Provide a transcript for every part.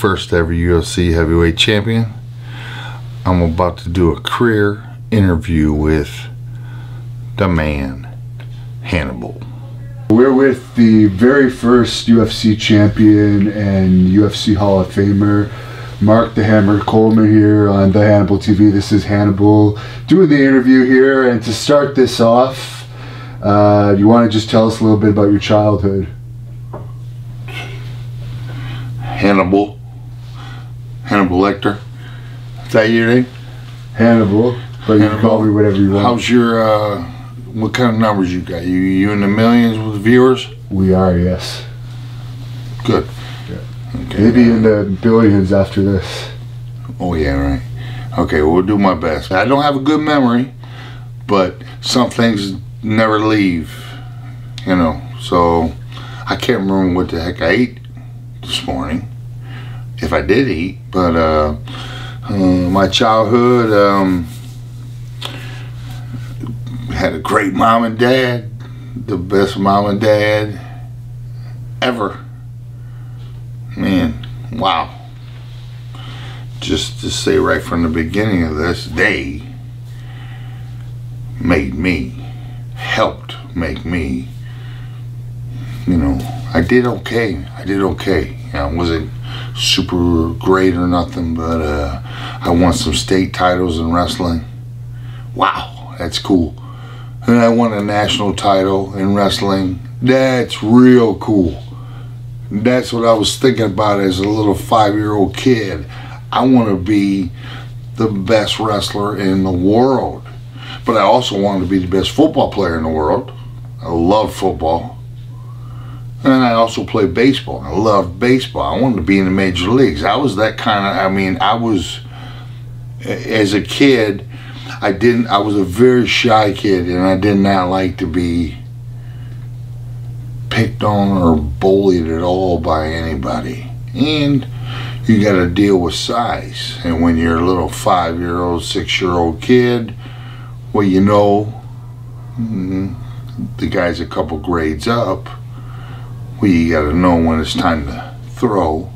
first ever UFC heavyweight champion. I'm about to do a career interview with the man, Hannibal. We're with the very first UFC champion and UFC Hall of Famer, Mark the Hammer Coleman, here on the Hannibal TV. This is Hannibal doing the interview here, and to start this off, you want to just tell us a little bit about your childhood? Hannibal Lecter. Is that your name? Hannibal, but you can call me whatever you want. How's your, what kind of numbers you got? You in the millions with viewers? We are, yes. Good. Yeah. Okay. Maybe in the billions after this. Oh yeah, right. Okay, we'll do my best. I don't have a good memory, but some things never leave, you know. So I can't remember what the heck I ate this morning, if I did eat. But my childhood, had a great mom and dad, the best mom and dad ever. Man, wow. Just to say right from the beginning of this, they made me, helped make me, you know, I did okay. I wasn't super great or nothing, but I won some state titles in wrestling. Wow, that's cool. And I won a national title in wrestling. That's real cool. That's what I was thinking about as a little 5-year-old kid. I want to be the best wrestler in the world. But I also wanted to be the best football player in the world. I love football. And I also played baseball. I loved baseball. I wanted to be in the major leagues. I was that kind of, I mean, I was, as a kid, I was a very shy kid, and I did not like to be picked on or bullied at all by anybody. And you got to deal with size. And when you're a little 5-year-old, 6-year-old kid, well, you know, the guy's a couple grades up. Well, you got to know when it's time to throw.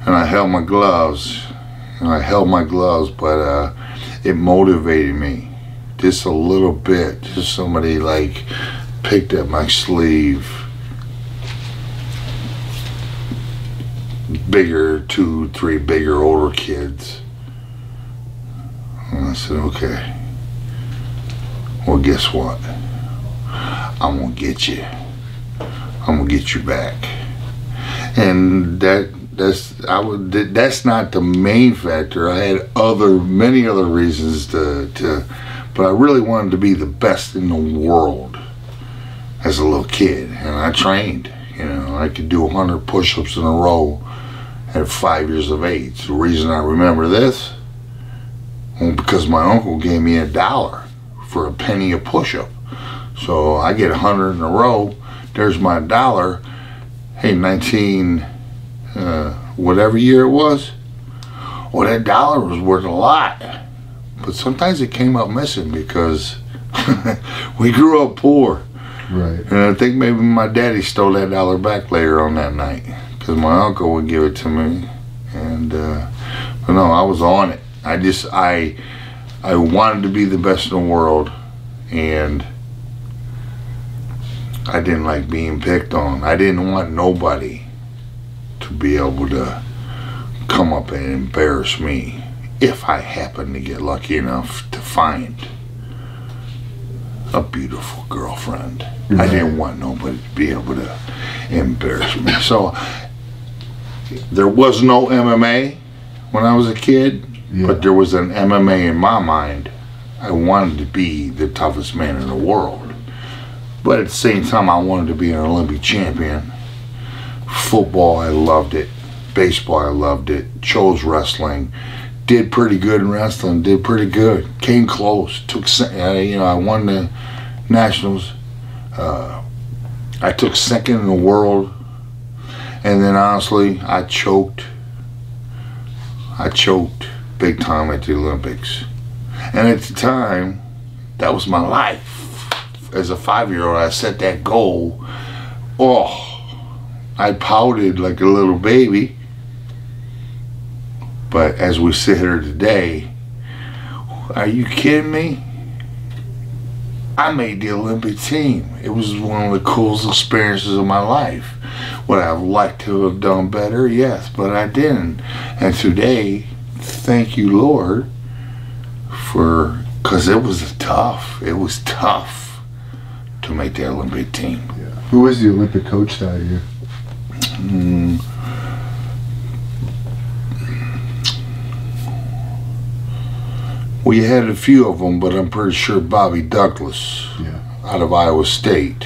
And I held my gloves. But it motivated me just a little bit. Just somebody like picked at my sleeve. Bigger, 2, 3 bigger, older kids. And I said, okay. Well, guess what? I'm gonna get you. I'm gonna get you back. And that's not the main factor. I had many other reasons but I really wanted to be the best in the world as a little kid, and I trained. You know, I could do 100 push-ups in a row at 5 years of age. The reason I remember this, well, because my uncle gave me $1 for a penny a push-up. So I get 100 in a row. There's my $1. Hey, whatever year it was, well, that $1 was worth a lot. But sometimes it came up missing because we grew up poor. Right. And I think maybe my daddy stole that $1 back later on that night, because my uncle would give it to me. And but no, I was on it. I wanted to be the best in the world, and I didn't like being picked on. I didn't want nobody to be able to come up and embarrass me if I happened to get lucky enough to find a beautiful girlfriend. I didn't want nobody to be able to embarrass me. So there was no MMA when I was a kid, but there was an MMA in my mind. I wanted to be the toughest man in the world. But at the same time, I wanted to be an Olympic champion. Football, I loved it. Baseball, I loved it. Chose wrestling. Did pretty good in wrestling. Did pretty good. Came close. I won the nationals. I took second in the world. And then honestly, I choked big time at the Olympics. And at the time, that was my life. As a 5-year-old, I set that goal. Oh, I pouted like a little baby. But as we sit here today, are you kidding me? I made the Olympic team. It was one of the coolest experiences of my life. Would I have liked to have done better? Yes, but I didn't. And today, thank you, Lord, because it was tough. It was tough to make the Olympic team. Yeah. Who was the Olympic coach that year? We had a few of them, but I'm pretty sure Bobby Douglas, out of Iowa State.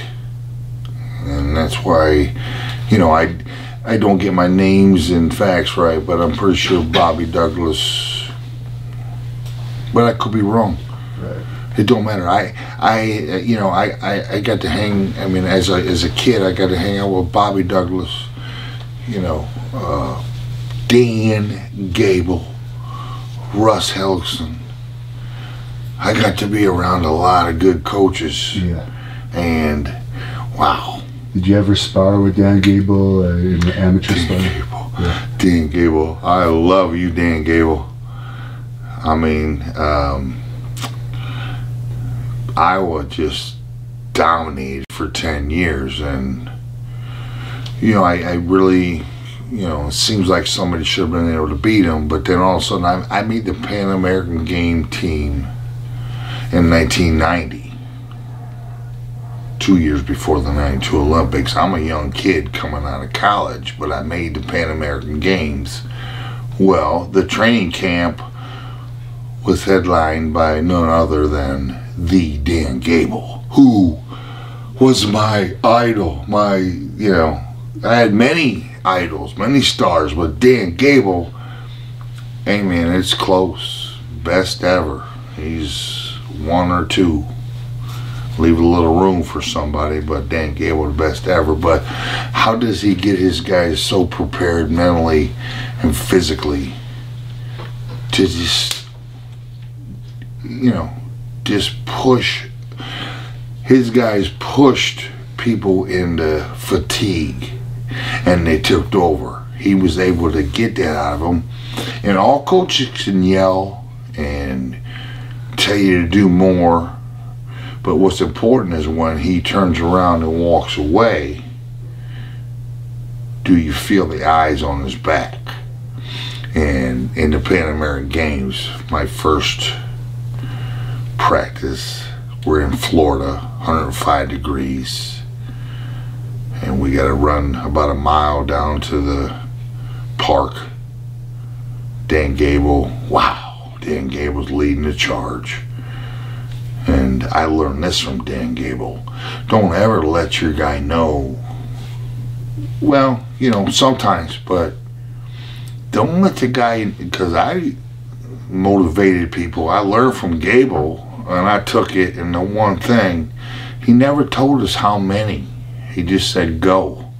And that's why, you know, I don't get my names and facts right, but I'm pretty sure Bobby Douglas, but I could be wrong. Right. It don't matter. I got to hang, I mean, as a kid, I got to hang out with Bobby Douglas, you know, Dan Gable, Russ Helgeson. I got to be around a lot of good coaches. Yeah. And, wow. Did you ever spar with Dan Gable in the amateur spar? Gable. Yeah. Dan Gable. I love you, Dan Gable. I mean, Iowa just dominated for 10 years. And, you know, I really, you know, it seems like somebody should have been able to beat them. But then all of a sudden, I made the Pan American game team in 1990, 2 years before the 92 Olympics. I'm a young kid coming out of college, but I made the Pan American Games. Well, the training camp was headlined by none other than the Dan Gable, who was my idol. My, you know, I had many idols, many stars, but Dan Gable, hey man, it's close. Best ever. He's one or two. Leave a little room for somebody, but Dan Gable the best ever. But how does he get his guys so prepared mentally and physically to just, you know, just push? His guys pushed people into fatigue and they took over. He was able to get that out of them. And all coaches can yell and tell you to do more, but what's important is when he turns around and walks away, do you feel the eyes on his back? And in the Pan American Games, my first practice, we're in Florida, 105 degrees, and we got to run about a mile down to the park. Dan Gable, wow. Dan Gable's leading the charge. And I learned this from Dan Gable. Don't ever let your guy know. Well, you know, sometimes, but don't let the guy, because I motivated people. I learned from Gable, and I took it, and the one thing, he never told us how many. He just said, go.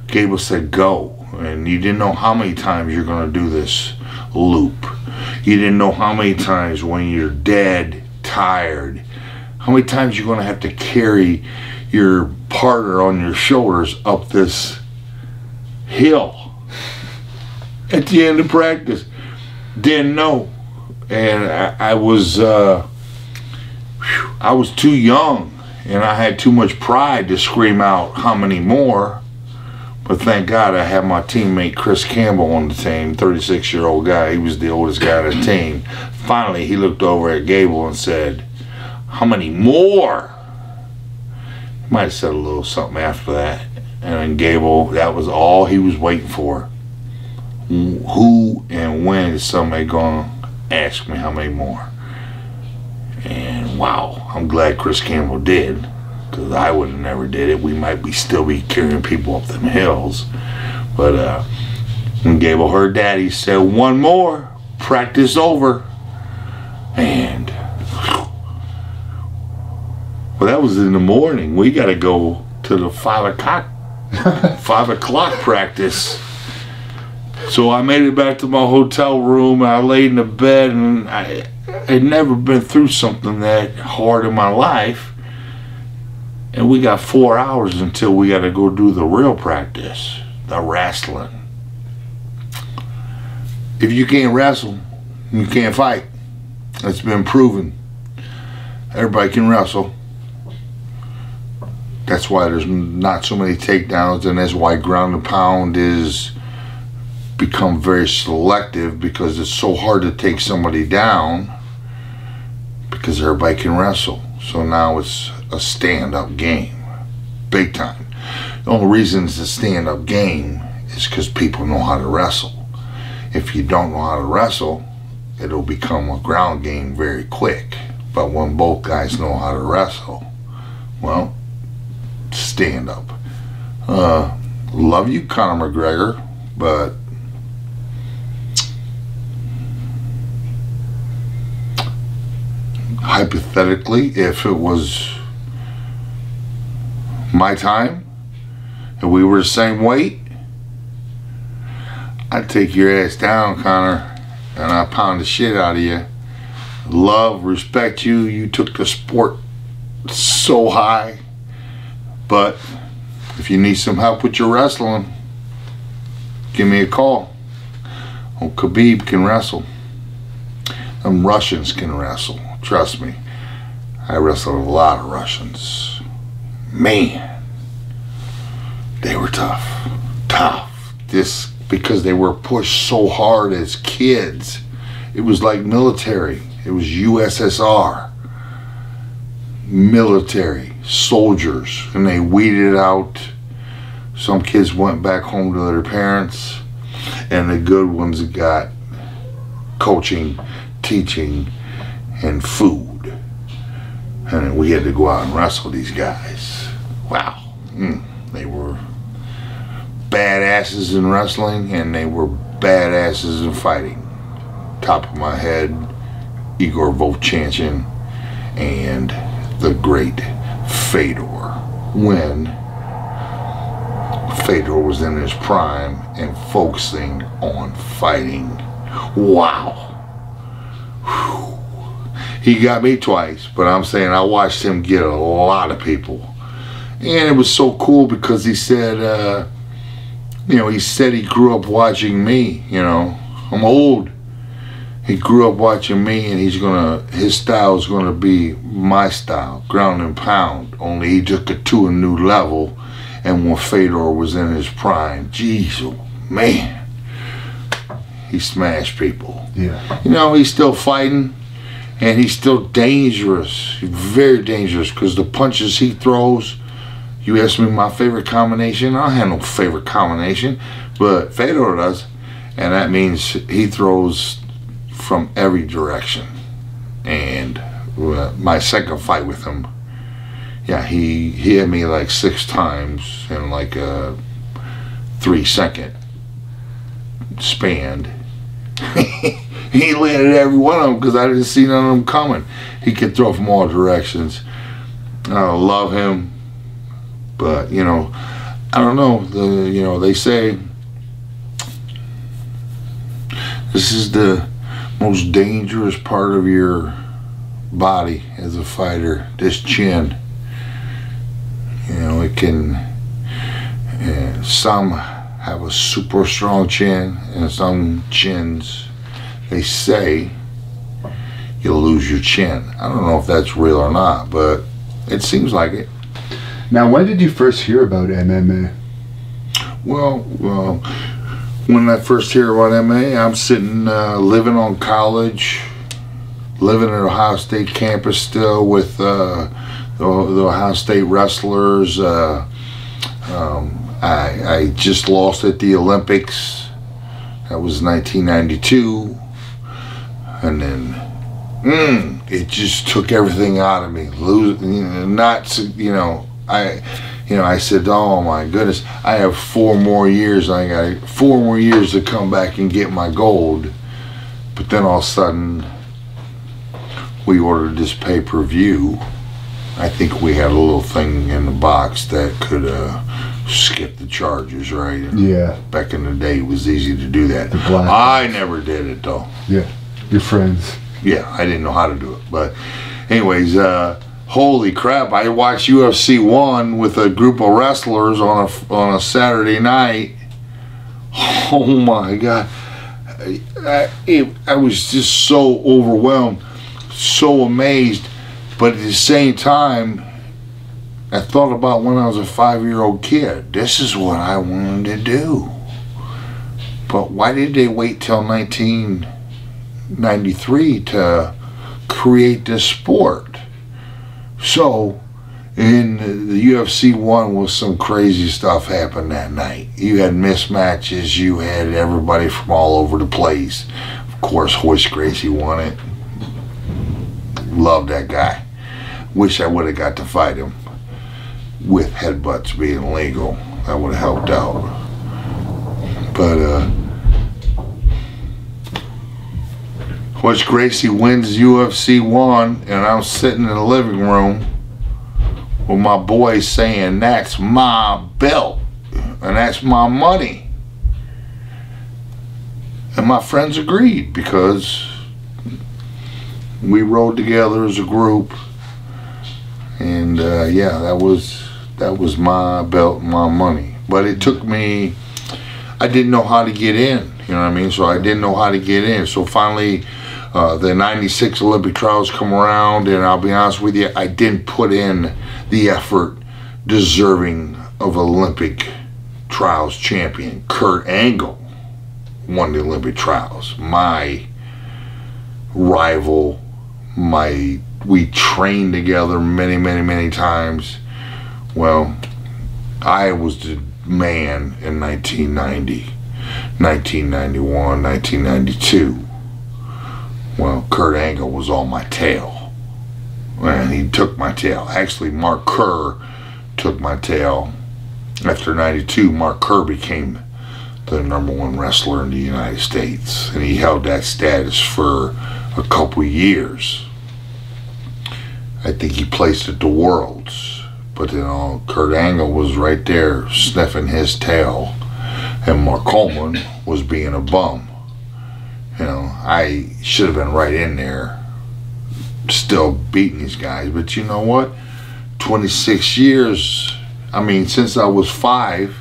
Gable said, go. And you didn't know how many times you're going to do this loop. You didn't know how many times when you're dead, tired, how many times you're going to have to carry your partner on your shoulders up this hill at the end of practice. Didn't know. And I was too young, and I had too much pride to scream out how many more. But thank God I had my teammate Chris Campbell on the team, 36-year-old guy. He was the oldest guy on the team. Finally, he looked over at Gable and said, how many more? He might have said a little something after that. And then Gable, that was all he was waiting for. Who and when is somebody going to ask me how many more? And wow, I'm glad Chris Campbell did. Because I would have never did it. We might still be carrying people up them hills. But when Gable heard that, he said, one more, practice over. And, well, that was in the morning. We got to go to the 5 o'clock practice. So I made it back to my hotel room. I laid in the bed, and I had never been through something that hard in my life. And we got 4 hours until we got to go do the real practice, the wrestling. if you can't wrestle, you can't fight. It's been proven. Everybody can wrestle. That's why there's not so many takedowns, and that's why ground and pound is become very selective, because it's so hard to take somebody down because everybody can wrestle. So now it's a stand-up game, big time. The only reason it's a stand-up game is because people know how to wrestle. If you don't know how to wrestle, it'll become a ground game very quick. But when both guys know how to wrestle, well, stand up. Love you, Conor McGregor, but hypothetically, if it was my time and we were the same weight, I'd take your ass down, Conor, and I'd pound the shit out of you. Love, respect you. You took the sport so high. But if you need some help with your wrestling, give me a call. Oh, Khabib can wrestle. Them Russians can wrestle. Trust me. I wrestled a lot of Russians. Man, they were tough. Tough. This because they were pushed so hard as kids. It was like military. It was USSR. Military soldiers, and they weeded out. Some kids went back home to their parents, and the good ones got coaching, teaching, and food. And we had to go out and wrestle these guys. Wow. They were badasses in wrestling, and they were badasses in fighting. Top of my head, Igor Vovchanchyn and the great Fedor, when Fedor was in his prime and focusing on fighting. Wow. Whew. He got me twice, but I'm saying I watched him get a lot of people. And it was so cool because he said, he said he grew up watching me, I'm old. He grew up watching me, and his style is gonna be my style, ground and pound. Only he took it to a new level, and when Fedor was in his prime, geez, oh man, he smashed people. Yeah. He's still fighting, and he's still dangerous, very dangerous, because the punches he throws. You ask me my favorite combination, I don't have no favorite combination, but Fedor does, and that means he throws from every direction. And my second fight with him, yeah, he hit me like 6 times in like a 3-second span. He landed every one of them because I didn't see none of them coming. He could throw from all directions. I love him, but I don't know. They say this is the most dangerous part of your body as a fighter, this chin. It can, some have a super strong chin, and some chins, they say you'll lose your chin. I don't know if that's real or not, but it seems like it. Now, when did you first hear about MMA? Well, when I first hear about MMA, I'm sitting, living on college, living at Ohio State campus still with the Ohio State wrestlers. I just lost at the Olympics. That was 1992. And then, it just took everything out of me. I said, oh my goodness, I have 4 more years. I got 4 more years to come back and get my gold. But then all of a sudden, we ordered this pay-per-view. I think we had a little thing in the box that could skip the charges, right? Yeah. Back in the day, it was easy to do that. I never did it though. Yeah. Your friends. Yeah, I didn't know how to do it. But anyways, holy crap, I watched UFC 1 with a group of wrestlers on a Saturday night. Oh my God. I was just so overwhelmed, so amazed. But at the same time, I thought about when I was a 5-year-old kid. This is what I wanted to do. But why did they wait till 1993 to create this sport? So, in the UFC 1 was some crazy stuff happened that night. You had mismatches, you had everybody from all over the place. Of course, Hoist Gracie won it. Love that guy. Wish I would have got to fight him with headbutts being legal. That would have helped out. But Hoist Gracie wins UFC 1, and I'm sitting in the living room with my boys saying, that's my belt and that's my money. And my friends agreed, because we rode together as a group, and yeah, that was my belt and my money. But it took me, I didn't know how to get in, you know what I mean? So I didn't know how to get in. So finally the 96 Olympic trials come around, and I'll be honest with you, I didn't put in the effort deserving of Olympic trials champion. Kurt Angle won the Olympic trials. My rival, we trained together many times. Well, I was the man in 1990, 1991, 1992. Well, Kurt Angle was on my tail. And he took my tail. Actually, Mark Kerr took my tail. After 92, Mark Kerr became the #1 wrestler in the United States. And he held that status for a couple years. I think he placed at the Worlds. But you know, Kurt Angle was right there sniffing his tail. And Mark Coleman was being a bum. You know, I should have been right in there, still beating these guys. But you know what? 26 years, I mean, since I was 5,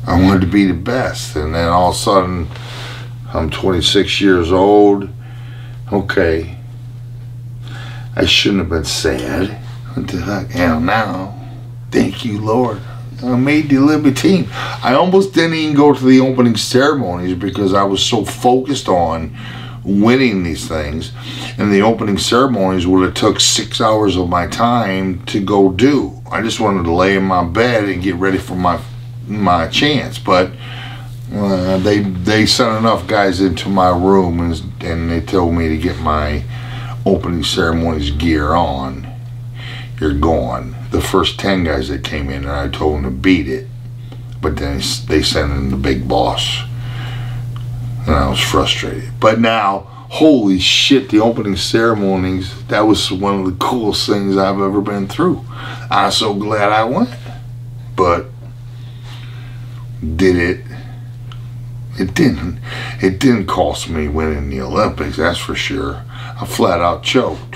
I wanted to be the best. And then all of a sudden, I'm 26 years old. Okay, I shouldn't have been sad. What the heck? Hell, now, thank you, Lord. I made the Olympic team. I almost didn't even go to the opening ceremonies because I was so focused on winning these things. And the opening ceremonies would have took 6 hours of my time to go do. I just wanted to lay in my bed and get ready for my chance. But they sent enough guys into my room, and they told me to get my opening ceremonies gear on. You're gone. The first 10 guys that came in, and I told them to beat it, but then they sent in the big boss, and I was frustrated. But now, holy shit, the opening ceremonies, that was one of the coolest things I've ever been through. I'm so glad I went. But did it? It didn't. It didn't cost me winning the Olympics, that's for sure. I flat out choked.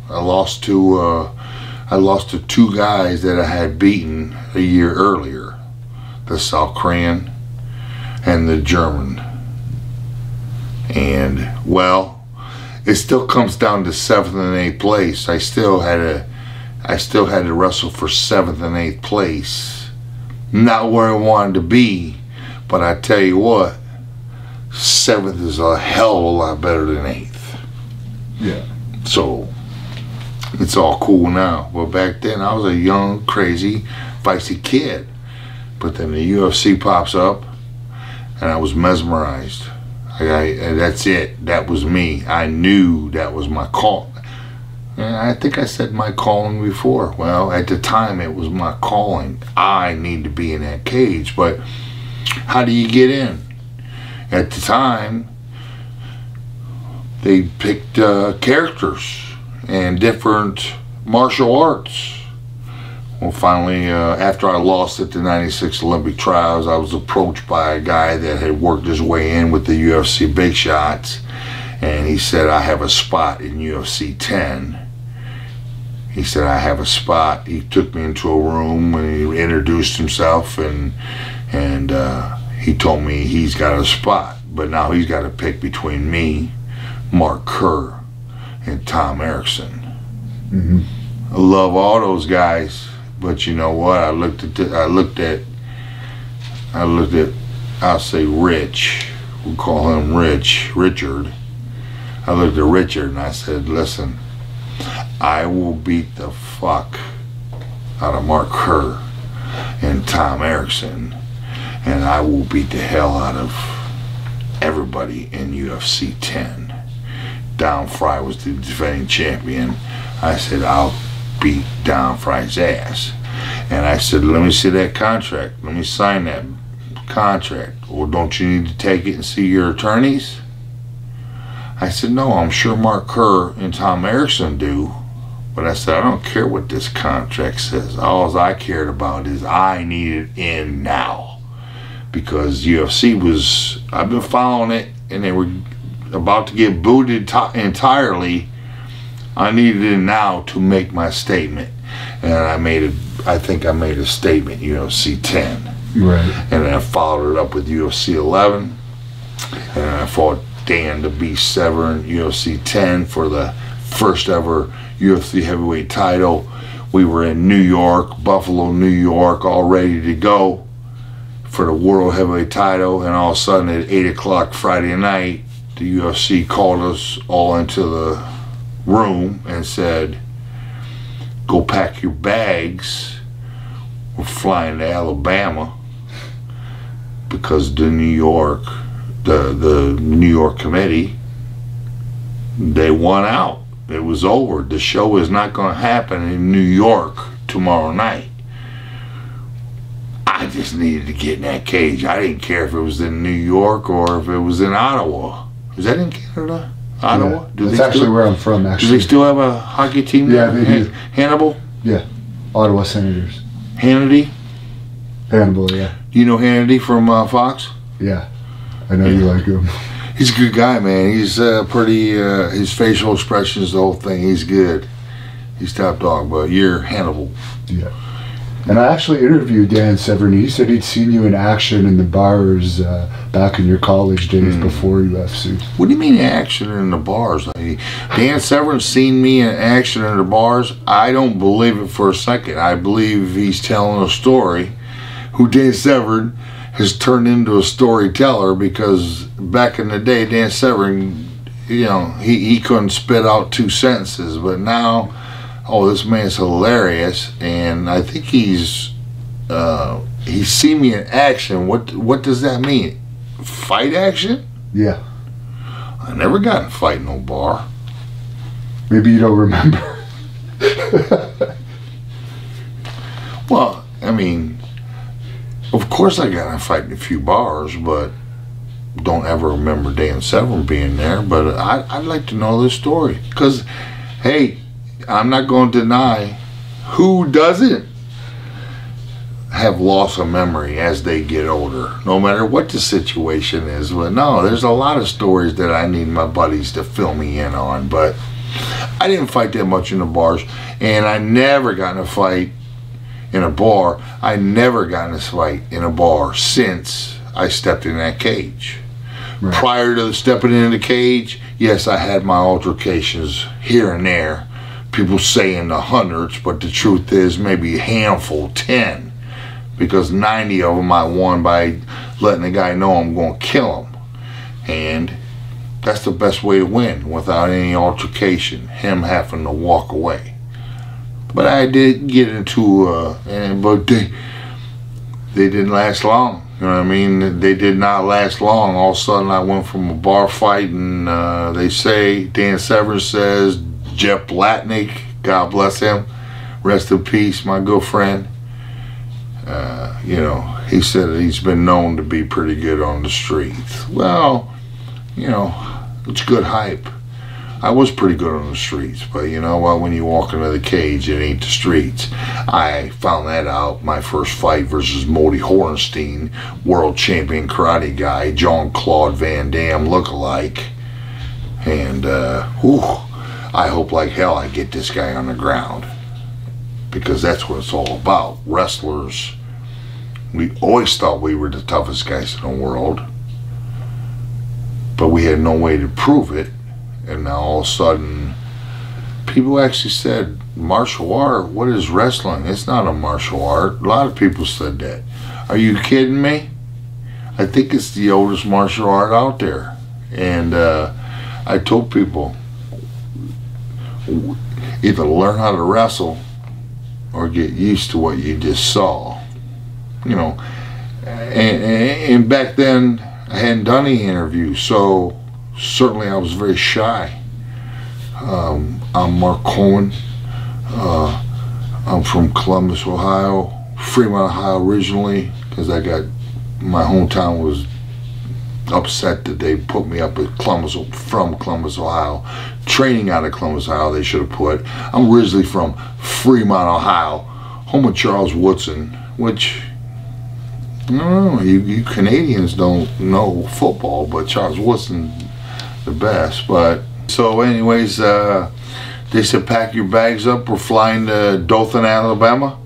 I lost to 2 guys that I had beaten a year earlier. The South Korean and the German. And, well, it still comes down to 7th and 8th place. I still had to wrestle for 7th and 8th place. Not where I wanted to be, but I tell you what, 7th is a hell of a lot better than 8th. Yeah. So it's all cool now. But back then I was a young, crazy, feisty kid. But then the UFC pops up, and I was mesmerized. That's it. That was me. I knew that was my call. And I think I said my calling before. Well, at the time it was my calling. I need to be in that cage. But how do you get in? At the time, they picked characters and different martial arts. Well, finally, after I lost at the 96 Olympic trials, I was approached by a guy that had worked his way in with the UFC big shots, and he said, I have a spot in UFC 10. He said, I have a spot. He took me into a room and he introduced himself, and he told me he's got a spot, but now he's got to pick between me, Mark Kerr, and Tom Erickson. Mm-hmm. I love all those guys, but you know what? I looked at I'll say Rich. We'll call him Richard. I looked at Richard and I said, listen, I will beat the fuck out of Mark Kerr and Tom Erickson, and I will beat the hell out of everybody in UFC 10. Don Fry was the defending champion. I said, I'll beat Don Fry's ass. And I said, let me see that contract. Let me sign that contract. Or don't you need to take it and see your attorneys? I said, no, I'm sure Mark Kerr and Tom Erickson do. But I said, I don't care what this contract says. All I cared about is I need it in now. Because UFC was, I've been following it, and they were about to get booted entirely. I needed it now to make my statement. And I think I made a statement, UFC 10. Right. And then I followed it up with UFC 11. And then I fought Dan the Beast Severn, UFC 10, for the first ever UFC heavyweight title. We were in New York, Buffalo, New York, all ready to go for the world heavyweight title. And all of a sudden at 8 o'clock Friday night, the UFC called us all into the room and said, go pack your bags. We're flying to Alabama, because the New York committee, they won out. It was over. The show is not going to happen in New York tomorrow night. I just needed to get in that cage. I didn't care if it was in New York or if it was in Ottawa. Is that in Canada? Ottawa? Yeah, that's actually where I'm from, actually. Do they still have a hockey team? Yeah, they do. Hannibal? Yeah. Ottawa Senators. Hannity? Hannibal, yeah. You know Hannity from Fox? Yeah. I know you like him. He's a good guy, man. He's pretty, his facial expressions, the whole thing, he's good. He's top dog, but you're Hannibal. Yeah. And I actually interviewed Dan Severn. He said he'd seen you in action in the bars back in your college days before UFC. What do you mean action in the bars? Dan Severn's seen me in action in the bars? I don't believe it for a second. I believe he's telling a story. Who Dan Severn has turned into a storyteller, because back in the day, Dan Severn, he couldn't spit out 2 sentences, but now, oh, this man's hilarious, and I think he's seen me in action. What does that mean? Fight action? Yeah. I never got in a fight in no bar. Maybe you don't remember. Well, I mean, of course I got in a fight in a few bars, but don't ever remember Dan Severn being there. But I'd like to know this story, because, hey, I'm not going to deny, who doesn't have loss of memory as they get older, no matter what the situation is. But no, there's a lot of stories that I need my buddies to fill me in on. But I didn't fight that much in the bars, and I never got in a fight in a bar. I never got in a fight in a bar since I stepped in that cage. Right. Prior to stepping in the cage, yes, I had my altercations here and there. People say in the hundreds, but the truth is maybe a handful, 10. Because 90 of them I won by letting the guy know I'm going to kill him. And that's the best way to win, without any altercation, him having to walk away. But I did get into, but they didn't last long. You know what I mean? They did not last long. All of a sudden I went from a bar fight, and they say, Dan Severn says, Jeff Blatnick, God bless him, rest in peace, my good friend. He said that he's been known to be pretty good on the streets. Well, it's good hype. I was pretty good on the streets, but you know what? When you walk into the cage, it ain't the streets. I found that out my first fight versus Modi Horenstein, world champion karate guy, Jean-Claude Van Damme lookalike. And, I hope like hell I get this guy on the ground, because that's what it's all about. Wrestlers We always thought we were the toughest guys in the world, but we had no way to prove it. And now all of a sudden, people actually said, martial art, what is wrestling? It's not a martial art. A lot of people said that. Are you kidding me? I think it's the oldest martial art out there. And I told people, either learn how to wrestle or get used to what you just saw. You know, and back then I hadn't done any interviews, so certainly I was very shy. I'm Mark Coleman. I'm from Columbus, Ohio, Fremont, Ohio originally, because my hometown was upset that they put me up at from Columbus, Ohio, training out of Columbus, Ohio. They should have put. I'm originally from Fremont, Ohio, home of Charles Woodson, which, I don't know, you Canadians don't know football, but Charles Woodson, the best. But so anyways, they said pack your bags up. We're flying to Dothan, Alabama,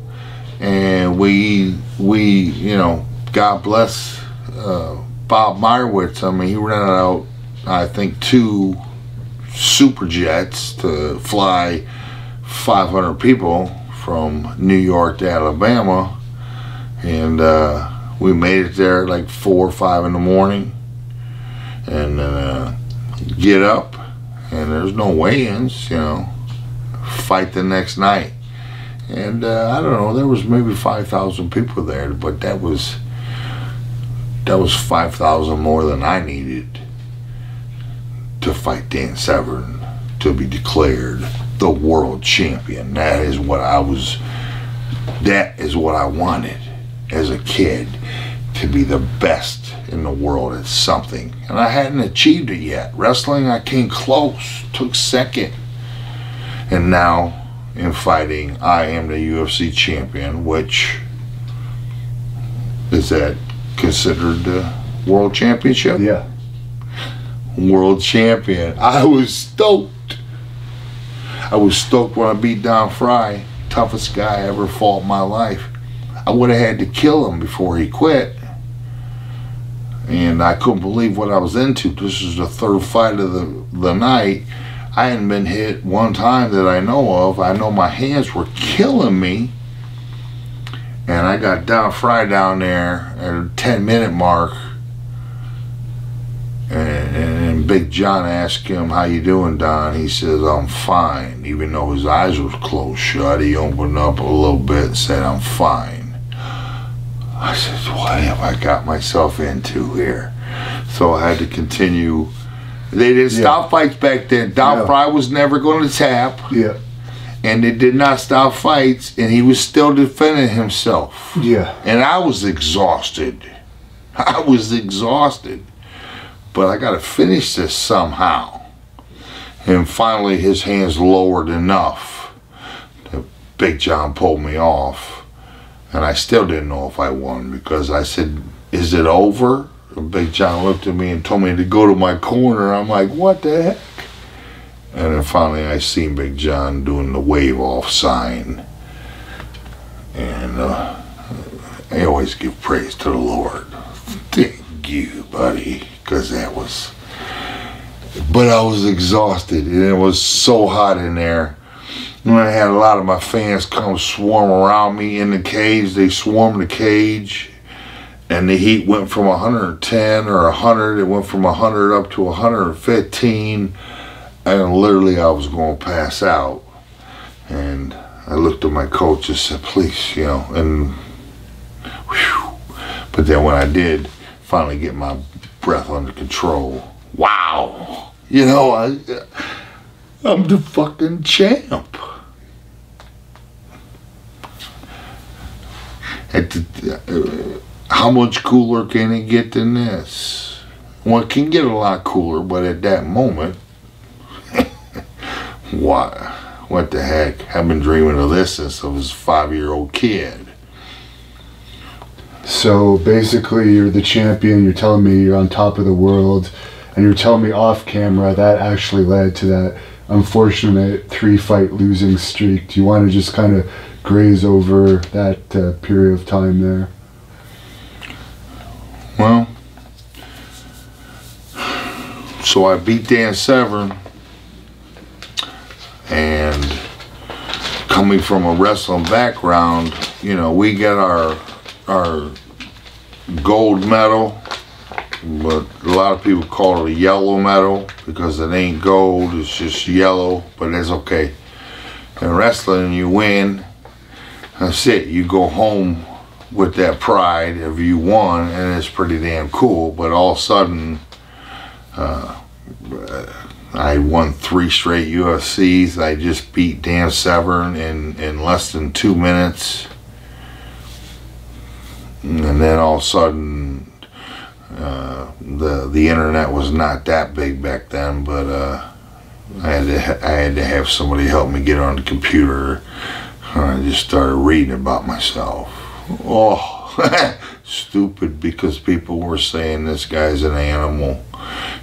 and we you know, God bless Bob Meyerowitz. I mean, he rented out, I think, 2 super jets to fly 500 people from New York to Alabama, and we made it there at like 4 or 5 in the morning, and then get up, and there's no weigh-ins, you know, fight the next night. And I don't know, there was maybe 5,000 people there, but that was 5,000 more than I needed to fight Dan Severn to be declared the world champion. That is what I wanted as a kid, to be the best in the world at something. And I hadn't achieved it yet. Wrestling, I came close, took second. And now in fighting, I am the UFC champion, which is that considered the world championship? Yeah. World champion. I was stoked. I was stoked when I beat Don Fry, toughest guy I ever fought in my life. I would have had to kill him before he quit. And I couldn't believe what I was into. This was the 3rd fight of the night. I hadn't been hit one time that I know of. I know my hands were killing me. And I got Don Fry down there at a 10-minute mark. And Big John asked him, how you doing, Don? He says, I'm fine. Even though his eyes were closed shut, he opened up a little bit and said, I'm fine. I said, what have I got myself into here? So I had to continue. They didn't stop fights back then. Don Fry was never going to tap. Yeah. And they did not stop fights, and he was still defending himself. Yeah. And I was exhausted. I was exhausted. But I got to finish this somehow. And finally his hands lowered enough that Big John pulled me off. And I still didn't know if I won, because I said, is it over? And Big John looked at me and told me to go to my corner. I'm like, what the heck? And then finally I seen Big John doing the wave off sign. And I always give praise to the Lord. Thank you, buddy. Because that was, but I was exhausted, and it was so hot in there. And I had a lot of my fans come swarm around me in the cage. They swarmed the cage, and the heat went from 110 or 100. It went from 100 up to 115, and literally I was going to pass out. And I looked at my coach and said, please, you know, and whew. But then when I did finally get my breath under control, wow, you know, I'm the fucking champ. How much cooler can it get than this? Well, it can get a lot cooler, but at that moment, what the heck? I've been dreaming of this since I was a 5-year-old kid. So basically you're the champion, you're telling me you're on top of the world, and you're telling me off camera that actually led to that unfortunate 3-fight losing streak. Do you want to just kind of graze over that period of time there? Well, so I beat Dan Severn, and coming from a wrestling background, you know, we get our gold medal, but a lot of people call it a yellow medal because it ain't gold, it's just yellow, but that's okay. In wrestling, you win, that's it. You go home with that pride of you won, and it's pretty damn cool. But all of a sudden, I won 3 straight UFCs. I just beat Dan Severn in less than 2 minutes. And then all of a sudden, the internet was not that big back then, but I had to have somebody help me get on the computer. I just started reading about myself. Oh, stupid, because people were saying this guy's an animal.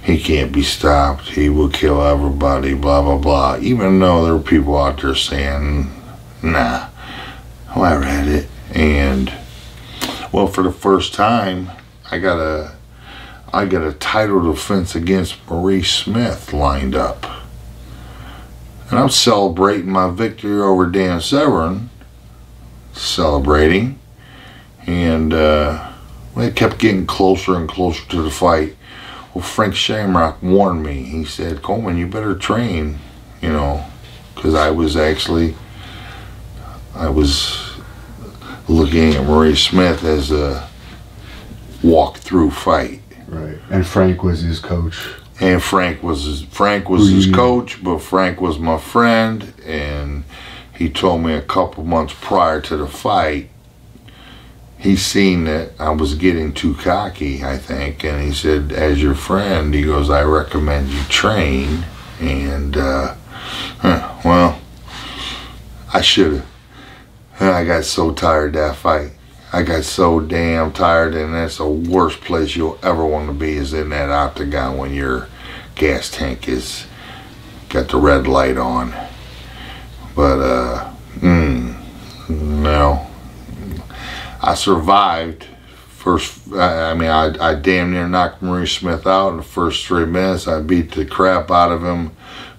He can't be stopped. He will kill everybody, blah, blah, blah. Even though there were people out there saying, nah. Well, I read it, and well, for the first time, I got a title defense against Maurice Smith lined up. And I'm celebrating my victory over Dan Severn. Celebrating. And it kept getting closer and closer to the fight. Well, Frank Shamrock warned me. He said, Coleman, you better train, you know, because I was looking at Maurice Smith as a walk-through fight. Right. And Frank was his coach. And Frank was his coach, but Frank was my friend, and he told me a couple months prior to the fight, he seen that I was getting too cocky, I think, and he said, as your friend, he goes, I recommend you train. And well, I should have. And I got so tired that fight. I got so damn tired, and that's the worst place you'll ever want to be, is in that octagon when your gas tank is got the red light on. But no, I survived. I damn near knocked Maurice Smith out in the first 3 minutes. I beat the crap out of him.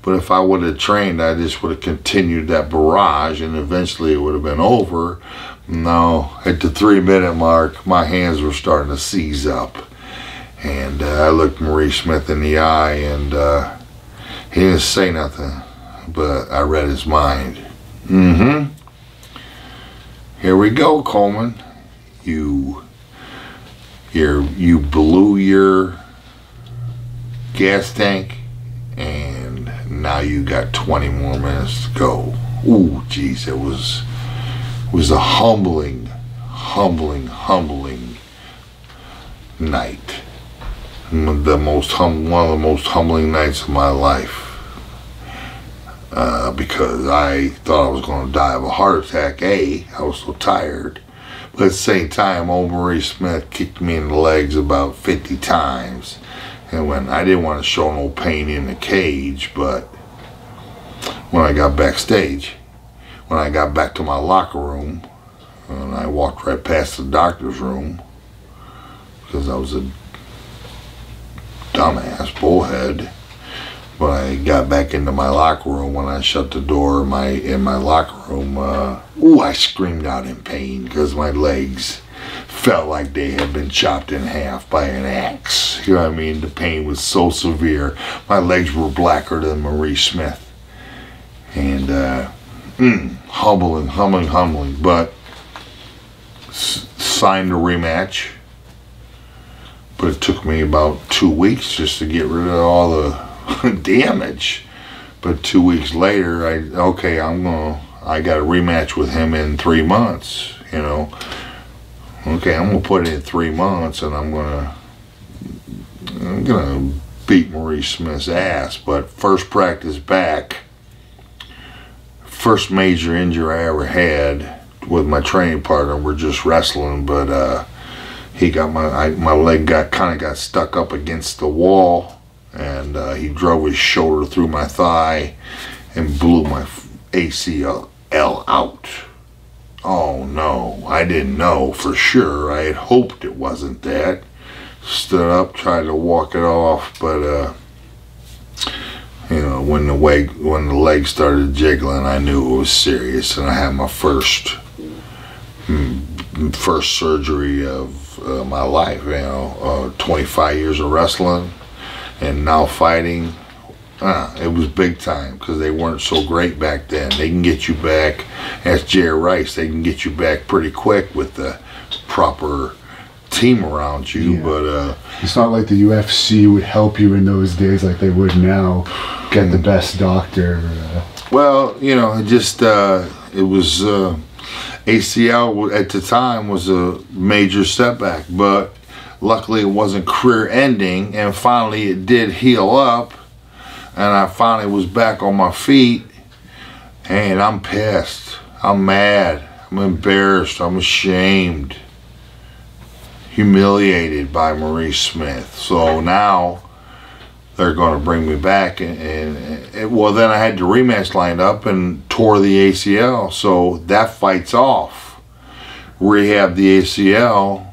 But if I would have trained, I just would have continued that barrage, and eventually it would have been over. No, at the 3-minute mark, my hands were starting to seize up. And I looked Maurice Smith in the eye, and he didn't say nothing, but I read his mind. Here we go, Coleman. You blew your gas tank, and now you got 20 more minutes to go. Ooh, geez, it was a humbling night. One of the most humbling nights of my life. Because I thought I was going to die of a heart attack. I was so tired. But at the same time, old Maurice Smith kicked me in the legs about 50 times. And when I didn't want to show no pain in the cage, but when I got backstage, when I got back to my locker room, and I walked right past the doctor's room, because I was a dumbass bullhead. When I got back into my locker room, when I shut the door in my locker room, I screamed out in pain because my legs felt like they had been chopped in half by an axe. You know what I mean? The pain was so severe. My legs were blacker than Maurice Smith. And humbling. But signed a rematch. But it took me about 2 weeks just to get rid of all the damage. But 2 weeks later, I got a rematch with him in 3 months, you know. Okay, I'm gonna put it in 3 months, and I'm gonna beat Maurice Smith's ass. But first practice back, first major injury I ever had with my training partner. We're just wrestling, but he got my leg kind of got stuck up against the wall, and he drove his shoulder through my thigh and blew my ACL out. Oh no, I didn't know for sure. I had hoped it wasn't that, stood up, tried to walk it off, but you know, when the leg started jiggling, I knew it was serious, and I had my first surgery of my life. You know, 25 years of wrestling, and now fighting. It was big time, because they weren't so great back then. They can get you back, ask Jerry Rice, they can get you back pretty quick with the proper team around you. Yeah. But it's not like the UFC would help you in those days like they would now. Get the best doctor. Well, you know, it just it was ACL at the time was a major setback, but luckily it wasn't career ending, and finally it did heal up, and I finally was back on my feet. And I'm pissed, I'm mad, I'm embarrassed, I'm ashamed, humiliated by Maurice Smith. So now they're going to bring me back, well, then I had the rematch lined up and tore the ACL, so that fight's off. Rehab the ACL.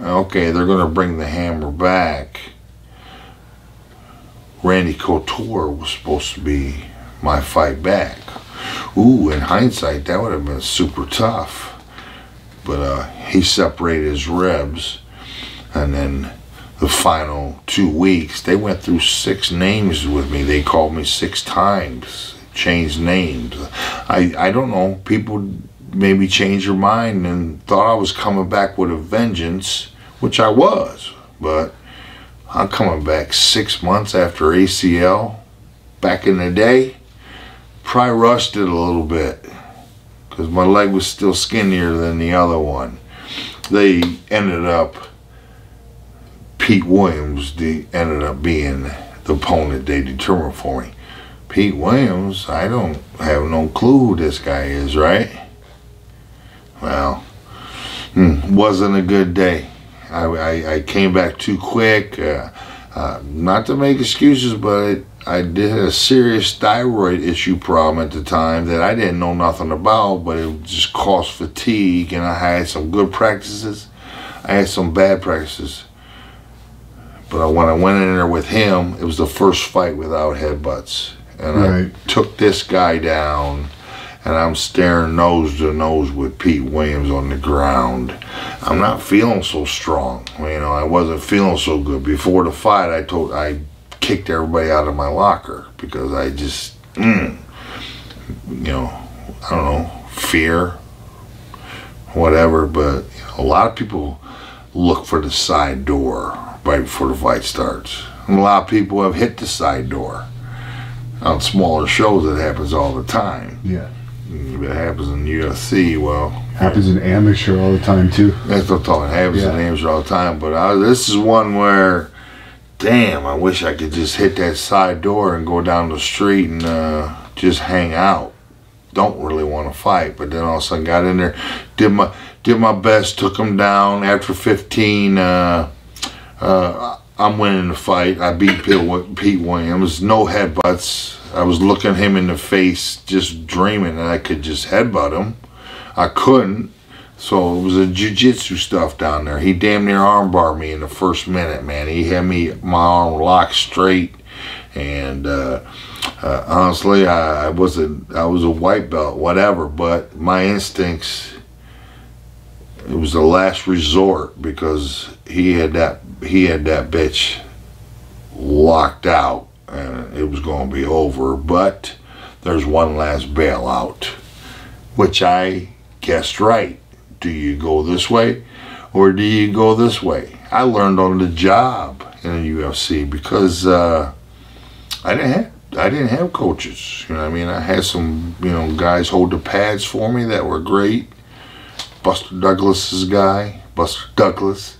Okay, they're going to bring the Hammer back. Randy Couture was supposed to be my fight back. Ooh, in hindsight, that would have been super tough. But he separated his ribs, and then the final 2 weeks, they went through 6 names with me. They called me 6 times, changed names. I don't know, people maybe changed their mind and thought I was coming back with a vengeance, which I was, but I'm coming back 6 months after ACL. Back in the day, probably rushed it a little bit, because my leg was still skinnier than the other one. They ended up, Pete Williams ended up being the opponent they determined for me. Pete Williams, I don't have no clue who this guy is, right? Well, wasn't a good day. I came back too quick. Not to make excuses, but I did have a serious thyroid issue problem at the time that I didn't know nothing about, but it just caused fatigue, and I had some good practices. I had some bad practices. But when I went in there with him, it was the first fight without headbutts. And I took this guy down, and I'm staring nose to nose with Pete Williams on the ground. I'm not feeling so strong. You know, I wasn't feeling so good. Before the fight, I kicked everybody out of my locker, because I just, you know, I don't know, fear, whatever. But you know, a lot of people look for the side door right before the fight starts. And a lot of people have hit the side door. On smaller shows, it happens all the time. Yeah. If it happens in UFC, well... Happens in amateur all the time, too. That's what I'm talking. It happens in amateur all the time. But this is one where, damn, I wish I could just hit that side door and go down the street and just hang out. Don't really want to fight. But then all of a sudden got in there, did my best, took him down. After 15... I'm winning the fight. I beat Pete Williams. No headbutts. I was looking him in the face, just dreaming that I could just headbutt him. I couldn't. So it was a jiu-jitsu stuff down there. He damn near armbarred me in the first minute, man. He had my arm locked straight. And honestly, I was a white belt, whatever. But my instincts, it was the last resort, because he had that bitch locked out, and it was going to be over. But there's one last bailout, which I guessed right. Do you go this way, or do you go this way? I learned on the job in the UFC, because I didn't have coaches. You know what I mean? I had some, you know, guys hold the pads for me that were great. Buster Douglas's guy, Buster Douglas.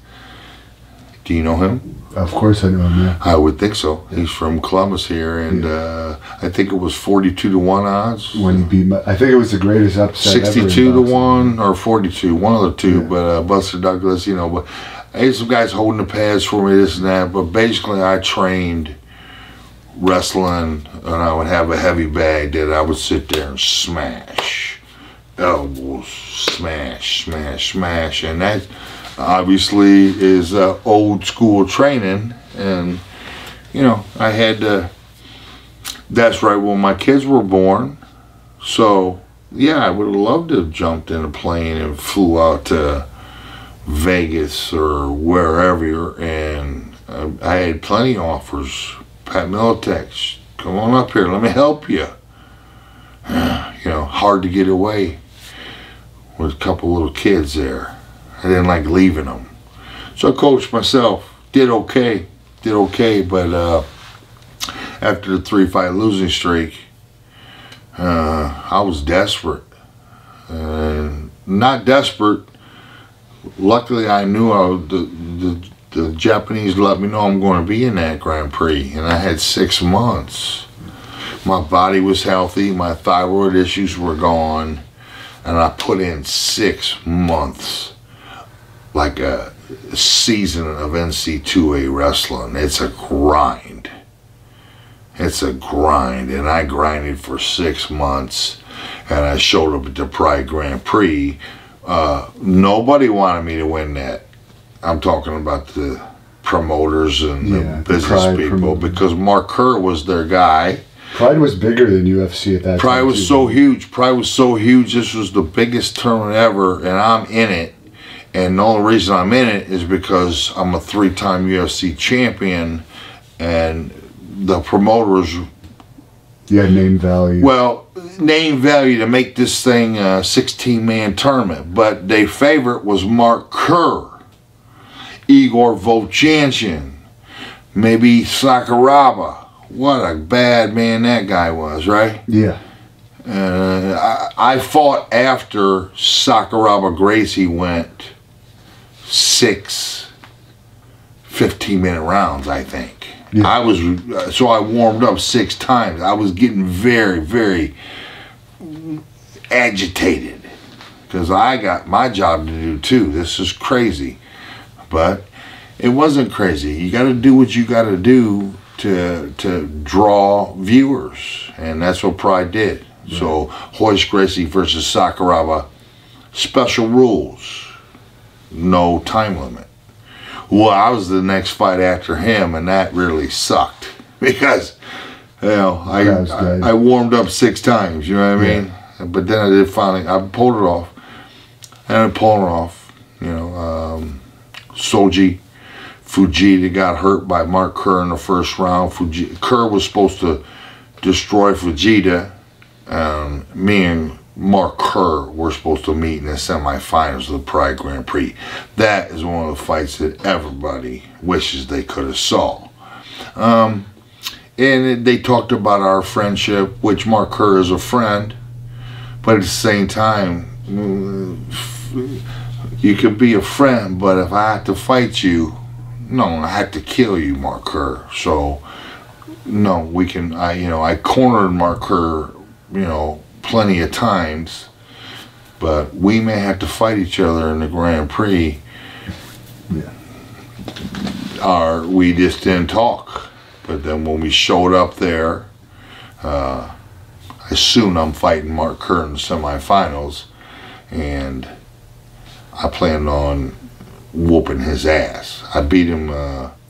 Do you know him? Of course I know him, yeah. I would think so. He's from Columbus here, and I think it was 42-1 odds. When he beat, I think it was the greatest upset 62-1 or 42, one of the two. Yeah. But Buster Douglas, you know, but I had some guys holding the pads for me, this and that. But basically, I trained wrestling, and I would have a heavy bag that I would sit there and smash. Elbows, smash, smash, smash, and that obviously is old school training, and you know, I had to, that's right when my kids were born. So yeah, I would have loved to have jumped in a plane and flew out to Vegas or wherever, and I had plenty of offers. Pat Militech, come on up here, let me help you. You know, hard to get away with a couple little kids there. I didn't like leaving them. So I coached myself, did okay, but after the 3-fight losing streak, I was desperate. Not desperate. Luckily, I knew the Japanese let me know I'm going to be in that Grand Prix, and I had 6 months. My body was healthy, my thyroid issues were gone, and I put in 6 months, like a season of NC2A wrestling. It's a grind. It's a grind, and I grinded for 6 months, and I showed up at the Pride Grand Prix. Nobody wanted me to win that. I'm talking about the promoters and the business people, because Mark Kerr was their guy. Pride was bigger than UFC at that time. Pride was so huge. Pride was so huge. This was the biggest tournament ever, and I'm in it. And the only reason I'm in it is because I'm a 3-time UFC champion, and the promoters. You had name value. Well, name value to make this thing a 16-man tournament, but their favorite was Mark Kerr, Igor Vovchanchin, maybe Sakuraba. What a bad man that guy was, right? Yeah. I fought after Sakuraba Gracie went 6 15-minute rounds, I think. Yeah. I was, so I warmed up 6 times. I was getting very, very agitated because I got my job to do too. This is crazy, but it wasn't crazy. You got to do what you got to do to draw viewers, and that's what Pride did. Yeah. So Hoist Gracie versus Sakuraba, special rules, no time limit. Well, I was the next fight after him, and that really sucked because, you know, I warmed up 6 times. You know what I mean? Yeah. But then I did finally. I pulled it off, and I pulled it off. You know, Soji Fujita got hurt by Mark Kerr in the first round. Kerr was supposed to destroy Fujita. Me and Mark Kerr were supposed to meet in the semifinals of the Pride Grand Prix. That is one of the fights that everybody wishes they could have saw. And they talked about our friendship, which Mark Kerr is a friend, but at the same time, you could be a friend, but if I had to fight you, no, I had to kill you, Mark Kerr. So, no, we can. I cornered Mark Kerr, you know, plenty of times, but we may have to fight each other in the Grand Prix. Yeah. We just didn't talk. But then when we showed up there, I assumed I'm fighting Mark Kerr in the semifinals, and I planned on whooping his ass. I beat him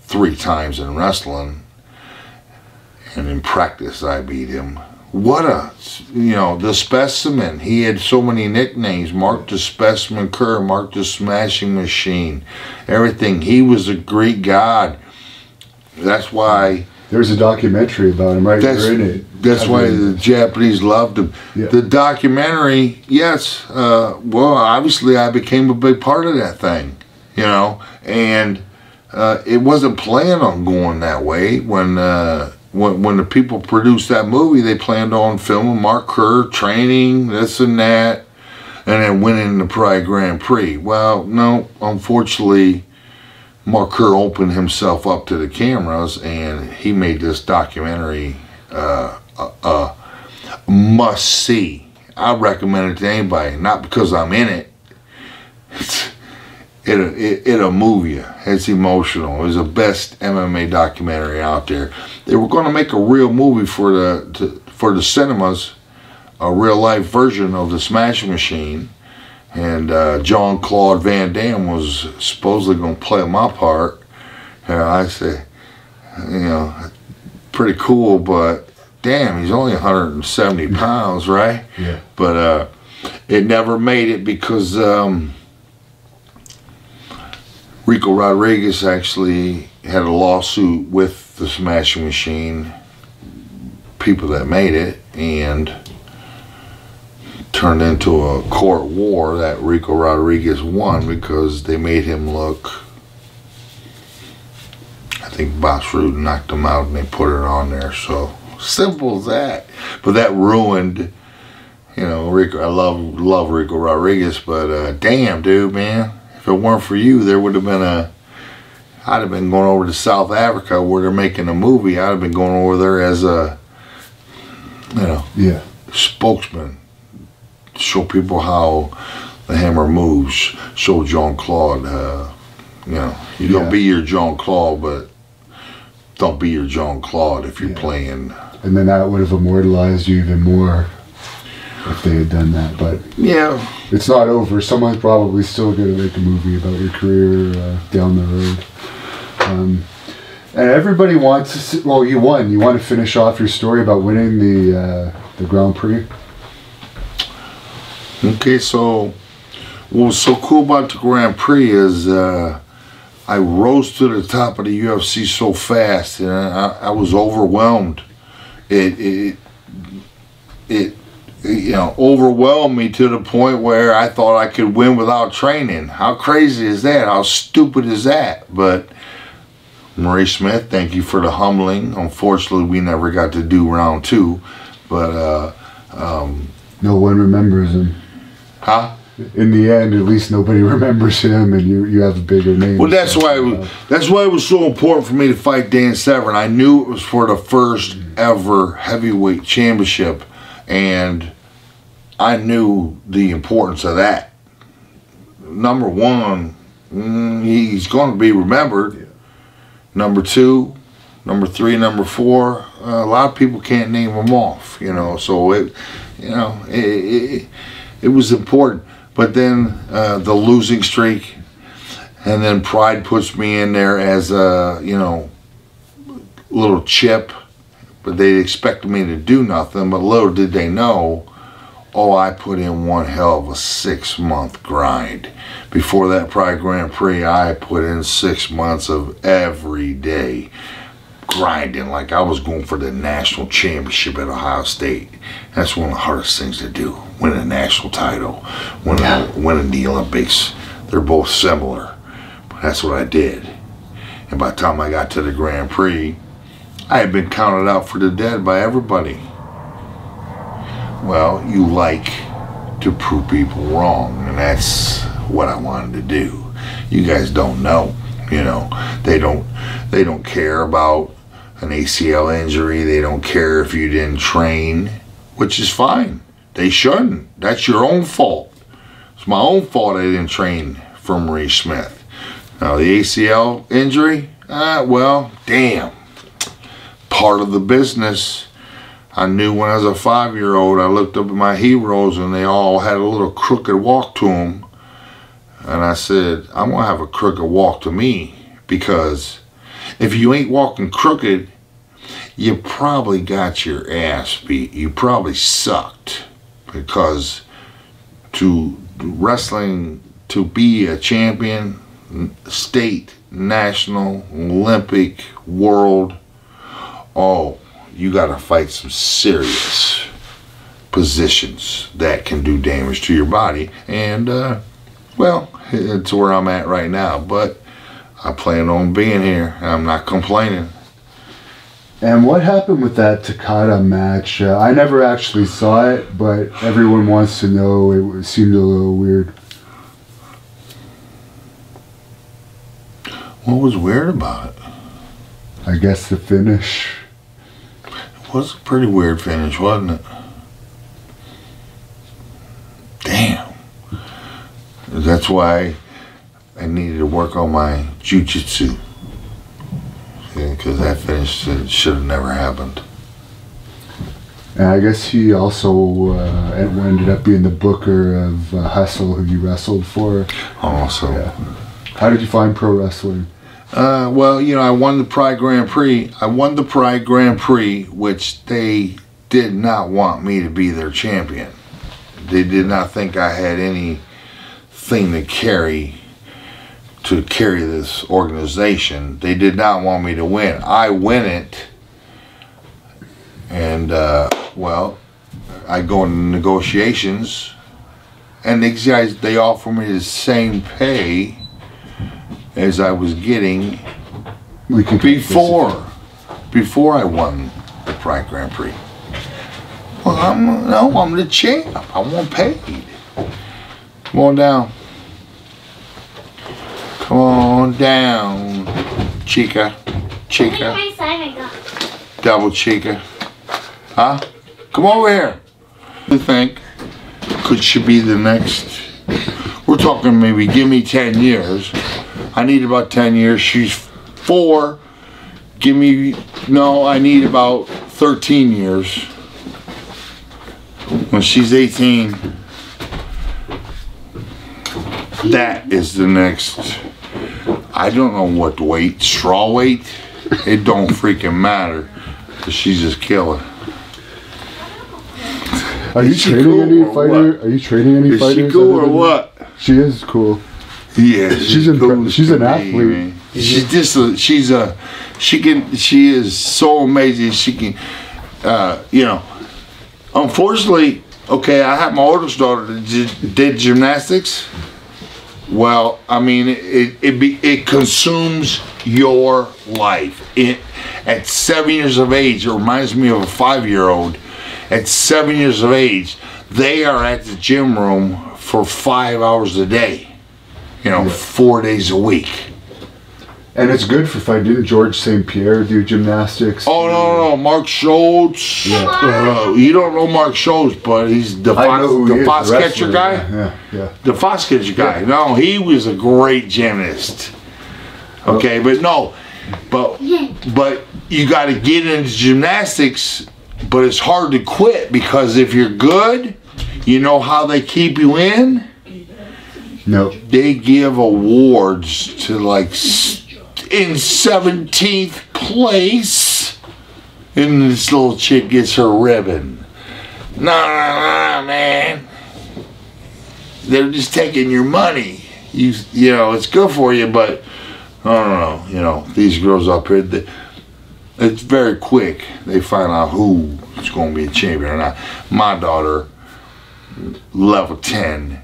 3 times in wrestling, and in practice I beat him. What a, you know, the Specimen. He had so many nicknames. Mark the Specimen Kerr, Mark the Smashing Machine, everything. He was a Greek god. That's why. There's a documentary about him, right? You're in it. That's why the Japanese loved him. Yeah. The documentary, yes. Well, obviously I became a big part of that thing, you know, and it wasn't planned on going that way. When the people produced that movie, they planned on filming Mark Kerr training, this and that, and then winning the Pride Grand Prix. Well, no, unfortunately, Mark Kerr opened himself up to the cameras, and he made this documentary must see. I recommend it to anybody, not because I'm in it. It'll move you. It's emotional. It was the best MMA documentary out there. They were going to make a real movie for the cinemas, a real life version of the Smashing Machine, And Jean-Claude Van Damme was supposedly going to play my part. And I said, you know, pretty cool, but damn, he's only 170 pounds, right? Yeah. But it never made it because Rico Rodriguez actually had a lawsuit with the Smashing Machine, people that made it, and turned into a court war that Rico Rodriguez won because they made him look, I think Boss Rude knocked him out and they put it on there. So simple as that. But that ruined, you know, Rico. I love Rico Rodriguez, but damn, dude, man, if it weren't for you, there would have been I'd have been going over to South Africa where they're making a movie. I'd have been going over there as a, you know, yeah, spokesman. Show people how the hammer moves. Show Jean-Claude, you know, you don't be your Jean-Claude, but don't be your Jean-Claude if you're playing. And then that would have immortalized you even more if they had done that. But yeah, it's not over. Someone's probably still going to make a movie about your career down the road. And everybody wants to see, well, you won. You want to finish off your story about winning the Grand Prix? Okay, so what was so cool about the Grand Prix is I rose to the top of the UFC so fast, and I was overwhelmed. It you know, overwhelmed me to the point where I thought I could win without training. How crazy is that? How stupid is that? But Marie Smith, thank you for the humbling. Unfortunately, we never got to do round 2, but no one remembers him. Huh? In the end, at least nobody remembers him, and you have a bigger name. Well, that's why it was so important for me to fight Dan Severn. I knew it was for the first ever heavyweight championship, and I knew the importance of that. Number 1, he's going to be remembered. Yeah. Number 2, number 3, number 4, a lot of people can't name them off, you know. So it was important. But then the losing streak, and then pride puts me in there as a, you know, little chip. But they expected me to do nothing. But little did they know, oh, I put in one hell of a 6-month grind. Before that Pride Grand Prix, I put in 6 months of every day grinding like I was going for the national championship at Ohio State. That's one of the hardest things to do. Win a national title, winning the Olympics. They're both similar, but that's what I did. And by the time I got to the Grand Prix, I had been counted out for the dead by everybody. Well, you like to prove people wrong, and that's what I wanted to do. You guys don't know, you know. They don't care about an ACL injury. They don't care if you didn't train, which is fine. They shouldn't. That's your own fault. It's my own fault I didn't train for Marie Smith. Now the ACL injury, well, damn. Part of the business. I knew when I was a 5-year-old, I looked up at my heroes and they all had a little crooked walk to them. And I said, I'm going to have a crooked walk to me, because if you ain't walking crooked, you probably got your ass beat. You probably sucked, because wrestling, to be a champion, state, national, Olympic, world, oh, you got to fight some serious positions that can do damage to your body. And, well, it's where I'm at right now. But I plan on being here. I'm not complaining. And what happened with that Takada match? I never actually saw it, but everyone wants to know. It seemed a little weird. What was weird about it? I guess the finish. It was a pretty weird finish, wasn't it? Damn. That's why I needed to work on my jiu-jitsu. Because that finish should have never happened. And I guess he also ended up being the booker of Hustle, who you wrestled for. Also. Yeah. How did you find pro wrestling? Well, you know, I won the Pride Grand Prix. I won the Pride Grand Prix, which they did not want me to be their champion. They did not think I had anything to carry this organization. They did not want me to win. I win it, and well, I go into negotiations, and these guys, they offer me the same pay as I was getting before I won the Pride Grand Prix. Well, I'm the champ. I want paid. Come on down. Come on down, chica. Double chica. Huh? Come over here. What do you think? Could she be the next? We're talking maybe give me 10 years. I need about 10 years. She's 4. Give me, no, I need about 13 years. When she's 18, that is the next. I don't know what weight, straw weight. It don't freaking matter. She's just killer. Are you training any fighter? Are you training any fighters? Is she cool or what? She is cool. Yeah, she's an athlete. She is so amazing. She can, you know. Unfortunately, okay, I have my oldest daughter that did gymnastics. Well, I mean, it consumes your life. At 7 years of age, it reminds me of a 5-year-old. At 7 years of age, they are at the gym room for 5 hours a day. You know, 4 days a week. And it's good for fighting. Didn't George St. Pierre do gymnastics? Oh, no. Mark Schultz. Yeah. You don't know Mark Schultz, but he's the Fox catcher guy. Yeah. The Fox catcher guy. No, he was a great gymnast. Okay, but no. But you got to get into gymnastics, but it's hard to quit because if you're good, you know how they keep you in? No. They give awards to like in 17th place, and this little chick gets her ribbon. No, man. They're just taking your money. You know, it's good for you, but I don't know. You know, these girls up here, it's very quick. They find out who's going to be a champion or not. My daughter, level 10,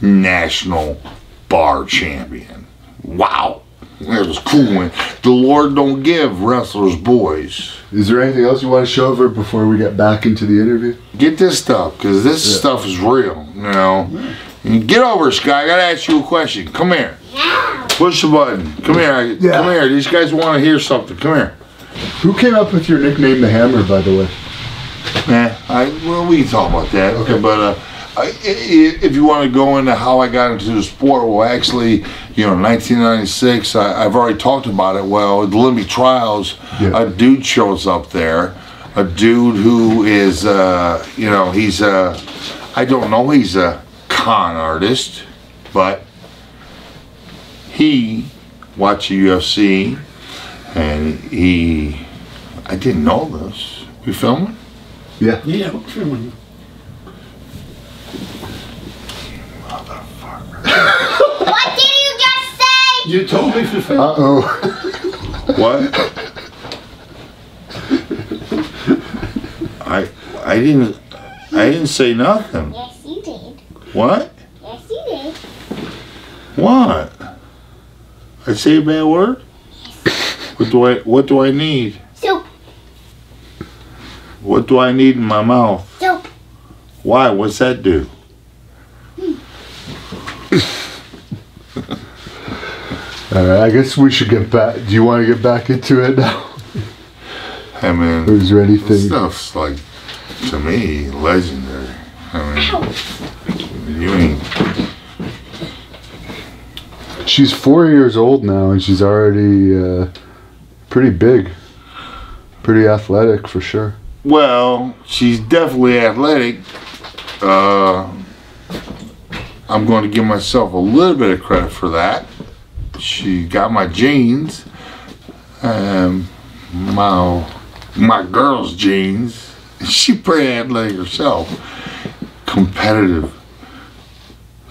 national bar champion. Wow. It was cool. When the Lord don't give wrestlers boys. Is there anything else you want to show over before we get back into the interview? Get this stuff, because this stuff is real, you know. Yeah. Get over, Sky. I got to ask you a question. Come here. Push the button. Come here. Come here. These guys want to hear something. Come here. Who came up with your nickname, The Hammer, by the way? Well, we can talk about that. Okay. But if you want to go into how I got into the sport, well, actually, you know, 1996, I've already talked about it. Well, at the Olympic trials, a dude shows up there. A dude who is, you know, he's I don't know, he's a con artist, but he watched the UFC, and I didn't know this. We filming? Yeah. Yeah, we're filming. What did you just say? You told me to film. Uh-oh. What? I didn't say nothing. Yes, you did. What? Yes, you did. What? I say a bad word? What do I need? Soup. What do I need in my mouth? Soup. Why? What's that do? Alright, I guess we should get back. Do you want to get back into it now? I mean, or is there anything? This stuff's like, to me, legendary. I mean, you ain't. She's 4 years old now, and she's already pretty big, pretty athletic for sure. Well, she's definitely athletic. I'm going to give myself a little bit of credit for that. She got my genes, my girl's genes. She pretty athletic herself. Competitive.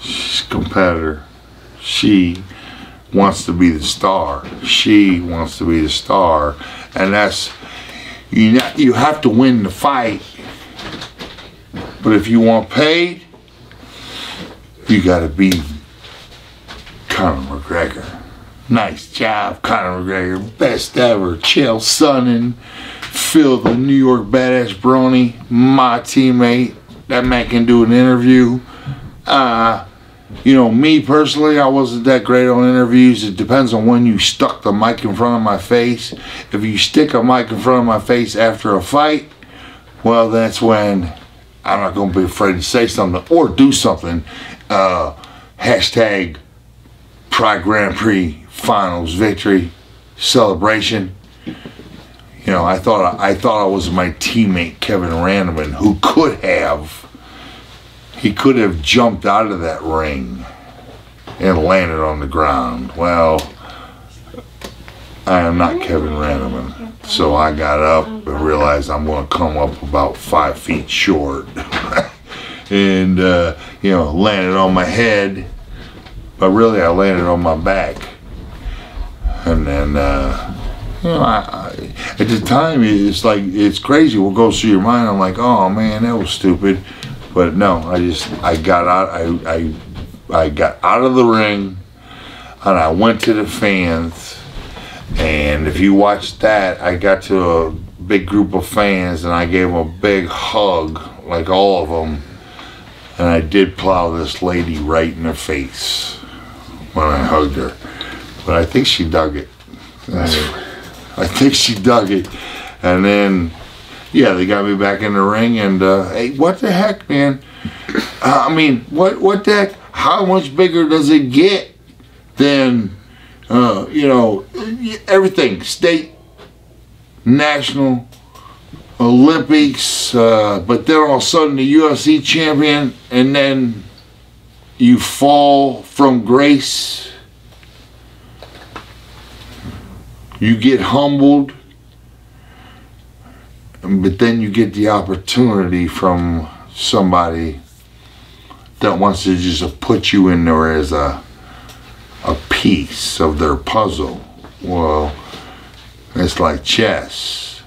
She's a competitor. She wants to be the star. She wants to be the star, and that's you have to win the fight. But if you want paid, you gotta be Conor McGregor. Nice job, Conor McGregor. Best ever. Chael Sonnen, Phil the New York Badass Brony, my teammate. That man can do an interview. You know, me personally, I wasn't that great on interviews. It depends on when you stuck the mic in front of my face. If you stick a mic in front of my face after a fight, well, that's when I'm not going to be afraid to say something or do something. Hashtag Pride Grand Prix Finals victory celebration. You know, I thought I was my teammate Kevin Randleman, who could have jumped out of that ring and landed on the ground. Well, I am not Kevin Randleman, so I got up and realized I'm going to come up about 5 feet short, and you know, landed on my head, but really I landed on my back. And then you know, at the time it's like, it's crazy what goes through your mind. I'm like, oh man, that was stupid. But no, I got out of the ring, and I went to the fans. And if you watch that, I got to a big group of fans and I gave them a big hug, like all of them. And I did plow this lady right in the face when I hugged her. But I think she dug it. I think she dug it. And then, yeah, they got me back in the ring, and hey, what the heck, man? I mean, what the heck? How much bigger does it get than, you know, everything? State, national, Olympics, but then all of a sudden the UFC champion, and then you fall from grace. You get humbled. But then you get the opportunity from somebody that wants to just put you in there as a piece of their puzzle. Well, it's like chess.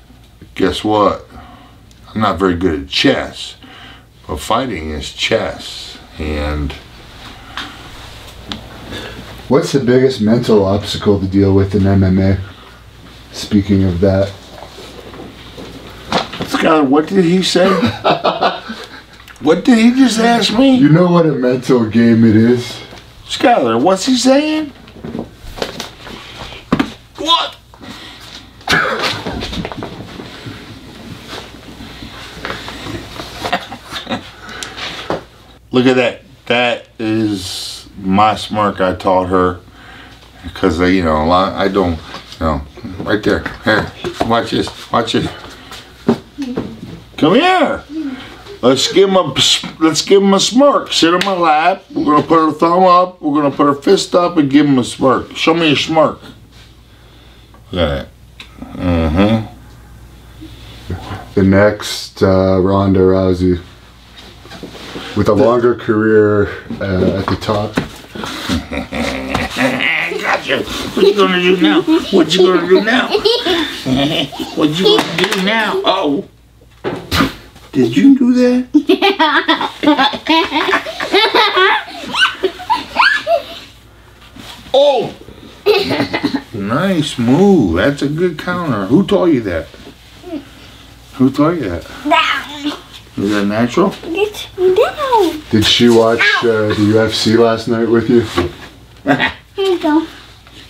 Guess what? I'm not very good at chess, but fighting is chess. And what's the biggest mental obstacle to deal with in MMA? Speaking of that. Skyler, what did he say? What did he just ask me? You know what a mental game it is? Skyler, what's he saying? What? Look at that. That is my smirk I taught her. Because, you know, I don't, you know, right there. Here, watch this. Watch this. Come here. Let's give him a smirk. Sit on my lap. We're gonna put our thumb up. We're gonna put our fist up and give him a smirk. Show me a smirk. Look at that. The next Ronda Rousey with a longer career at the top. Gotcha. What you gonna do now? What you gonna do now? What you gonna do now? Oh. Did you do that? Oh! Nice move. That's a good counter. Who taught you that? Who taught you that? Is that natural? Did she watch the UFC last night with you? Here you go.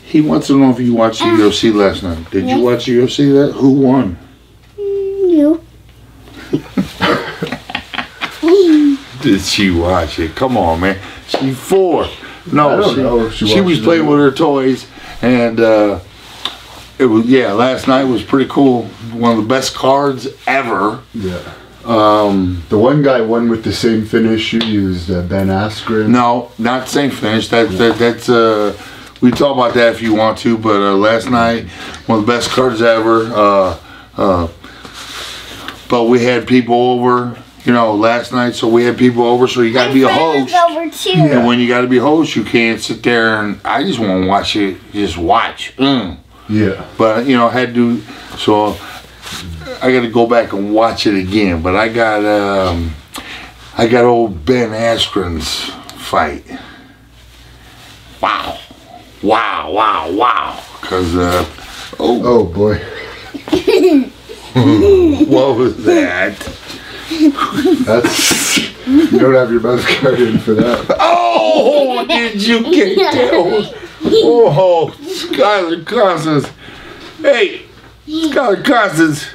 He wants to know if you watched the UFC last night. Did you watch the UFC? That? Who won? You. Did she watch it? Come on, man. She's 4. No, I don't know if she was playing with her toys, and It was, yeah, last night was pretty cool. One of the best cards ever. Yeah. The one guy won with the same finish you used, Ben Askren. No, not the same finish. That's we talk about that if you want to. But last night, one of the best cards ever. But we had people over, you know, last night. So we had people over. So you got to be a host. Over too. Yeah. And when you got to be a host, you can't sit there and I just want to watch it. Just watch. Yeah. But you know, I had to. So I got to go back and watch it again. But I got old Ben Askren's fight. Wow. Cause Oh boy. what was that? That's you don't have your mouth card in for that. Oh, did you get that? Oh, Skylar Constance. Hey, Skylar Constance.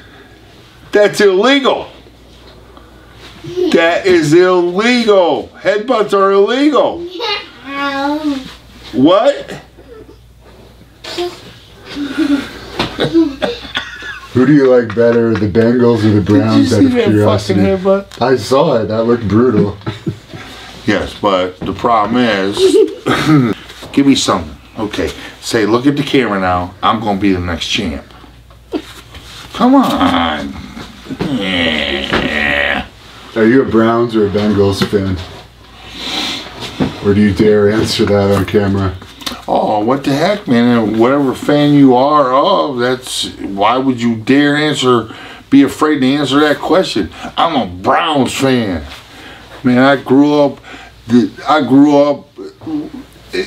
That's illegal. That is illegal. Headbutts are illegal. What? Who do you like better, the Bengals or the Browns? Did you see that fucking headbutt? I saw it. That looked brutal. Yes, but the problem is, give me something. Okay, say, look at the camera now. I'm gonna be the next champ. Come on. Yeah. Are you a Browns or a Bengals fan? Or do you dare answer that on camera? Oh, what the heck, man? And whatever fan you are of, that's why would you dare be afraid to answer that question? I'm a Browns fan. Man, I grew up,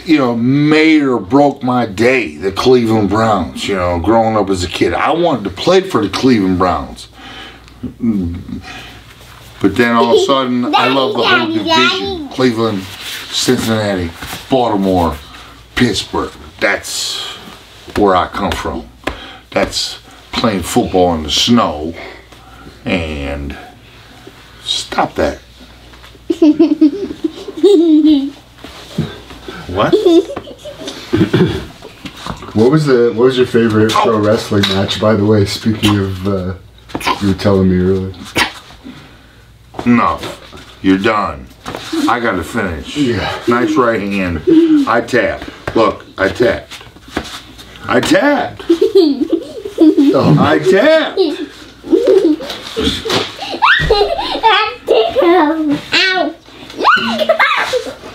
you know, made or broke my day, the Cleveland Browns, you know, growing up as a kid. I wanted to play for the Cleveland Browns. But then all of a sudden, I love the whole division. Cleveland, Cincinnati, Baltimore, Pittsburgh. That's where I come from. That's playing football in the snow. And stop that. What? What was your favorite pro wrestling match, by the way, speaking of you were telling me earlier? No. You're done. I gotta finish. Yeah. Nice right hand. I tapped. Look, I tapped. I tapped. Oh, I tapped. Ow.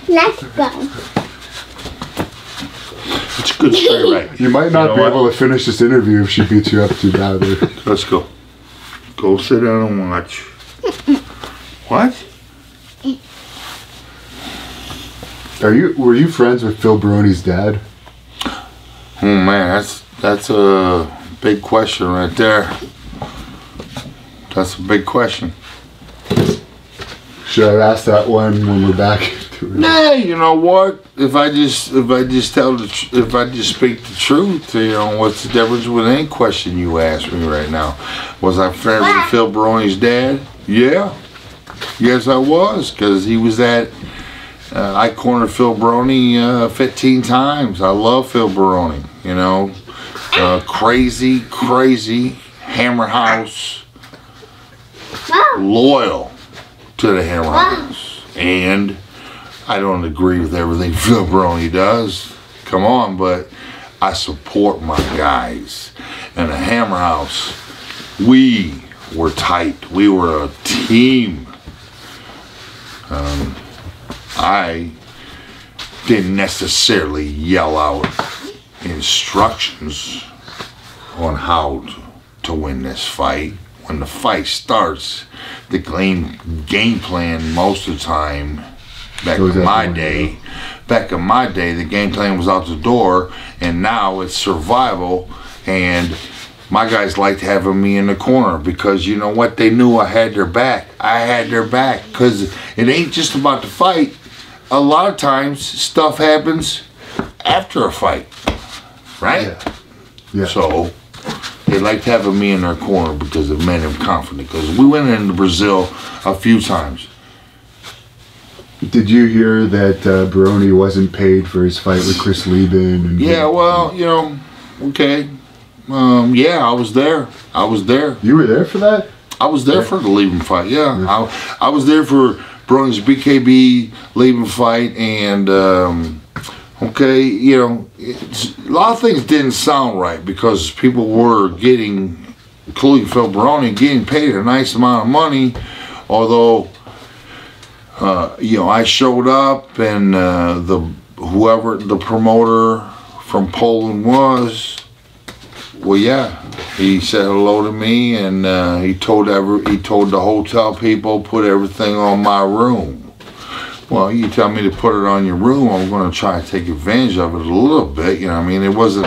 Let's go. It's a good straight right. you might not know be what? able to finish this interview if she beats you up too badly. Let's go. Go sit down and watch. What? Were you friends with Phil Baroni's dad? Oh man, that's a big question right there. That's a big question. Should I ask that one when we're back to it? Nah, you know what? If I just speak the truth, you know, what's the difference with any question you ask me right now? Was I friends with Phil Baroni's dad? Yeah. Yes, I was, because he was at. I cornered Phil Baroni 15 times. I love Phil Baroni. You know, crazy Hammer House, loyal to the Hammer House, and I don't agree with everything Phil Baroni does. Come on, but I support my guys. And the Hammer House, we were tight. We were a team. I didn't necessarily yell out instructions on how to win this fight. When the fight starts, the game plan most of the time, back in my day, the game plan was out the door, and now it's survival. And my guys liked having me in the corner because you know what? They knew I had their back. I had their back because it ain't just about the fight. A lot of times, stuff happens after a fight, right? Yeah. So they liked having me in their corner because it made them confident. Because we went into Brazil a few times. Did you hear that Baroni wasn't paid for his fight with Chris Lieben? And Yeah, well, you know, okay. Yeah, I was there. I was there. You were there for that? I was there for the leaving fight. Yeah, I was there for Brony's BKB leaving fight, and okay, you know, a lot of things didn't sound right because people were getting, including Phil Baroni, getting paid a nice amount of money, although you know, I showed up and whoever the promoter from Poland was, well, yeah, he said hello to me, and he told the hotel people, put everything on my room. Well, you tell me to put it on your room, I'm going to try to take advantage of it a little bit. You know, I mean, it wasn't.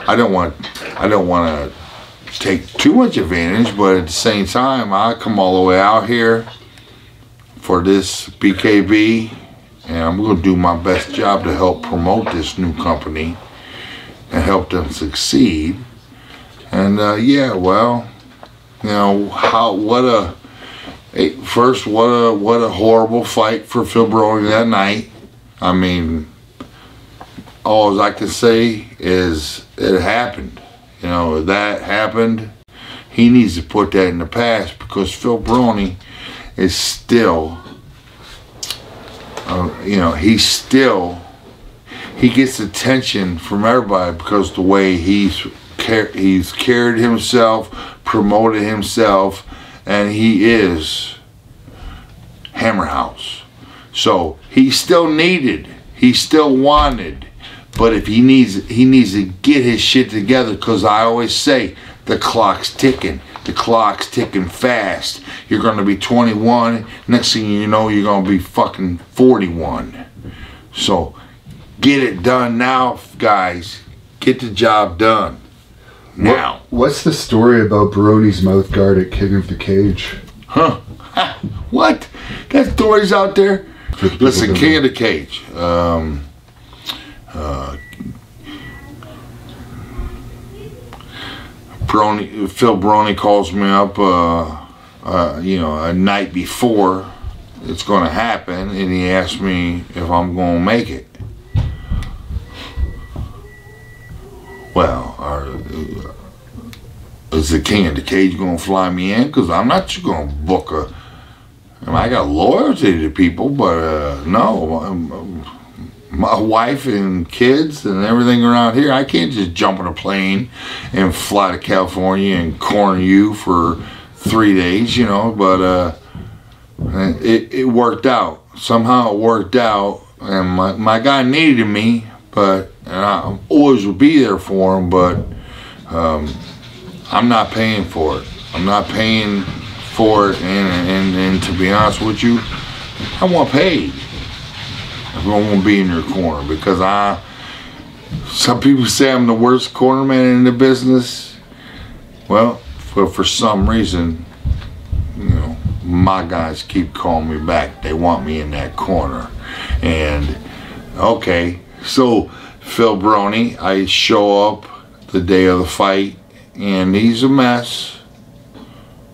I don't want to take too much advantage, but at the same time, I come all the way out here for this BKB, and I'm going to do my best job to help promote this new company and help them succeed. And yeah, well, you know, what a horrible fight for Phil Baroni that night. I mean, all I can say is it happened. You know, that happened. He needs to put that in the past, because Phil Baroni is still, you know, he gets attention from everybody because the way he's carried himself, promoted himself, and he is Hammer House. So he's still needed, he's still wanted, but if he needs to get his shit together, because I always say the clock's ticking. The clock's ticking fast. You're going to be 21. Next thing you know, you're going to be fucking 41. So get it done now, guys. Get the job done now. What's the story about Baroni's mouth guard at King of the Cage? Huh? What? That story's out there? Listen, King of the Cage. Phil Baroni calls me up, you know, a night before it's going to happen, and he asks me if I'm going to make it. Well, is the King of the Cage going to fly me in? Because I'm not just going to book a... I mean, I got loyalty to people, but no, my wife and kids and everything around here, I can't just jump on a plane and fly to California and corner you for 3 days, you know. But it worked out. Somehow it worked out, and my guy needed me, and I always would be there for him, but I'm not paying for it. I'm not paying for it, and to be honest with you, I want paid. I don't want to be in your corner, because some people say I'm the worst cornerman in the business. Well, for some reason, you know, my guys keep calling me back. They want me in that corner. And okay, so Phil Baroni, I show up the day of the fight, and he's a mess.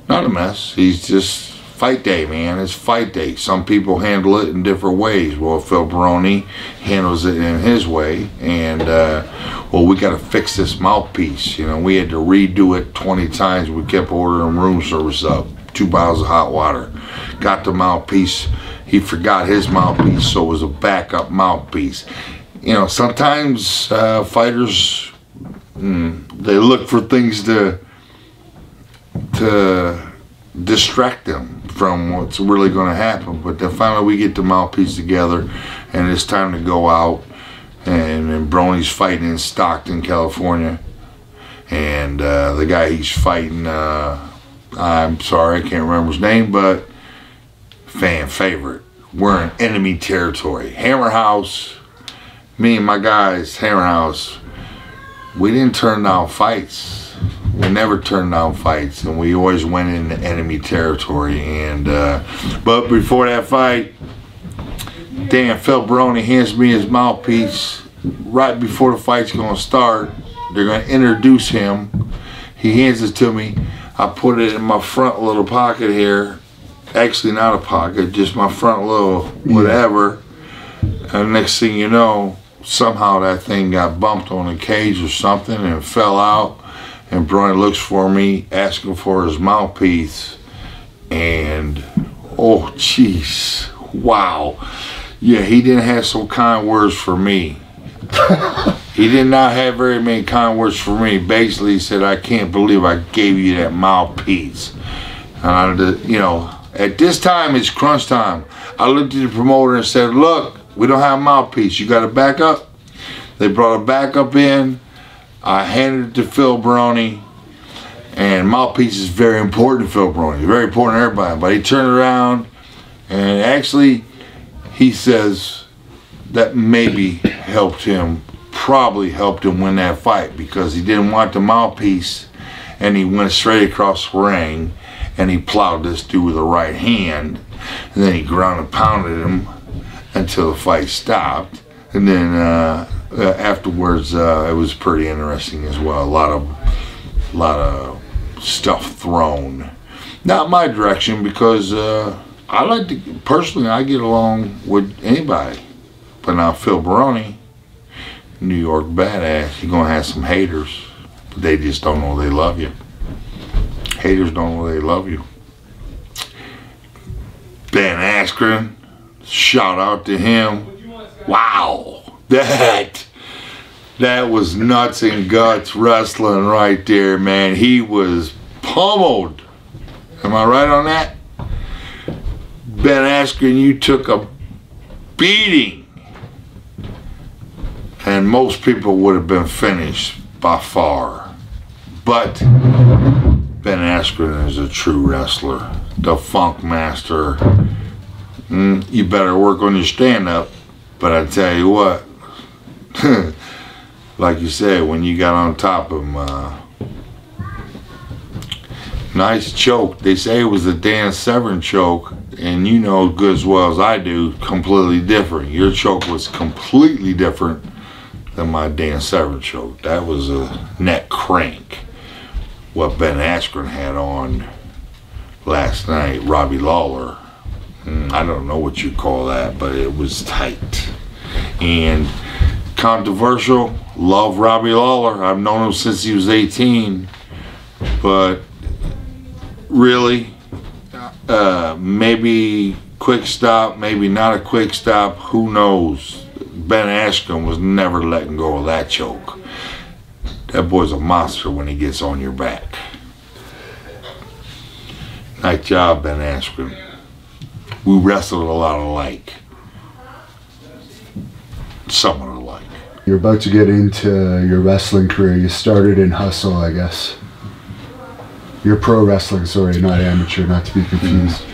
Not a mess, he's just fight day, man. It's fight day. Some people handle it in different ways. Well, Phil Baroni handles it in his way, and well, we got to fix this mouthpiece. You know, we had to redo it 20 times. We kept ordering room service up, 2 bottles of hot water. Got the mouthpiece. He forgot his mouthpiece, so it was a backup mouthpiece. You know, sometimes fighters, they look for things to distract them from what's really going to happen. But then finally we get the mouthpiece together, and it's time to go out, and Brony's fighting in Stockton, California, and the guy he's fighting, I'm sorry, I can't remember his name, but fan favorite. We're in enemy territory. Hammer House, me and my guys, Hammer House, we didn't turn down fights. We never turned down fights, and we always went into enemy territory. And but before that fight, damn, Phil Baroni hands me his mouthpiece right before the fight's gonna start. They're gonna introduce him. He hands it to me. I put it in my front little pocket here. Actually, not a pocket, just my front little whatever. And next thing you know, somehow that thing got bumped on the cage or something and fell out. and Brony looks for me, asking for his mouthpiece, and oh jeez, wow, yeah, he didn't have some kind words for me. He did not have very many kind words for me. Basically, he said, "I can't believe I gave you that mouthpiece." And you know, at this time, it's crunch time. I looked at the promoter and said, "Look, we don't have a mouthpiece. You got a backup?" They brought a backup in. I handed it to Phil Brony, and mouthpiece is very important to Phil Brony. It's very important to everybody. But he turned around, and actually, he says that maybe helped him, probably helped him win that fight, because he didn't want the mouthpiece, and he went straight across the ring, and he plowed this dude with the right hand, and then he ground and pounded him until the fight stopped. And then afterwards, it was pretty interesting as well. A lot of stuff thrown, not my direction, because I like to, personally, I get along with anybody. But now Phil Brony, New York badass, you're gonna have some haters, but they just don't know they love you. Haters don't know they love you. Ben Askren, shout out to him. Wow, that was nuts and guts wrestling right there, man. He was pummeled. Am I right on that? Ben Askren, you took a beating, and most people would have been finished by far. But Ben Askren is a true wrestler, the Funk Master. You better work on your stand-up. But I tell you what, like you said, when you got on top of him, nice choke. They say it was a Dan Severn choke, and you know good as well as I do, completely different. Your choke was completely different than my Dan Severn choke. That was a neck crank. What Ben Askren had on last night, Robbie Lawler, I don't know what you call that, but it was tight. And controversial, love Robbie Lawler. I've known him since he was 18. But really, maybe quick stop, maybe not a quick stop, who knows. Ben Askren was never letting go of that choke. That boy's a monster when he gets on your back. Nice job, Ben Askren. We wrestled a lot alike. Somewhat alike. You're about to get into your wrestling career. You started in Hustle, I guess. You're pro wrestling, sorry, not amateur, not to be confused.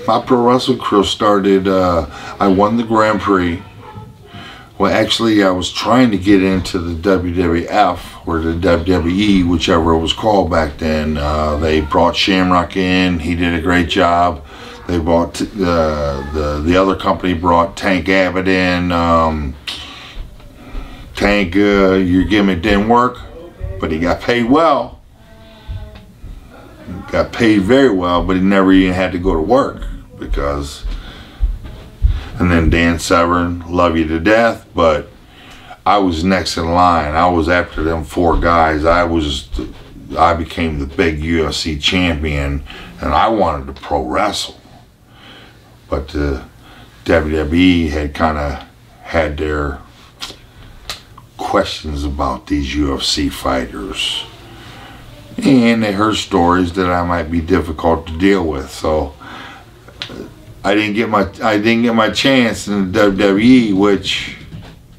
My pro wrestling career started, I won the Grand Prix. Well, actually, I was trying to get into the WWF, or the WWE, whichever it was called back then. They brought Shamrock in. He did a great job. They brought, the other company brought Tank Abbott in. Tank, your gimmick didn't work, but he got paid well. Got paid very well, but he never even had to go to work, because... And then Dan Severn, love you to death, but I was next in line. I was after them 4 guys. I became the big UFC champion, and I wanted to pro wrestle. But the WWE had kind of had their questions about these UFC fighters, and they heard stories that I might be difficult to deal with. So I didn't get my chance in the WWE, which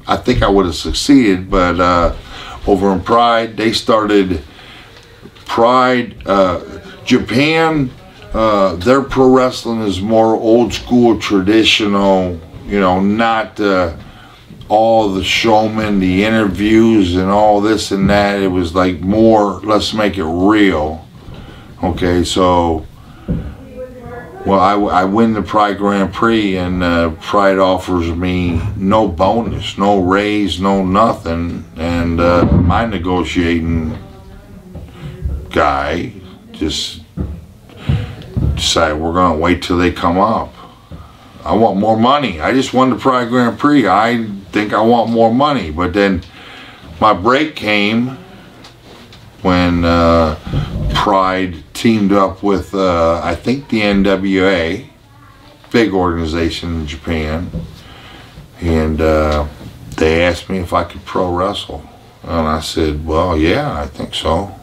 I think I would have succeeded. But over in Pride, they started Pride. Japan, their pro wrestling is more old school, traditional. You know, not all the showmen, the interviews, and all this and that. It was like more, let's make it real. Okay, so. Well, I win the Pride Grand Prix, and Pride offers me no bonus, no raise, no nothing. And my negotiating guy just decided we're going to wait till they come up. I want more money. I just won the Pride Grand Prix. I think I want more money. But then my break came, when Pride teamed up with, I think, the NWA, big organization in Japan, and they asked me if I could pro wrestle. And I said, well, yeah, I think so.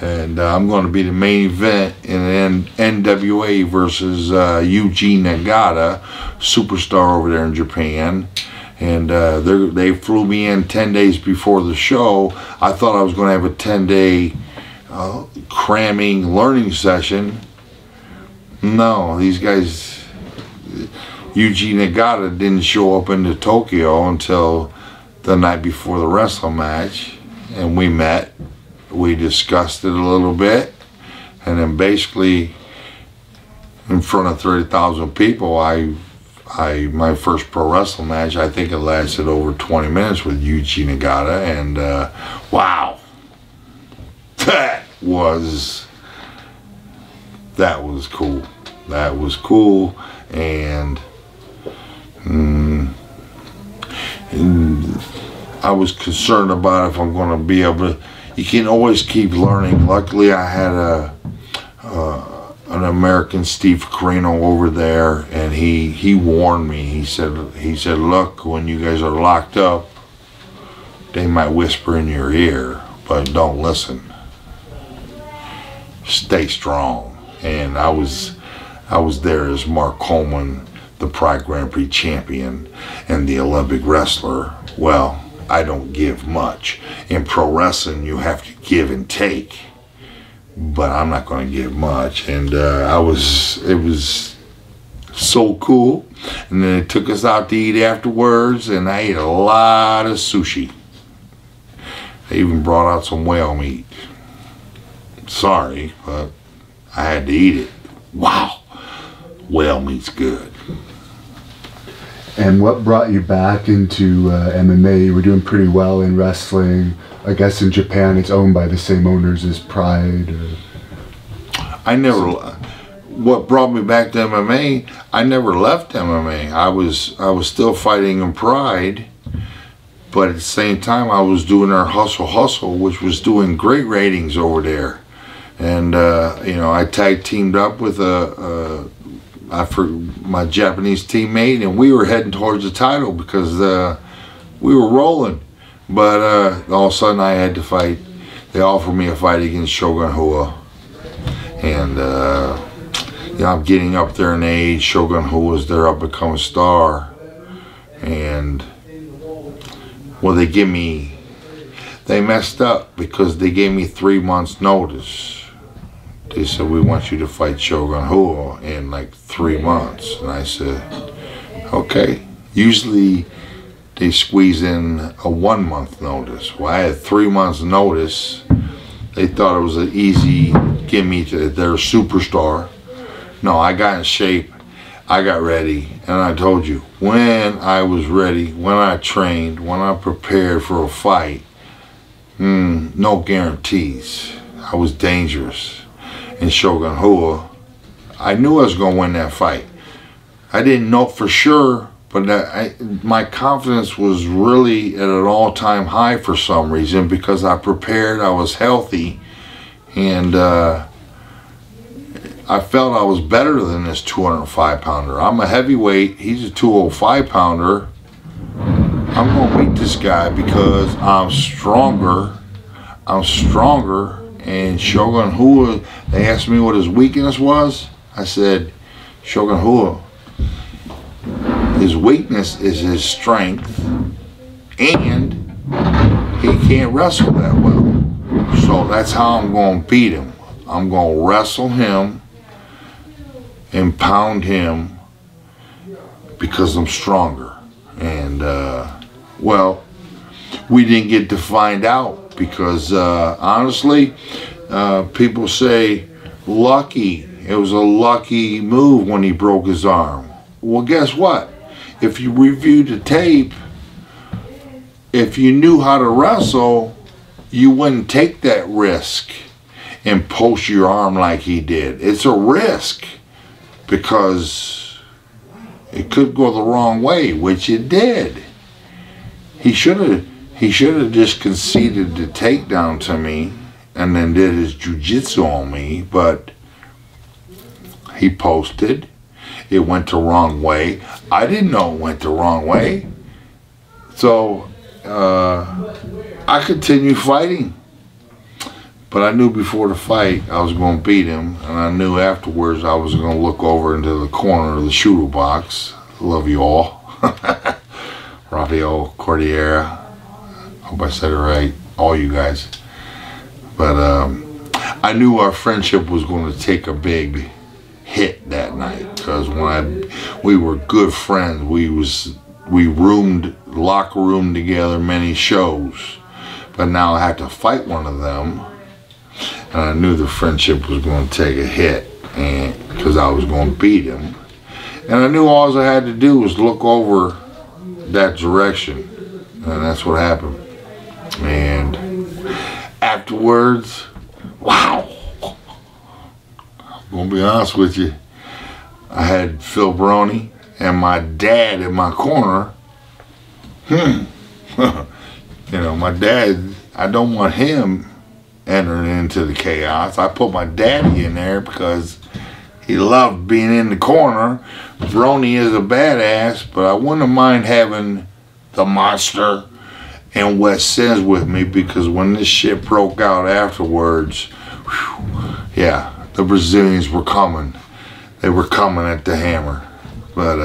And I'm going to be the main event in NWA versus Yuji Nagata, superstar over there in Japan. And they flew me in 10 days before the show. I thought I was going to have a 10-day cramming learning session. No, these guys, Yuji Nagata didn't show up into Tokyo until the night before the wrestling match. And we met. We discussed it a little bit, and then basically in front of 30,000 people, my first pro wrestling match, I think it lasted over 20 minutes with Yuji Nagata, and wow, that was cool. That was cool, and I was concerned about if I'm going to be able to. You can always keep learning. Luckily, I had an American, Steve Carino, over there, and he warned me. He said, look, when you guys are locked up, they might whisper in your ear, but don't listen. Stay strong. And I was there as Mark Coleman, the Pride Grand Prix champion and the Olympic wrestler. Well, I don't give much. In pro wrestling, you have to give and take, but I'm not going to give much. And it was so cool. And then they took us out to eat afterwards, and I ate a lot of sushi. They even brought out some whale meat. Sorry, but I had to eat it. Wow, whale meat's good. And what brought you back into MMA? You were doing pretty well in wrestling. I guess in Japan it's owned by the same owners as Pride. What brought me back to MMA, I never left MMA. I was still fighting in Pride, but at the same time I was doing our Hustle, which was doing great ratings over there. And I tag teamed up with my Japanese teammate, and we were heading towards the title because we were rolling. But all of a sudden I had to fight. They offered me a fight against Shogun Rua. And I'm getting up there in age. Shogun Rua's there up become a star. And well, they messed up because they gave me 3 months notice. They said, we want you to fight Shogun Rua in like 3 months. And I said, okay. Usually they squeeze in a 1 month notice. Well, I had 3 months notice. They thought it was an easy give me to their superstar. No, I got in shape. I got ready. And I told you, when I was ready, when I trained, when I prepared for a fight, no guarantees. I was dangerous. In Shogun Rua, I knew I was going to win that fight. I didn't know for sure, but my confidence was really at an all-time high for some reason because I prepared, I was healthy, and I felt I was better than this 205-pounder. I'm a heavyweight, he's a 205-pounder. I'm going to beat this guy because I'm stronger. And Shogun Rua, they asked me what his weakness was. I said, Shogun Rua, his weakness is his strength, and he can't wrestle that well. So that's how I'm going to beat him. I'm going to wrestle him and pound him because I'm stronger. And, well, we didn't get to find out. Because honestly, people say lucky. It was a lucky move when he broke his arm. Well, guess what? If you reviewed the tape, if you knew how to wrestle, you wouldn't take that risk and post your arm like he did. It's a risk because it could go the wrong way, which it did. He should have. He should have just conceded the takedown to me and then did his jiu-jitsu on me, but he posted. It went the wrong way. I didn't know it went the wrong way. So I continued fighting. But I knew before the fight I was going to beat him, and I knew afterwards I was going to look over into the corner of the shooter box. Love you all. Rafael Cordillera. Hope I said it right. All you guys. But I knew our friendship was going to take a big hit that night, because we were good friends. We locker room together many shows, but now I had to fight one of them, and I knew the friendship was going to take a hit, and because I was going to beat him, and I knew all I had to do was look over that direction, and that's what happened. And afterwards, wow, I'm gonna be honest with you, I had Phil Baroni and my dad in my corner. You know, my dad, I don't want him entering into the chaos. I put my daddy in there because he loved being in the corner. Baroni is a badass, but I wouldn't mind having the monster and Wes Sims with me, because when this shit broke out afterwards, whew, yeah, the Brazilians were coming. They were coming at the hammer, but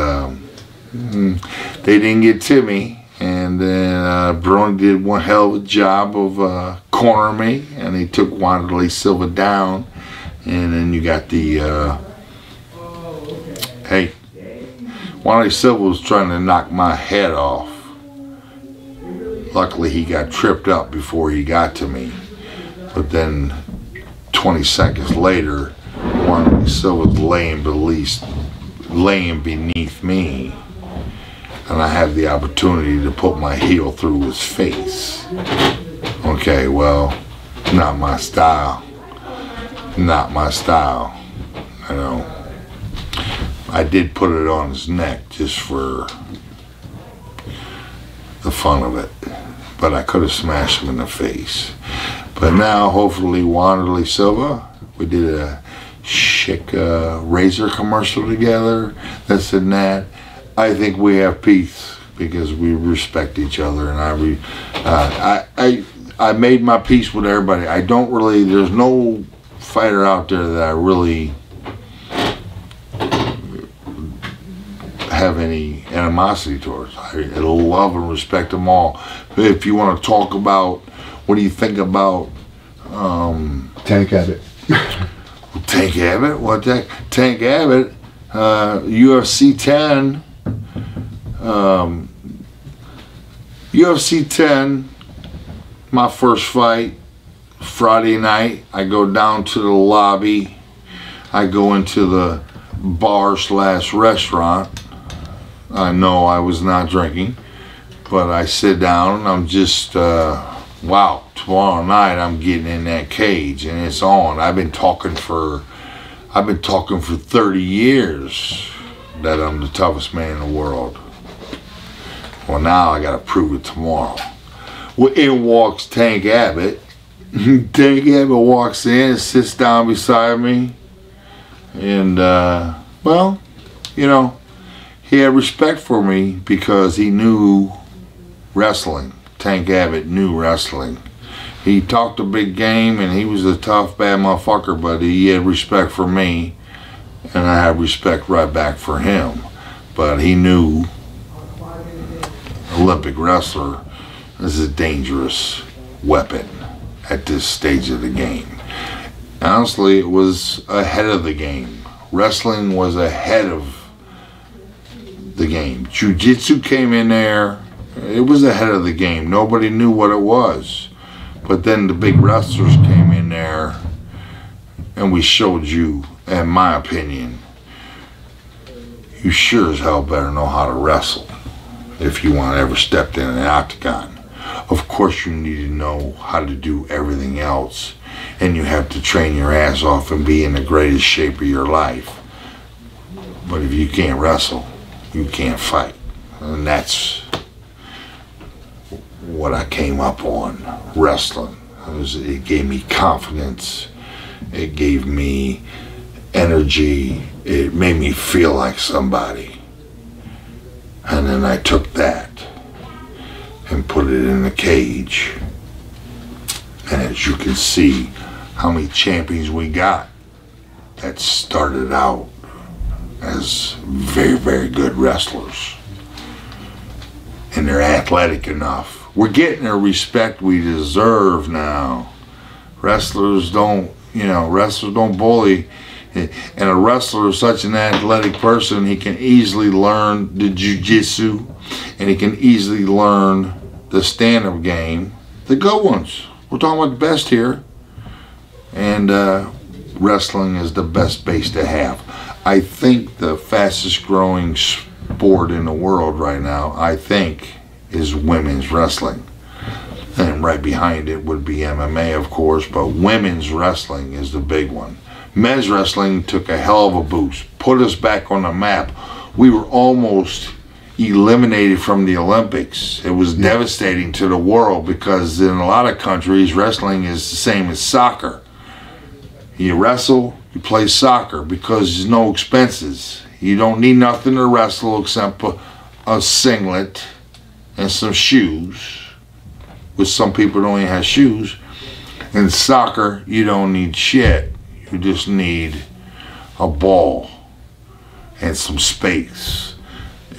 they didn't get to me. And then Baroni did one hell of a job of cornering me, and he took Wanderlei Silva down. And then you got the hey, Wanderlei Silva was trying to knock my head off. Luckily, he got tripped up before he got to me. But then 20 seconds later, Wanderlei Silva was laying beneath me, and I had the opportunity to put my heel through his face. Okay, well, not my style. Not my style. You know, I did put it on his neck just for the fun of it, but I could have smashed him in the face. But now, hopefully, Wanderlei Silva, we did a chic razor commercial together, this and that. I think we have peace because we respect each other, and I made my peace with everybody. I don't really, there's no fighter out there that I really have any animosity towards. I love and respect them all. If you want to talk about, what do you think about Tank Abbott? Tank Abbott? What that? Tank Abbott, UFC 10. UFC 10, my first fight, Friday night. I go down to the lobby. I go into the bar/restaurant. I know I was not drinking, but I sit down and I'm just, wow, tomorrow night I'm getting in that cage and it's on. I've been talking for 30 years that I'm the toughest man in the world. Well, now I gotta prove it tomorrow. Well, in walks Tank Abbott. Tank Abbott walks in and sits down beside me, and well, you know, he had respect for me because he knew wrestling. Tank Abbott knew wrestling. He talked a big game and he was a tough, bad motherfucker, but he had respect for me and I had respect right back for him. But he knew Olympic wrestler is a dangerous weapon at this stage of the game. Honestly, it was ahead of the game. Wrestling was ahead of the game. Jiu-jitsu came in there. It was ahead of the game. Nobody knew what it was. But then the big wrestlers came in there and we showed you, in my opinion, you sure as hell better know how to wrestle if you want to ever step in an octagon. Of course you need to know how to do everything else, and you have to train your ass off and be in the greatest shape of your life. But if you can't wrestle, you can't fight. And that's what I came up on wrestling. It gave me confidence. It gave me energy. It made me feel like somebody. And then I took that and put it in a cage. And as you can see, how many champions we got that started out as very, very good wrestlers. And they're athletic enough. We're getting the respect we deserve now. Wrestlers don't bully. And a wrestler is such an athletic person, he can easily learn the jiu-jitsu, and he can easily learn the stand-up game, the good ones. We're talking about the best here. And wrestling is the best base to have. I think the fastest growing sport in the world right now, I think, is women's wrestling. And right behind it would be MMA, of course, but women's wrestling is the big one. Men's wrestling took a hell of a boost, put us back on the map. We were almost eliminated from the Olympics. It was devastating to the world because in a lot of countries, wrestling is the same as soccer. You wrestle, you play soccer because there's no expenses. You don't need nothing to wrestle except a singlet and some shoes, which some people don't even have shoes. In soccer, you don't need shit. You just need a ball and some space.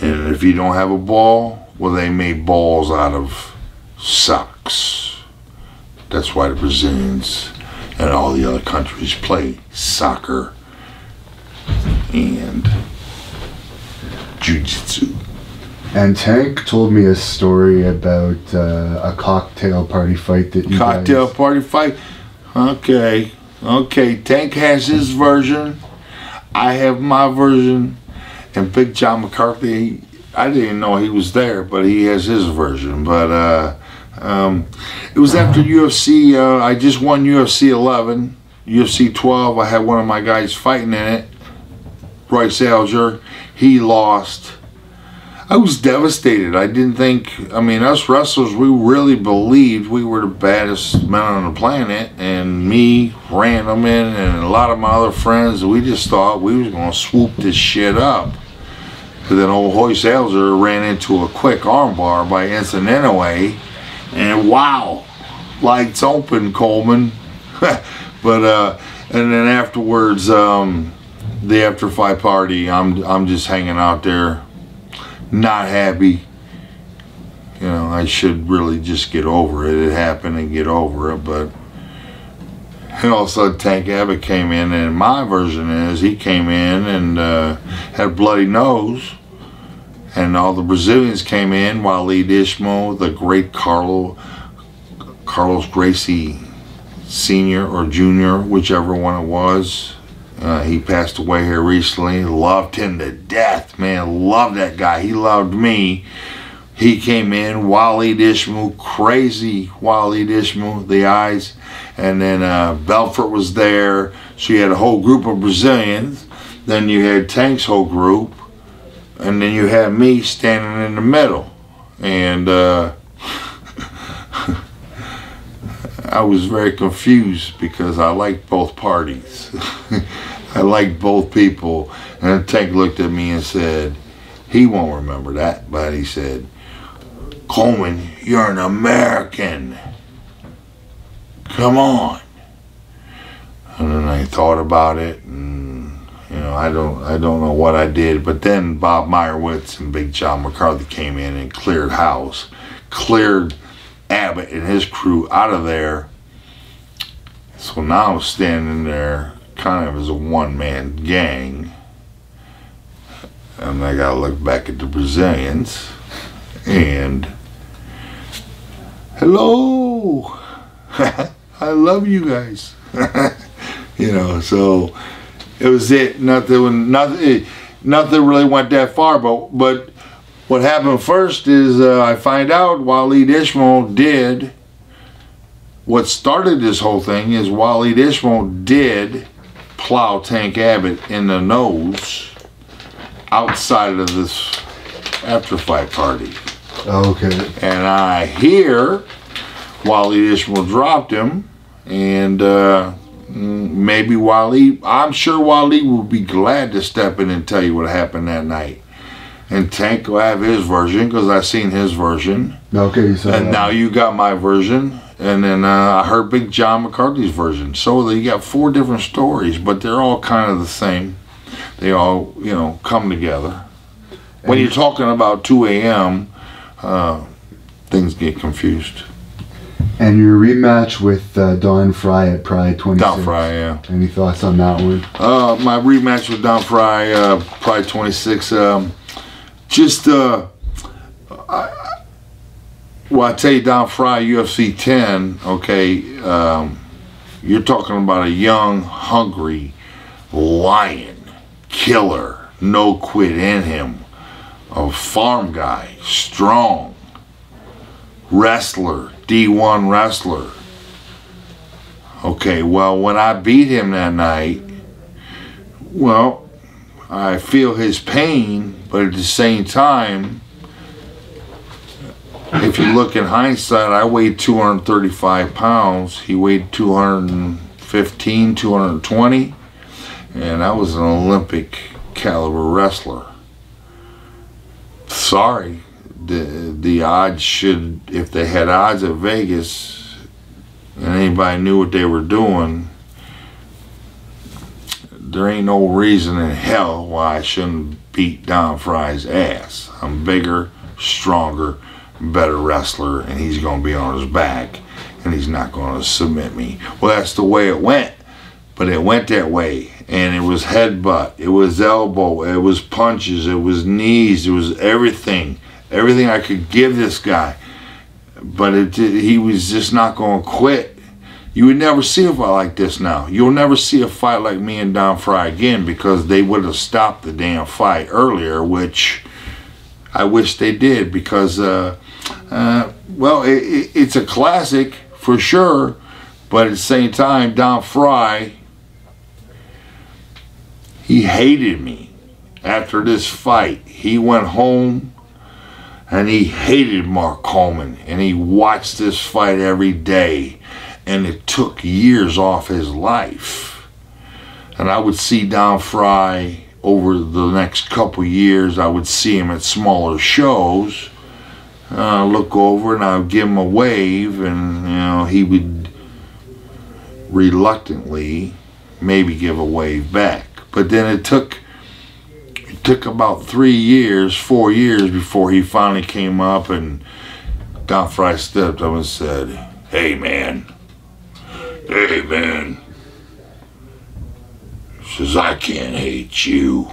And if you don't have a ball, well, they made balls out of socks. That's why the Brazilians and all the other countries play soccer and jiu-jitsu. And Tank told me a story about a cocktail party fight that you Cocktail party fight? Okay. Tank has his version. I have my version. And Big John McCarthy, I didn't know he was there, but he has his version. But it was after UFC. I just won UFC 11. UFC 12, I had one of my guys fighting in it. Royce Alger. He lost. I was devastated. I didn't think, us wrestlers, we really believed we were the baddest men on the planet, and me, Random, and a lot of my other friends, we just thought we was going to swoop this shit up. But then old Royce Alger ran into a quick armbar by Enson Inoue, and wow, lights open, Coleman. But and then afterwards, the after fight party, I'm just hanging out there, not happy. You know, I should really just get over it. It happened and get over it. But and all of a sudden Tank Abbott came in, and my version is he came in and had a bloody nose, and all the Brazilians came in. Waleed Ishmael, the great Carlos Gracie Sr. or Jr., whichever one it was. He passed away here recently. Loved him to death, man. Loved that guy. He loved me. He came in. Waleed Ishmael, crazy Waleed Ishmael, the eyes. And then Belfort was there. So you had a whole group of Brazilians. Then you had Tank's whole group. And then you had me standing in the middle. And I was very confused because I liked both parties. I liked both people. And Tank looked at me and said, he won't remember that, but he said, Coleman, you're an American. Come on. And then I thought about it, and you know, I don't know what I did, but then Bob Meyerowitz and Big John McCarthy came in and cleared house, cleared Abbott and his crew out of there. So now I'm standing there kind of as a one-man gang, and I gotta look back at the Brazilians and hello, I love you guys. You know, so it was it. Nothing really went that far, but what happened first is I find out Waleed Ishmael did, what started this whole thing is Waleed Ishmael did plow Tank Abbott in the nose outside of this after fight party. Okay. And I hear Wally Ishmael dropped him, and maybe Wally, I'm sure Wally will be glad to step in and tell you what happened that night. And Tank will have his version, because I seen his version. Okay, so and now you got my version. And then I heard Big John McCarthy's version. So you got 4 different stories, but they're all kind of the same. They all, you know, come together. When you're talking about 2 a.m., things get confused. And your rematch with Don Fry at Pride 26. Don Fry, yeah. Any thoughts on that one? My rematch with Don Fry, Pride 26, well, I tell you, Don Fry, UFC 10, okay, you're talking about a young, hungry lion, killer, no quit in him, a farm guy, strong, wrestler, D1 wrestler. Okay, well, when I beat him that night, well, I feel his pain, but at the same time, if you look in hindsight, I weighed 235 pounds. He weighed 215, 220. And I was an Olympic caliber wrestler. Sorry. The odds should, if they had odds at Vegas and anybody knew what they were doing, there ain't no reason in hell why I shouldn't beat Don Fry's ass. I'm bigger, stronger, better wrestler, and he's going to be on his back, and he's not going to submit me. Well, that's the way it went, but it went that way, and it was headbutt, it was elbow, it was punches, it was knees, it was everything I could give this guy, but he was just not going to quit. You would never see a fight like this now. You'll never see a fight like me and Don Fry again, because they would have stopped the damn fight earlier, which I wish they did, because well, it's a classic for sure, but at the same time, Don Fry, he hated me after this fight. He went home and he hated Mark Coleman, and he watched this fight every day, and it took years off his life. And I would see Don Fry over the next couple years. I would see him at smaller shows, look over, and I would give him a wave, and you know, he would reluctantly maybe give a wave back. But then it took about 3 years, 4 years before he finally came up, and Don Fry stepped up and said, hey man, he says, I can't hate you.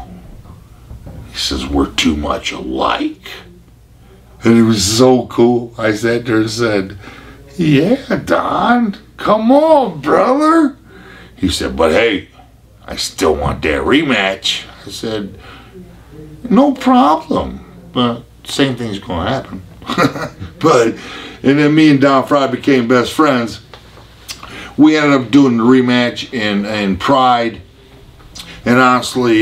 He says, we're too much alike. And it was so cool. I sat there and said, yeah, Don, come on, brother. He said, but hey, I still want that rematch. I said, no problem, but same thing's gonna happen. And then me and Don Fry became best friends. We ended up doing the rematch in Pride, and honestly,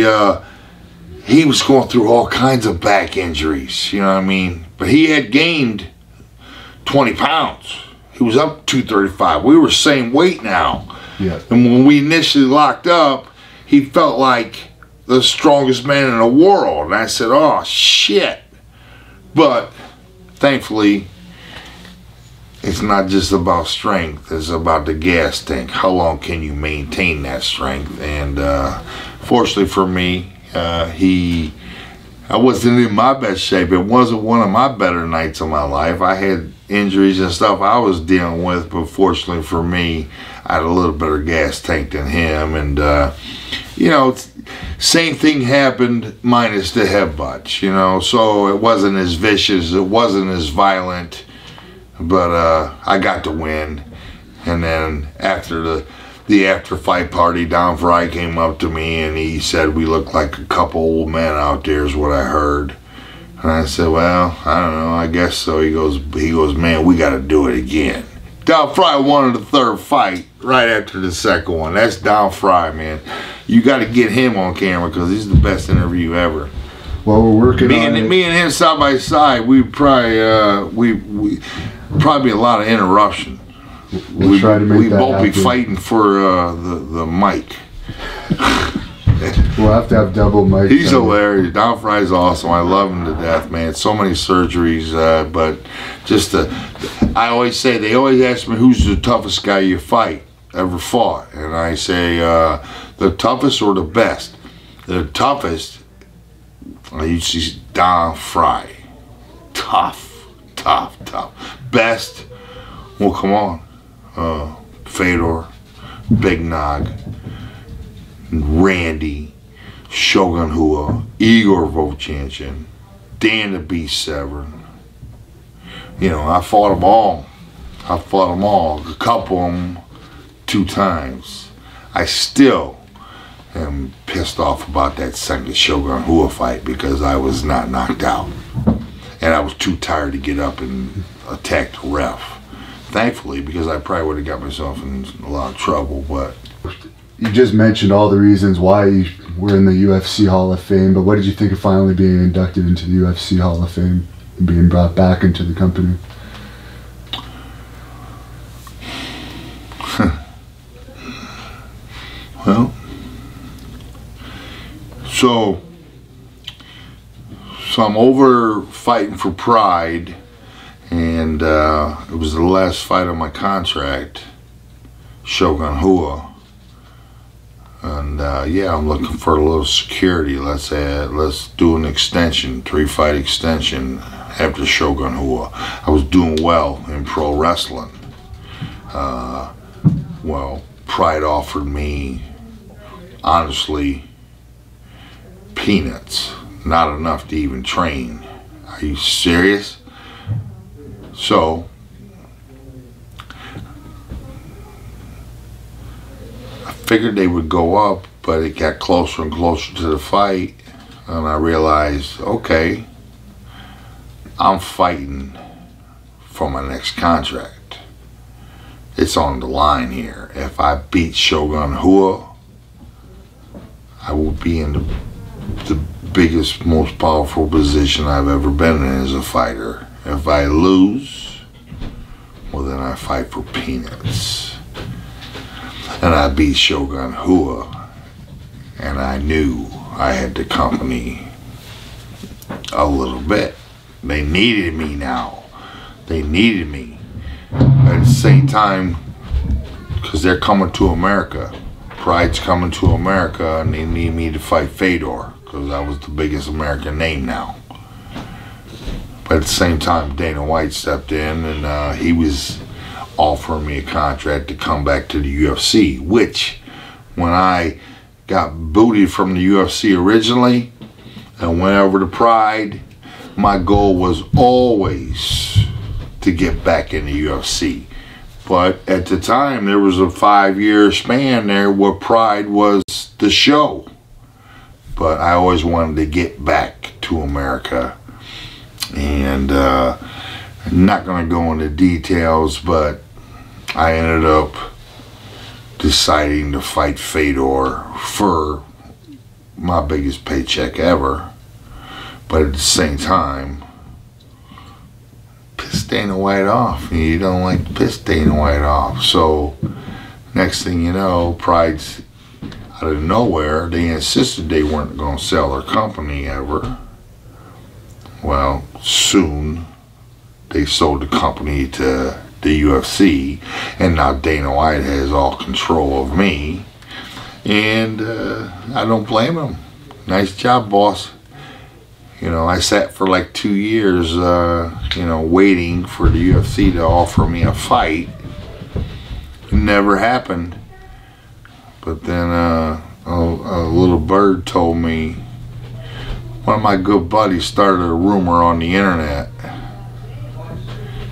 he was going through all kinds of back injuries, you know what I mean? But he had gained 20 pounds. He was up 235. We were same weight now. Yeah. And when we initially locked up, he felt like the strongest man in the world. And I said, oh, shit. But thankfully, it's not just about strength. It's about the gas tank. How long can you maintain that strength? And fortunately for me, I wasn't in my best shape. It wasn't one of my better nights of my life. I had injuries and stuff I was dealing with, but fortunately for me, I had a little better gas tank than him. And you know, same thing happened minus the headbutts, you know, so it wasn't as vicious, it wasn't as violent, but I got to win. And then after the after-fight party, Don Fry came up to me and he said, we look like a couple old men out there is what I heard. And I said, well, I don't know, I guess so. He goes, man, we got to do it again. Don Fry won the third fight right after the second one. That's Don Fry, man. You got to get him on camera because he's the best interview ever. Well, we're working on it. Me and him side by side, we probably probably a lot of interruption. We'll try to make we that both be happen. fighting for the mic. We'll have to have double mics. He's hilarious. Don Fry's awesome. I love him to death, man. So many surgeries, but just I always say, they always ask me, who's the toughest guy you ever fought? And I say, the toughest or the best? The toughest, I used to see Don Fry. Tough. Best, well, come on. Fedor, Big Nog, Randy, Shogun Rua, Igor Vovchanchin, Dan the Beast Severn. You know, I fought them all. A couple of them 2 times. I still am pissed off about that second Shogun Rua fight because I was not knocked out. And I was too tired to get up and attack the ref. Thankfully, because I probably would have got myself in a lot of trouble, but... You just mentioned all the reasons why you were in the UFC Hall of Fame, but what did you think of finally being inducted into the UFC Hall of Fame and being brought back into the company? Well, so I'm over fighting for Pride, and it was the last fight of my contract, Shogun Rua. And yeah, I'm looking for a little security. Let's do an extension, 3-fight extension after Shogun Rua. I was doing well in pro wrestling. Well, Pride offered me, honestly, peanuts. Not enough to even train. Are you serious? So I figured they would go up, but it got closer and closer to the fight, and I realized, okay, I'm fighting for my next contract. It's on the line here. If I beat Shogun Rua, I will be in the biggest, most powerful position I've ever been in as a fighter. If I lose, well, then I fight for peanuts. And I beat Shogun Rua, and I knew I had the company a little bit. They needed me now. They needed me. At the same time, because they're coming to America. Pride's coming to America, and they need me to fight Fedor, because I was the biggest American name now. But at the same time, Dana White stepped in, and he was offering me a contract to come back to the UFC, which, when I got booted from the UFC originally and went over to Pride, my goal was always to get back in the UFC. But at the time, there was a 5-year span there where Pride was the show. But I always wanted to get back to America. And I'm not going to go into details, but I ended up deciding to fight Fedor for my biggest paycheck ever. But at the same time, piss Dana White off. You don't like to piss Dana White off. So next thing you know, Pride's out of nowhere. They insisted they weren't going to sell their company ever. Well, soon they sold the company to the UFC, and now Dana White has all control of me, and I don't blame him. Nice job, boss. You know, I sat for like 2 years, you know, waiting for the UFC to offer me a fight. It never happened. But then a little bird told me, one of my good buddies started a rumor on the internet.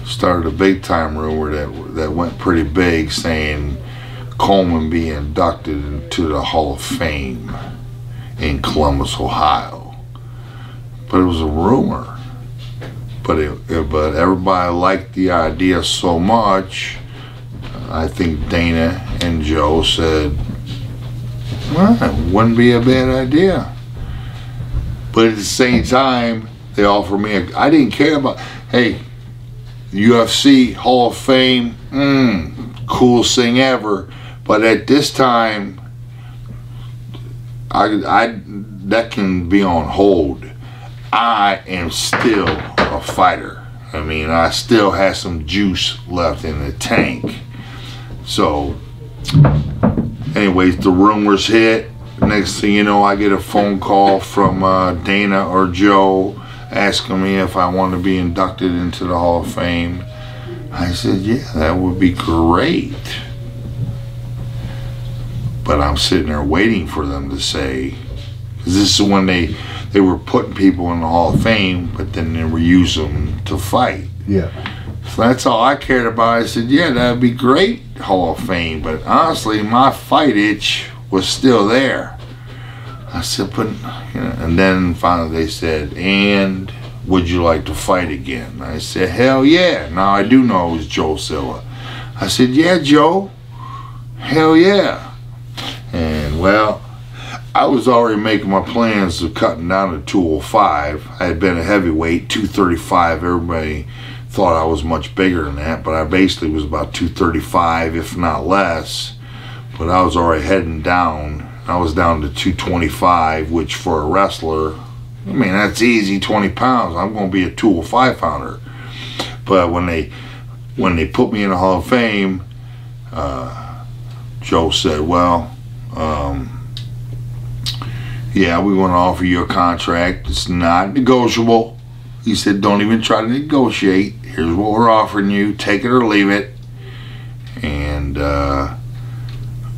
Started a big time rumor that went pretty big, saying Coleman be inducted into the Hall of Fame in Columbus, Ohio. But it was a rumor. But everybody liked the idea so much, I think Dana and Joe said, well, it wouldn't be a bad idea. But at the same time, they offered me I didn't care about, hey, UFC Hall of Fame, coolest thing ever. But at this time, that can be on hold. I am still a fighter. I mean, I still have some juice left in the tank. So, anyways, the rumors hit. Next thing you know, I get a phone call from Dana or Joe asking me if I want to be inducted into the Hall of Fame. I said, yeah, that would be great. But I'm sitting there waiting for them to say, because this is when they were putting people in the Hall of Fame, but then they were using them to fight. Yeah. So that's all I cared about. I said, yeah, that'd be great, Hall of Fame. But honestly, my fight itch was still there. I said, but, you know, and then finally they said, and would you like to fight again? I said, hell yeah. Now I do know it was Joe Silva. I said, yeah, Joe. Hell yeah. And well, I was already making my plans of cutting down to 205. I had been a heavyweight, 235. Everybody thought I was much bigger than that, but I basically was about 235, if not less. But I was already heading down. I was down to 225, which for a wrestler, I mean, that's easy, 20 pounds. I'm going to be a 205 pounder. But when they put me in the Hall of Fame, Joe said, well, yeah, we want to offer you a contract. It's not negotiable. He said, don't even try to negotiate. Here's what we're offering you. Take it or leave it. And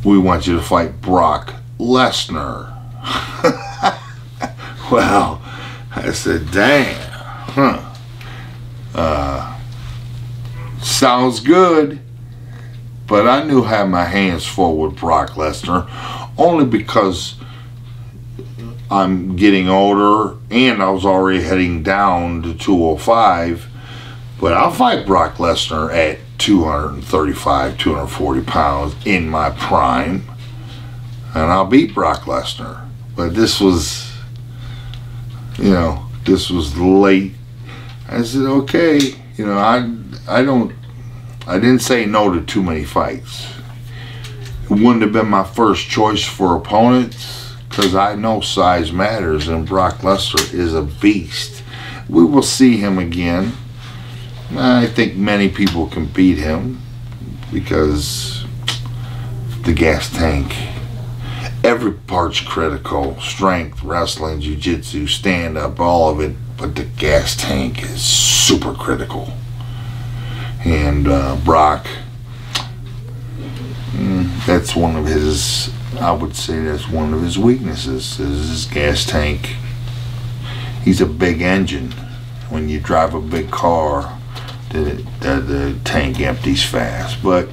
we want you to fight Brock Lesnar. Well, I said, damn. Sounds good. But I knew I had my hands full with Brock Lesnar, only because I'm getting older and I was already heading down to 205. But I'll fight Brock Lesnar at 235, 240 pounds in my prime, and I'll beat Brock Lesnar. But this was, you know, this was late. I said, okay, you know, I didn't say no to too many fights. It wouldn't have been my first choice for opponents, because I know size matters, and Brock Lesnar is a beast. We will see him again. I think many people can beat him because the gas tank, every part's critical. Strength, wrestling, jiu-jitsu, stand-up, all of it, but the gas tank is super critical. And Brock, that's one of his, I would say that's one of his weaknesses, is his gas tank. He's a big engine. When you drive a big car, the tank empties fast. But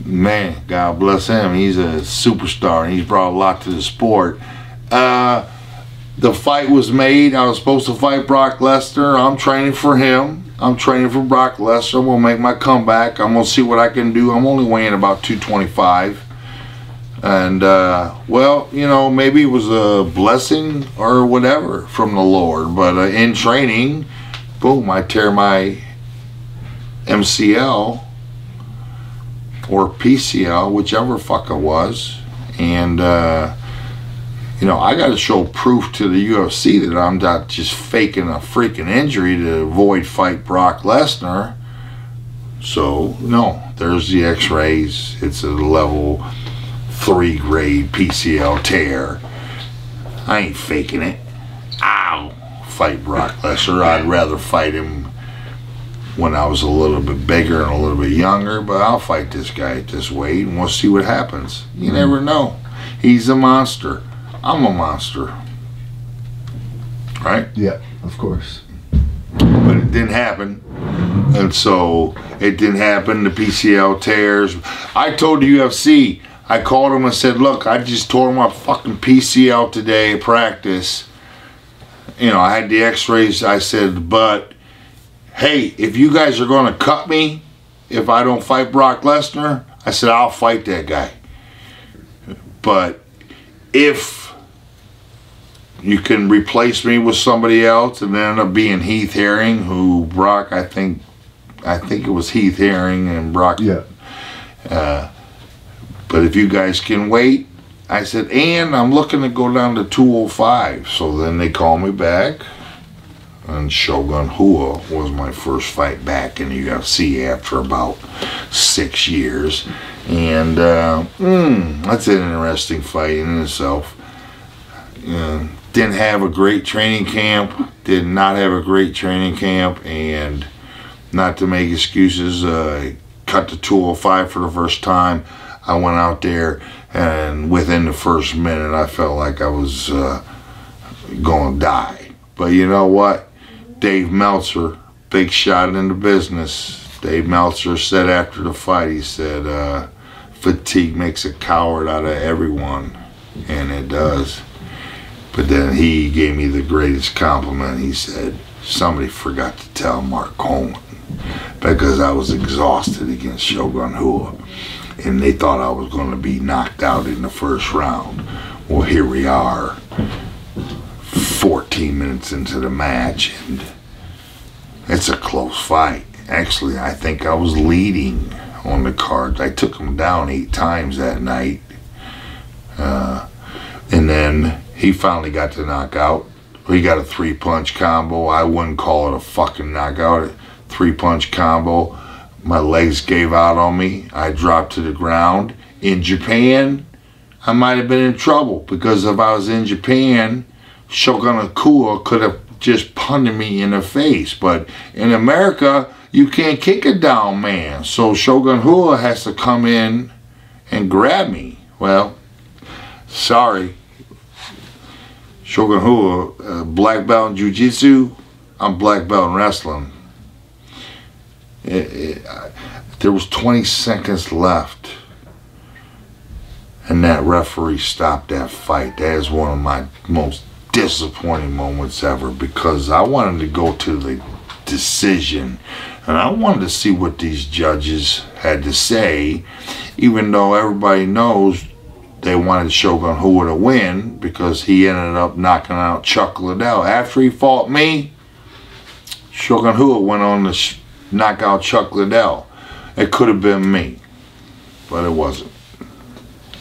man, God bless him, he's a superstar and he's brought a lot to the sport. The fight was made. I was supposed to fight Brock Lesnar. I'm training for him. I'm training for Brock Lesnar. I'm going to make my comeback. I'm going to see what I can do. I'm only weighing about 225. And, well, you know, maybe it was a blessing or whatever from the Lord. But in training, boom, I tear my MCL or PCL, whichever fuck it was. And, you know, I got to show proof to the UFC that I'm not just faking a freaking injury to avoid fight Brock Lesnar. So, no, there's the x-rays. It's a level 3 grade PCL tear. I ain't faking it. Ow! Fight Brock Lesnar. I'd rather fight him when I was a little bit bigger and a little bit younger, but I'll fight this guy at this weight and we'll see what happens. You never know. He's a monster. I'm a monster. Right? Yeah, of course. But it didn't happen. And so it didn't happen. The PCL tears. I told the UFC, I called him and said, look, I just tore my fucking PCL today at practice. You know, I had the x-rays. I said, but hey, if you guys are going to cut me if I don't fight Brock Lesnar, I said, I'll fight that guy. But if you can replace me with somebody else, and it ended up being Heath Herring, who Brock, I think it was Heath Herring and Brock. Yeah. But if you guys can wait, I said, and I'm looking to go down to 205. So then they called me back, and Shogun Rua was my first fight back in the UFC after about 6 years. And that's an interesting fight in itself. Didn't have a great training camp. Did not have a great training camp. And not to make excuses, cut to 205 for the first time. I went out there, and within the first minute, I felt like I was going to die. But you know what? Dave Meltzer, big shot in the business. Dave Meltzer said after the fight, he said, fatigue makes a coward out of everyone, and it does. But then he gave me the greatest compliment. He said, somebody forgot to tell Mark Coleman, because I was exhausted against Shogun Rua, and they thought I was going to be knocked out in the first round. Well, here we are, 14 minutes into the match, and it's a close fight. Actually, I think I was leading on the card. I took him down 8 times that night. And then he finally got the knockout. He got a 3-punch combo. I wouldn't call it a fucking knockout. 3-punch combo. My legs gave out on me. I dropped to the ground. In Japan, I might have been in trouble, because if I was in Japan, Shogun Rua could have just punted me in the face. But in America, you can't kick a down man. So Shogun Rua has to come in and grab me. Well, sorry. Shogun Rua, black belt in jiu-jitsu, I'm black belt in wrestling. There was 20 seconds left, and that referee stopped that fight. That is one of my most disappointing moments ever, because I wanted to go to the decision, and I wanted to see what these judges had to say, even though everybody knows they wanted Shogun Rua to win, because he ended up knocking out Chuck Liddell. After he fought me, Shogun Rua went on to knock out Chuck Liddell. It could have been me, but it wasn't.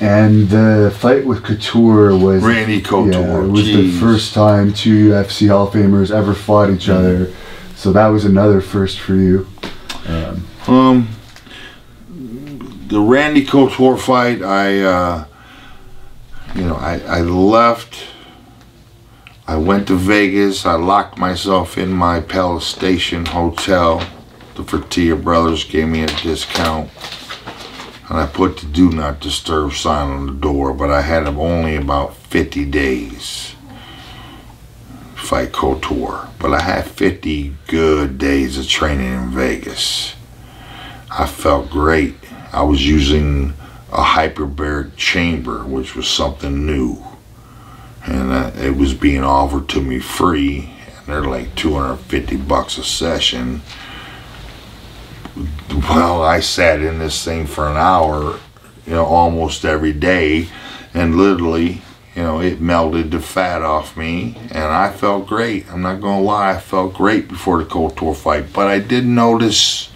And the fight with Couture was... Randy Couture. Yeah, it was the first time 2 UFC Hall of Famers ever fought each other. So that was another first for you. The Randy Couture fight, I left. I went to Vegas. I locked myself in my Palace Station hotel. The Fertitta brothers gave me a discount, and I put the do not disturb sign on the door, but I had only about 50 days to fight Couture. But I had 50 good days of training in Vegas. I felt great. I was using a hyperbaric chamber, which was something new, and it was being offered to me free, and they're like $250 a session. Well, I sat in this thing for an hour, almost every day, and literally, it melted the fat off me, and I felt great. I'm not gonna lie, I felt great before the Couture fight, but I did notice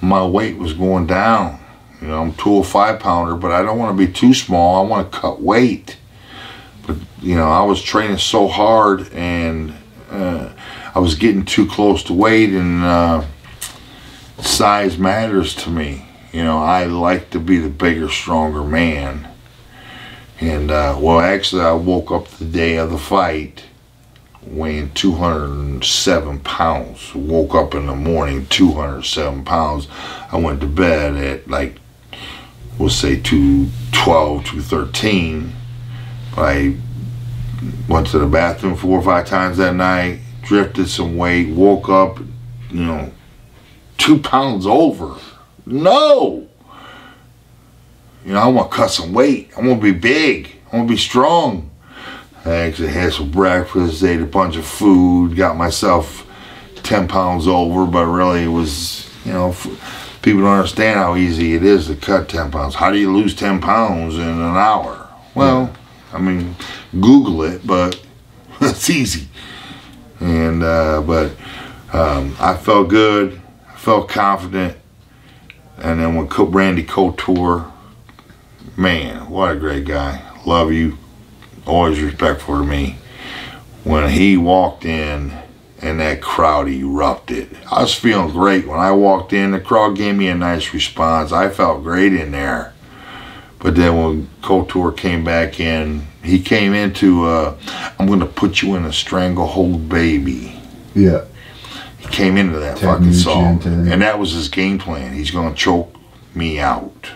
my weight was going down. I'm 205 pounder, but I don't want to be too small. I want to cut weight. But I was training so hard, and I was getting too close to weight, and size matters to me. I like to be the bigger, stronger man. And well, actually, I woke up the day of the fight weighing 207 pounds. Woke up in the morning 207 pounds. I went to bed at like, we'll say 212, 213. I went to the bathroom 4 or 5 times that night, drifted some weight, woke up, 2 pounds over. No! I want to cut some weight. I want to be big. I want to be strong. I actually had some breakfast, ate a bunch of food, got myself 10 pounds over, but really it was, people don't understand how easy it is to cut 10 pounds. How do you lose 10 pounds in an hour? Well, I mean, Google it, but It's easy. And but I felt good. I felt confident. And then when Randy Couture, man, what a great guy. Love you. Always respectful to me. When he walked in and that crowd erupted, I was feeling great. When I walked in, the crowd gave me a nice response. I felt great in there. But then when Couture came back in, he came into, I'm going to put you in a stranglehold, baby. Yeah. He came into that fucking song. And that was his game plan. He's going to choke me out.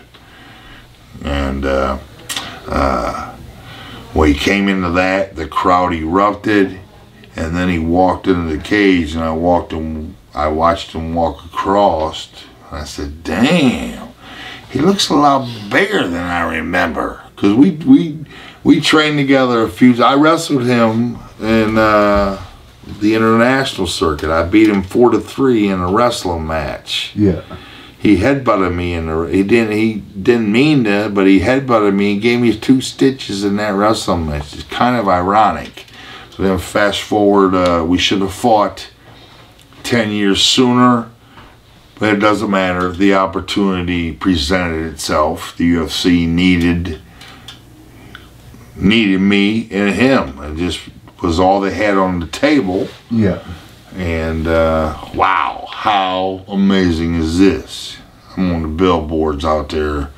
And when he came into that, the crowd erupted. And then he walked into the cage, and I watched him walk across. And I said, damn. He looks a lot bigger than I remember, because we trained together a few. I wrestled him in the international circuit. I beat him 4-3 in a wrestling match. Yeah. He headbutted me he didn't mean to, but he headbutted me and gave me 2 stitches in that wrestling match. It's kind of ironic. So then fast forward, we should have fought 10 years sooner. But it doesn't matter. The opportunity presented itself. The UFC needed me and him. It just was all they had on the table. Yeah. And wow, how amazing is this? I'm on the billboards out there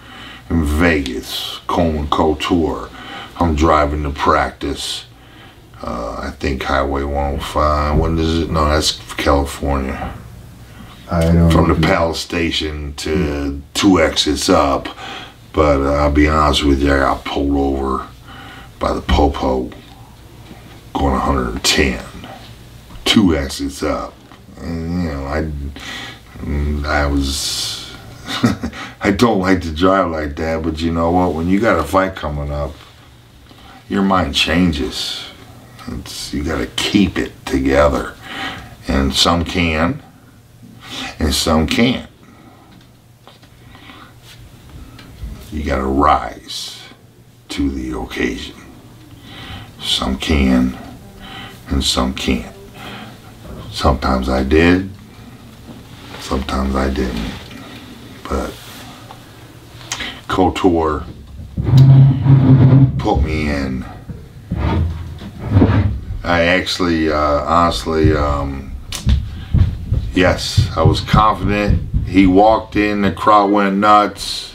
in Vegas, Coleman Couture. I'm driving to practice. I think Highway 105. When is it? No, that's California. From the Palace Station to 2 exits up. But I'll be honest with you, I got pulled over by the Popo going 110. 2 exits up. And, you know, I was... I don't like to drive like that, but you know what? When you got a fight coming up, your mind changes. You got to keep it together. And some can. And some can't. You gotta rise to the occasion. Some can, and some can't. Sometimes I did, sometimes I didn't. But Couture put me in. I actually, honestly, yes, I was confident. He walked in, the crowd went nuts.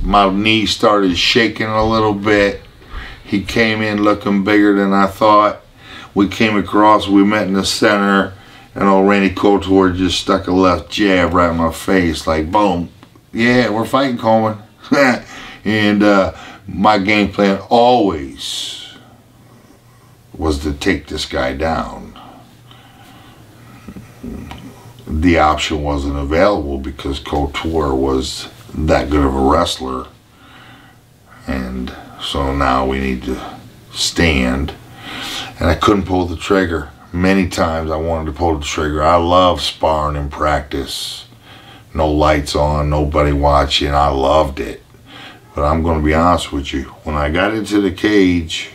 My knee started shaking a little bit. He came in looking bigger than I thought. We came across, we met in the center, and old Randy Couture just stuck a left jab right in my face, like boom. Yeah, we're fighting, Coleman. And my game plan always was to take this guy down. The option wasn't available because Couture was that good of a wrestler. And so now we need to stand. And I couldn't pull the trigger. Many times I wanted to pull the trigger. I love sparring in practice. No lights on, nobody watching. I loved it. But I'm going to be honest with you. When I got into the cage,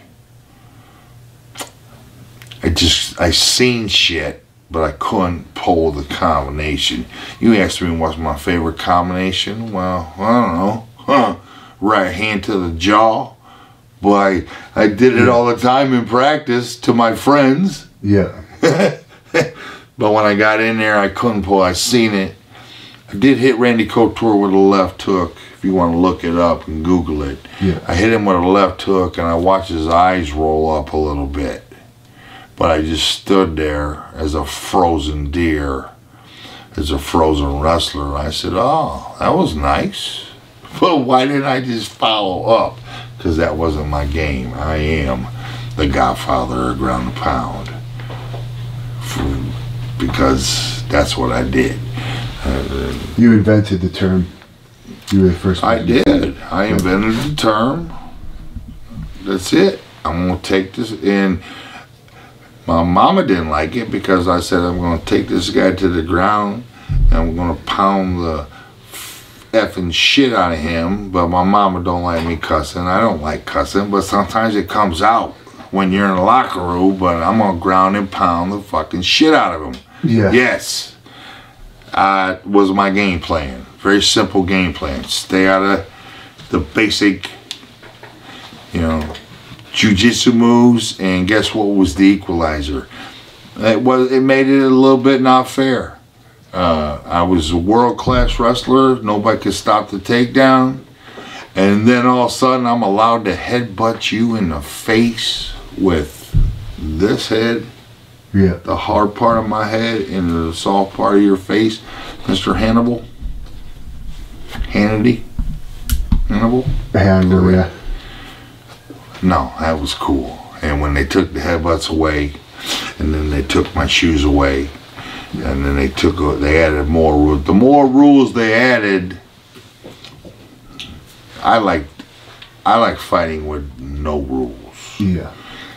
I seen shit, but I couldn't pull the combination. You asked me what's my favorite combination? Well, I don't know. Right hand to the jaw. Boy, I did it all the time in practice to my friends. Yeah. But when I got in there, I couldn't pull. I seen it. I did hit Randy Couture with a left hook. If you want to look it up and Google it. Yeah. I hit him with a left hook and I watched his eyes roll up a little bit. But I just stood there as a frozen deer, as a frozen wrestler. I said, oh, that was nice. But why didn't I just follow up? Because that wasn't my game. I am the godfather of ground and pound. Because that's what I did. You invented the term. You were the first one. I did. I invented the term. That's it. I'm going to take this. And my mama didn't like it because I said I'm going to take this guy to the ground and I'm going to pound the effing shit out of him. But my mama don't like me cussing. I don't like cussing, but sometimes it comes out. when you're in the locker room, but I'm gonna ground and pound the fucking shit out of him. Yeah. Yes. Was my game plan. Very simple game plan. Stay out of the basic, you know, jiu-jitsu moves, and guess what was the equalizer? It made it a little bit not fair. I was a world-class wrestler. Nobody could stop the takedown. And then all of a sudden, I'm allowed to headbutt you in the face with this head. Yeah. The hard part of my head and the soft part of your face. Mr. Hannibal. Hannity. Hannibal. Hannibal, yeah. No, that was cool. And when they took the headbutts away, and then they took my shoes away, and then they added more rules. The more rules they added, I like fighting with no rules. Yeah.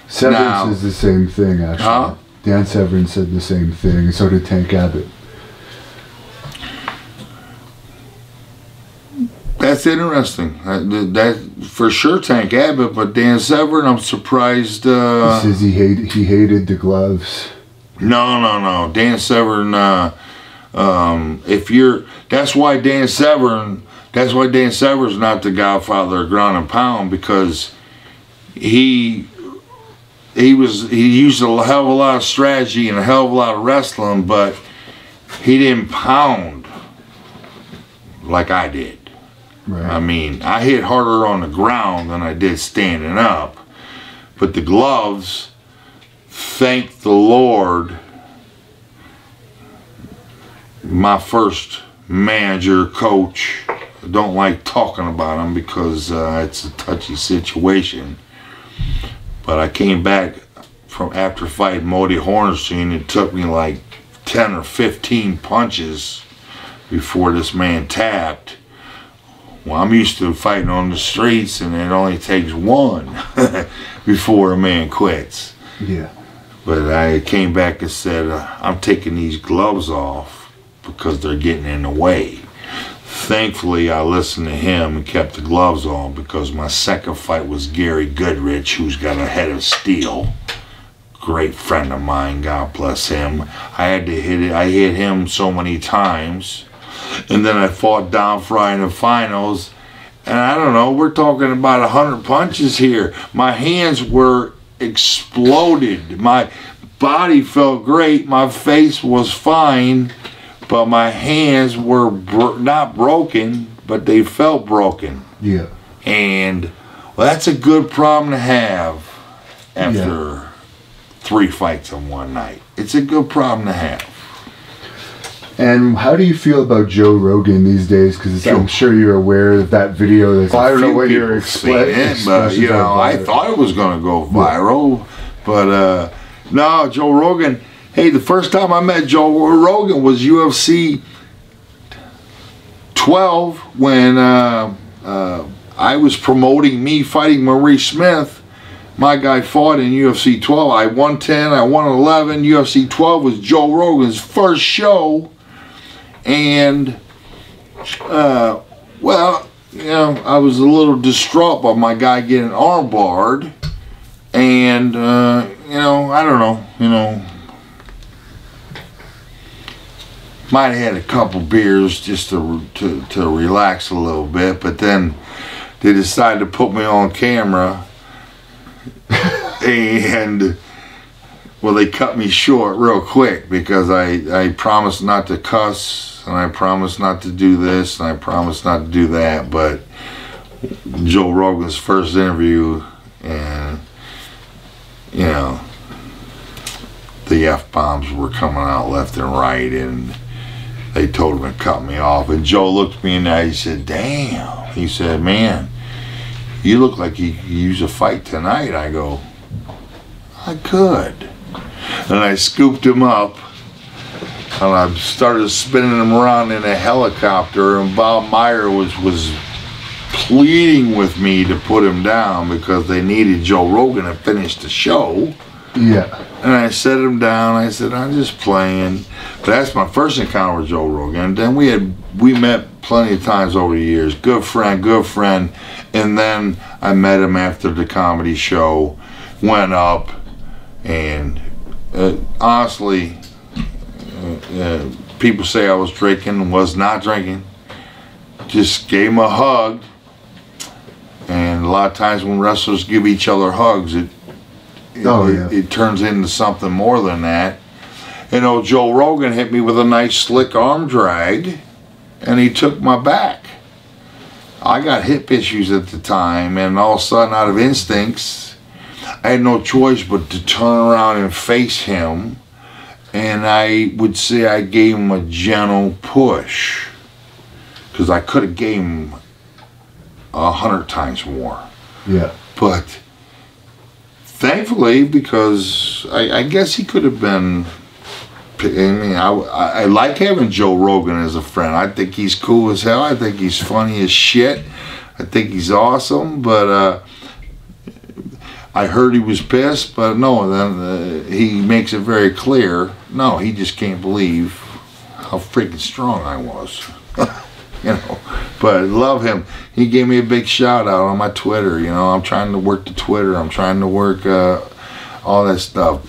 Severance is the same thing, actually. Huh? Dan Severn said the same thing, and so did Tank Abbott. That's interesting. That for sure, Tank Abbott, but Dan Severn, I'm surprised. He says he hated the gloves. No. Dan Severn. That's why Dan Severn's not the godfather of ground and pound, because he used a hell of a lot of strategy and a hell of a lot of wrestling, but he didn't pound like I did. Right. I mean, I hit harder on the ground than I did standing up, but the gloves, thank the Lord, my first manager, coach, I don't like talking about him because it's a touchy situation, but I came back from after fighting Modi Hornstein. It took me like 10 or 15 punches before this man tapped. Well, I'm used to fighting on the streets, and it only takes one before a man quits. Yeah. But I came back and said, I'm taking these gloves off because they're getting in the way. Thankfully, I listened to him and kept the gloves on, because my second fight was Gary Goodrich, who's got a head of steel. Great friend of mine, God bless him. I had to hit it. I hit him so many times. And then I fought Don Fry in the finals. And I don't know, we're talking about 100 punches here. My hands were exploded. My body felt great. My face was fine. But my hands were not broken, but they felt broken. Yeah. And, well, that's a good problem to have after 3 fights in one night. It's a good problem to have. And how do you feel about Joe Rogan these days? Because I'm sure you're aware of that video. That's, I don't know what your expressions but you know, I thought it was going to go viral, but no, Joe Rogan. Hey, the first time I met Joe Rogan was UFC 12 when I was promoting me fighting Maurice Smith. My guy fought in UFC 12. I won 10, I won 11. UFC 12 was Joe Rogan's first show. And, well, you know, I was a little distraught by my guy getting armbarred. And, you know, I don't know, you know, might have had a couple beers just to relax a little bit. But then they decided to put me on camera. And, well, they cut me short real quick because I promised not to cuss, and I promised not to do this, and I promised not to do that. But Joe Rogan's first interview, and, you know, the F-bombs were coming out left and right, and they told him to cut me off. And Joe looked me in the eye, he said, damn. He said, man, you look like you use a fight tonight. I go, I could. And I scooped him up, and I started spinning him around in a helicopter, and Bob Meyer was pleading with me to put him down because they needed Joe Rogan to finish the show. Yeah. And I set him down. I said, I'm just playing. But that's my first encounter with Joe Rogan. And then we met plenty of times over the years. Good friend. And then I met him after the comedy show. went up, and honestly, people say I was drinking, was not drinking. Just gave him a hug, and a lot of times when wrestlers give each other hugs, it turns into something more than that. You know, Joe Rogan hit me with a nice slick arm drag, and he took my back. I got hip issues at the time, and all of a sudden, out of instincts, I had no choice but to turn around and face him, and I would say I gave him a gentle push, because I could have gave him 100 times more. Yeah. But thankfully, because I guess he could have been. I mean, I like having Joe Rogan as a friend. I think he's cool as hell. I think he's funny as shit. I think he's awesome. But I heard he was pissed. But no, then he makes it very clear. No, he just can't believe how freaking strong I was. You know, but I love him. He gave me a big shout out on my Twitter. You know, I'm trying to work the Twitter. I'm trying to work all that stuff.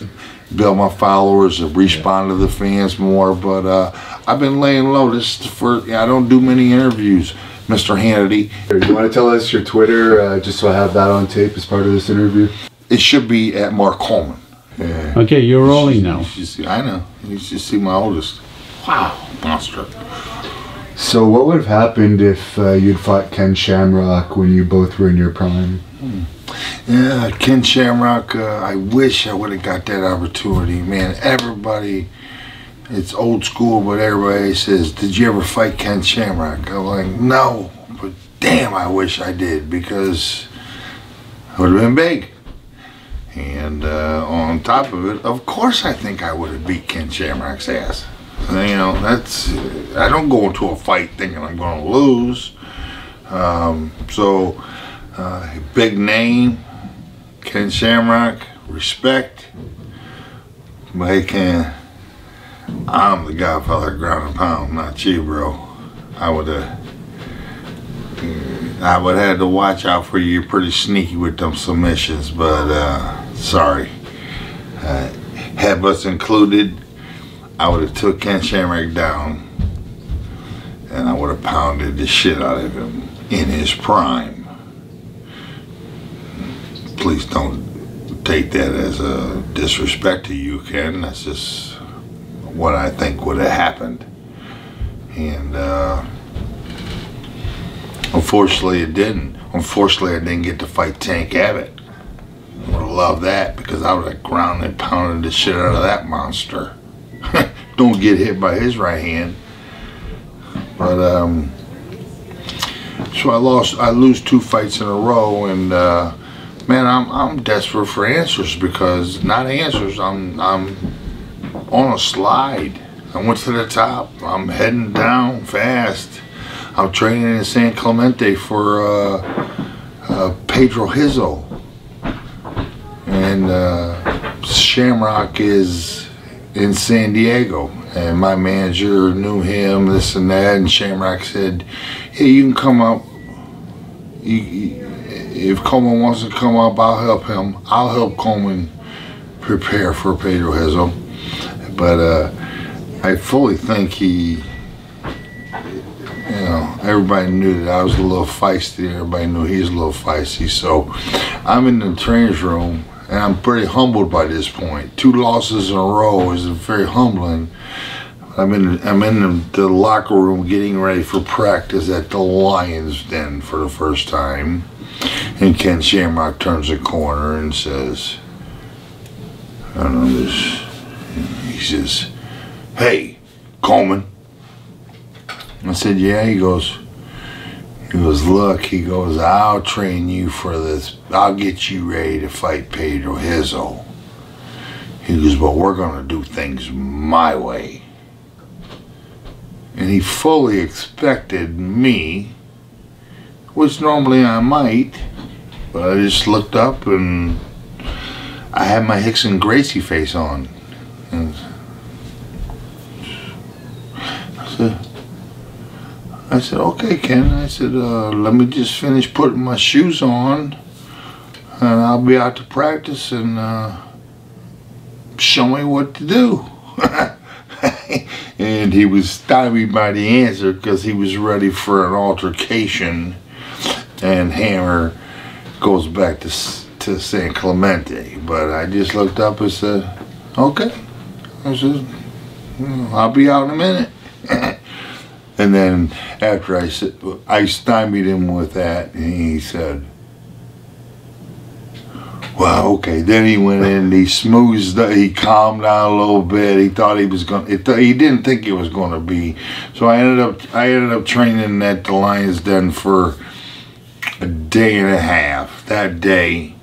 Build my followers, respond to the fans more. But I've been laying low. This is the first. I don't do many interviews, Mr. Hannity. You want to tell us your Twitter, just so I have that on tape as part of this interview? It should be at Mark Coleman. Yeah. Okay, you're rolling now. I know. You should see my oldest. Wow, monster. So what would have happened if you'd fought Ken Shamrock when you both were in your prime? Yeah, Ken Shamrock, I wish I would have got that opportunity. Man, everybody, it's old school, but everybody says, did you ever fight Ken Shamrock? I'm like, no, but damn, I wish I did, because it would have been big. And on top of it, of course I think I would have beat Ken Shamrock's ass. You know, I don't go into a fight thinking I'm going to lose. Big name, Ken Shamrock, respect. But hey, Ken, I'm the godfather of ground and pound, not you, bro. I would have had to watch out for you. You're pretty sneaky with them submissions, but sorry. Headbutts included. I would have took Ken Shamrock down, and I would have pounded the shit out of him in his prime. Please don't take that as a disrespect to you, Ken. That's just what I think would have happened. And unfortunately it didn't. Unfortunately I didn't get to fight Tank Abbott. I would have loved that, because I would have ground and pounded the shit out of that monster. Don't get hit by his right hand. But so I lose 2 fights in a row, and man, I'm desperate for answers, because not answers. I'm on a slide. I went to the top. I'm heading down fast. I'm training in San Clemente for Pedro Hizzo, and Shamrock is in San Diego, and my manager knew him, this and that, and Shamrock said, hey, you can come up. If Coleman wants to come up, I'll help him. I'll help Coleman prepare for Pedro Hizzo. But I fully think he, you know, everybody knew that I was a little feisty. Everybody knew he was a little feisty. So I'm in the trainer's room, and I'm pretty humbled by this point. 2 losses in a row is very humbling. I'm in the locker room getting ready for practice at the Lions Den for the first time. And Ken Shamrock turns the corner and says, I don't know this. He says, hey, Coleman. I said, yeah. He goes, look, he goes, I'll train you for this. I'll get you ready to fight Pedro Hizzo. He goes, but we're going to do things my way. And he fully expected me, which normally I might, but I just looked up and I had my Hickson Gracie face on. And I said, okay, Ken. I said, let me just finish putting my shoes on. and I'll be out to practice and show me what to do. And he was stymied by the answer because he was ready for an altercation, and Hammer goes back to San Clemente. But I just looked up and said, okay. I said, I'll be out in a minute. And then after I stymied him with that, and he said, well, okay. Then he went in, he smoothed, he calmed down a little bit. He thought he was going. He didn't think it was going to be. So I ended up training at the Lions Den for a day and a half. That day,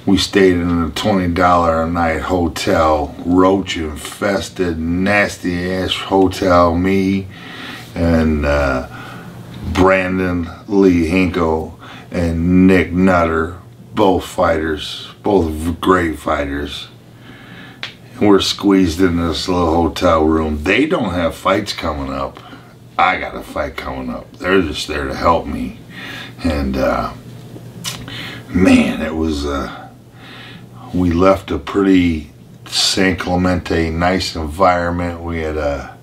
we stayed in a $20 a night hotel, roach infested, nasty ass hotel. Me and Brandon Lee Hinkle and Nick Nutter, both fighters, both great fighters. And we're squeezed in this little hotel room. They don't have fights coming up. I got a fight coming up. They're just there to help me. And man, it was we left a pretty San Clemente nice environment. We had a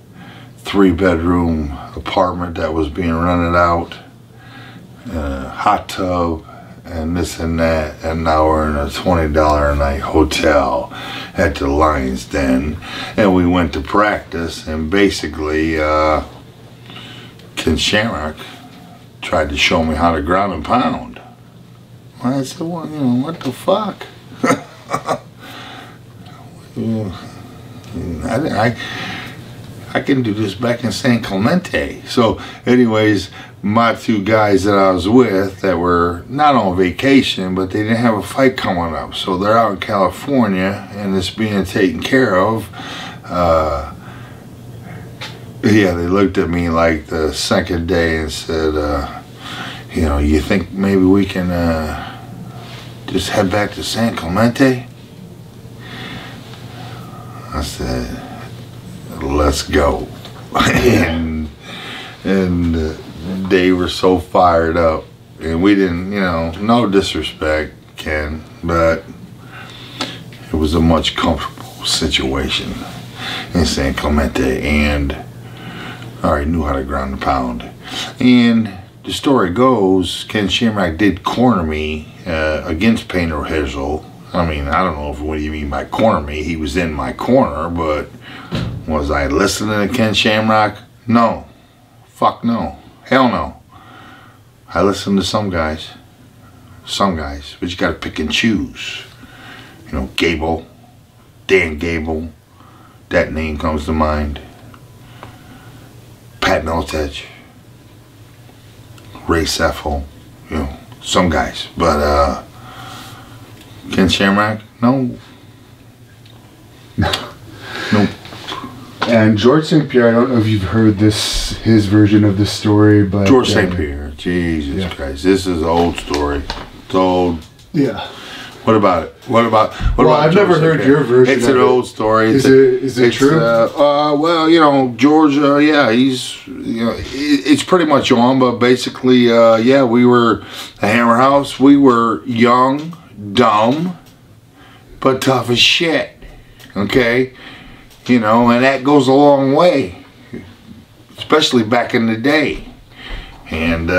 3-bedroom apartment that was being rented out, hot tub, and this and that, and now we're in a $20 a night hotel at the Lions Den, and we went to practice, and basically Ken Shamrock tried to show me how to ground and pound. I said, well, you know, what the fuck? I can do this back in San Clemente. So anyways, my two guys that I was with that were not on vacation, but they didn't have a fight coming up. So they're out in California and it's being taken care of. Yeah, they looked at me like the second day and said, you know, you think maybe we can just head back to San Clemente? I said, let's go. and they were so fired up, and we didn't, you know, no disrespect, Ken, but it was a much comfortable situation in San Clemente, and I already knew how to ground and pound. And the story goes, Ken Shamrock did corner me against Painter Hizzle. I mean, I don't know what you mean by corner me. He was in my corner, but was I listening to Ken Shamrock? No. Fuck no. Hell no. I listened to some guys, but you gotta pick and choose. You know, Gable, Dan Gable, that name comes to mind. Pat Miltich, Ray Seffel, you know, some guys, but Ken Shamrock, no. Nope. And George St. Pierre, I don't know if you've heard his version of this story, but George St. Pierre, Jesus Christ, this is an old story. It's old. Yeah. What about it? What about I've George never heard your version. It's an old story. Is it true? Well, you know, George, yeah, he's, you know, it's pretty much on, but basically, yeah, we were the Hammer House. We were young, dumb, but tough as shit. Okay? You know, and that goes a long way, especially back in the day. And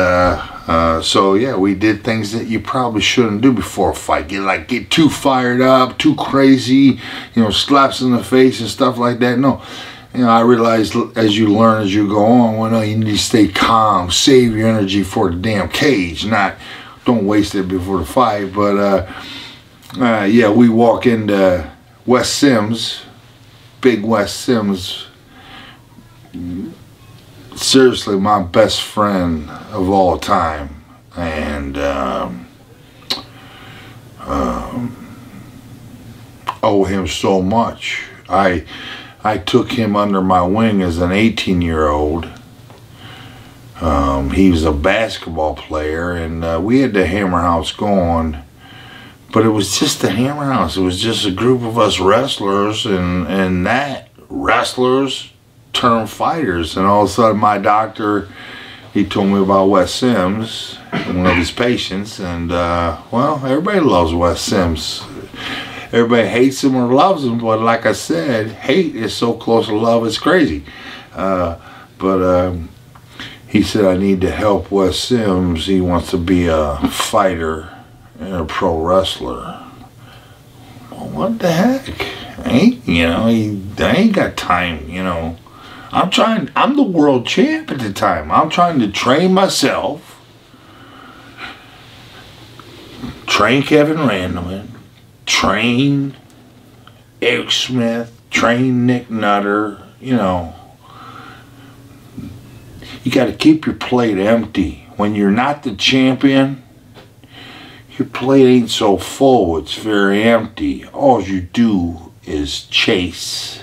so yeah, we did things that you probably shouldn't do before a fight. Get too fired up, too crazy, you know, slaps in the face and stuff like that. No, you know, I realized as you learn as you go on, well, no, you need to stay calm, save your energy for the damn cage, not don't waste it before the fight. But yeah, we walk into Wes Sims. Big Wes Sims, seriously my best friend of all time, and owe him so much. I took him under my wing as an 18-year-old. He was a basketball player, and we had the Hammer House going. But it was just the Hammer House. It was just a group of us wrestlers, and that wrestlers turned fighters. And all of a sudden, my doctor he told me about Wes Sims, one of his patients, and well, everybody loves Wes Sims. Everybody hates him or loves him, but like I said, hate is so close to love, it's crazy. But he said I need to help Wes Sims. He wants to be a fighter and a pro wrestler. Well, what the heck? I ain't got time, I'm the world champ at the time. I'm trying to train myself, train Kevin Randleman, train Eric Smith, train Nick Nutter, You got to keep your plate empty. When you're not the champion, your plate ain't so full, it's very empty. All you do is chase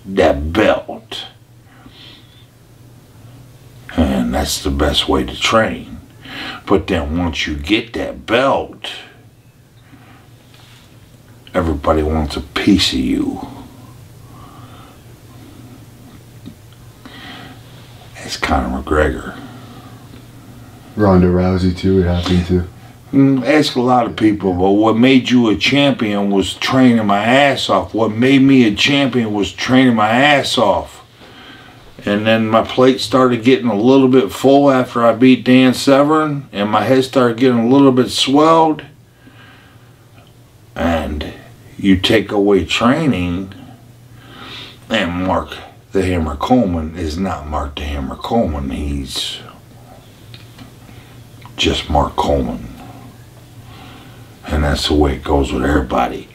that belt. And that's the best way to train. But then once you get that belt, everybody wants a piece of you. It's Conor McGregor. Ronda Rousey too, it happened to. Ask a lot of people, but what made you a champion was training my ass off. What made me a champion was training my ass off. And then my plate started getting a little bit full after I beat Dan Severn, and my head started getting a little bit swelled. And you take away training, and Mark the Hammer Coleman is not Mark the Hammer Coleman. He's just Mark Coleman. And that's the way it goes with everybody.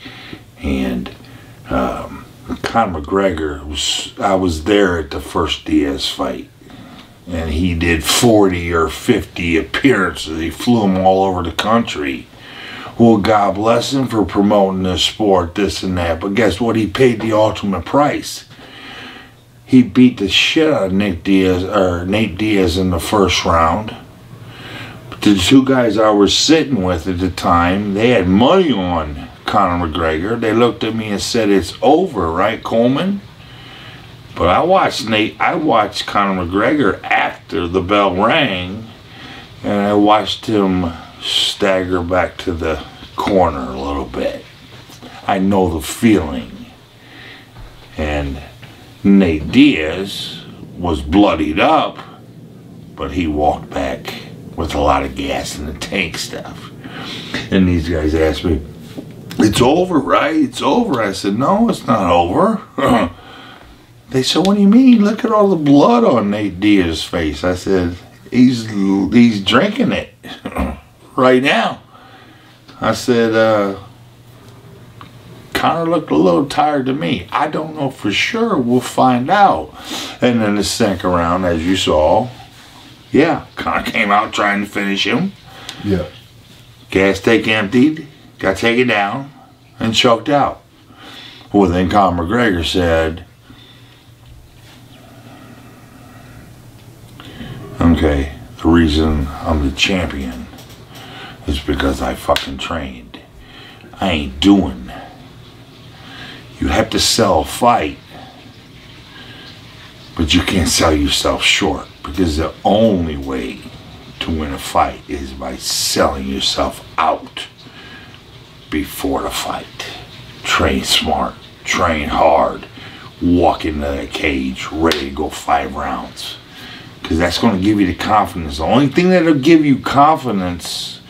And Conor McGregor, I was there at the first Diaz fight. And he did 40 or 50 appearances. He flew them all over the country. Well, God bless him for promoting this sport, this and that. But guess what? He paid the ultimate price. He beat the shit out of Nate Diaz in the first round. But the two guys I was sitting with at the time, they had money on Conor McGregor. They looked at me and said, "It's over, right, Coleman?" But I watched Conor McGregor after the bell rang, and I watched him stagger back to the corner a little bit. I know the feeling. And Nate Diaz was bloodied up, but he walked back with a lot of gas in the tank stuff. And these guys asked me, "It's over, right? It's over." I said, "No, it's not over." They said, "What do you mean? Look at all the blood on Nate Diaz's face." I said, he's drinking it right now. I said, Conor looked a little tired to me. I don't know for sure. We'll find out. And then the second round, as you saw, yeah, Conor came out trying to finish him. Yeah. Gas tank emptied, got taken down, and choked out. Well, then Conor McGregor said, "Okay, the reason I'm the champion is because I fucking trained. I ain't doing. You have to sell a fight, but you can't sell yourself short, because the only way to win a fight is by selling yourself out before the fight. Train smart, train hard, walk into that cage ready to go 5 rounds. Because that's going to give you the confidence. The only thing that'll give you confidence,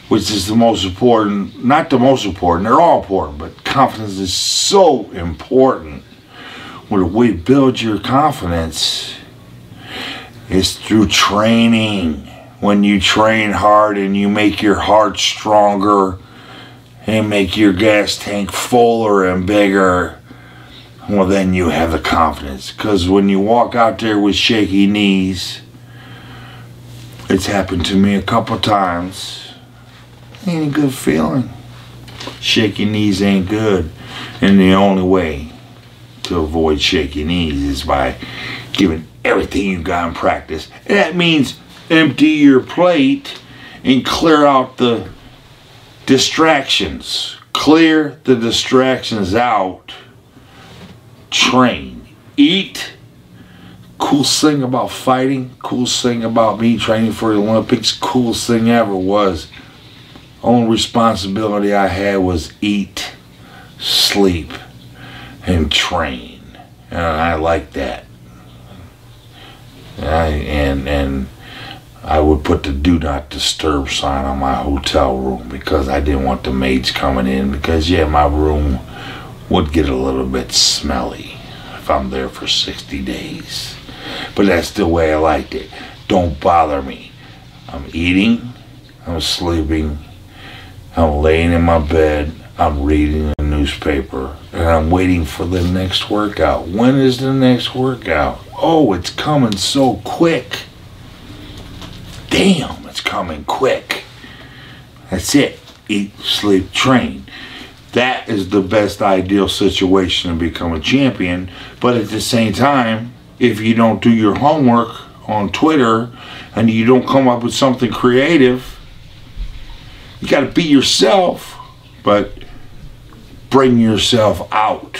which is the most important, not the most important, they're all important, but confidence is so important. Well, the way to build your confidence is through training. When you train hard and you make your heart stronger and make your gas tank fuller and bigger, well, then you have the confidence. Because when you walk out there with shaky knees, it's happened to me a couple times, ain't a good feeling. Shaky knees ain't good. And the only way to avoid shaky knees is by giving everything you got in practice. And that means empty your plate and clear out the distractions. Clear the distractions out. Train. Eat. coolest thing about fighting, coolest thing about me training for the Olympics, coolest thing ever was, only responsibility I had was eat, sleep, and train. And I liked that. And I would put the do not disturb sign on my hotel room because I didn't want the maids coming in, because yeah, my room would get a little bit smelly if I'm there for 60 days. But that's the way I liked it. Don't bother me. I'm eating, I'm sleeping, I'm laying in my bed, I'm reading a newspaper, and I'm waiting for the next workout. When is the next workout? Oh, it's coming so quick. Damn, it's coming quick. That's it. Eat, sleep, train. That is the best ideal situation to become a champion. But at the same time, if you don't do your homework on Twitter and you don't come up with something creative, you got to be yourself, but bring yourself out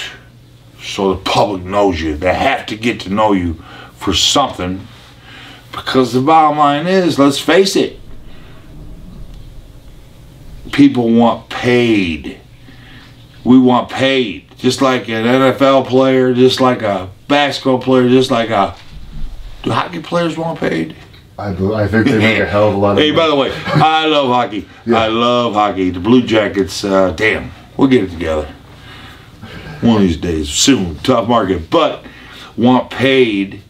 so the public knows you. They have to get to know you for something, because the bottom line is, let's face it, people want paid. We want paid. Just like an NFL player, just like a basketball player, just like a... Do hockey players want paid? I think they make a hell of a lot of money. Hey, by the way, I love hockey. Yeah. I love hockey. The Blue Jackets, damn, we'll get it together. One of these days, soon. Tough market. But want paid,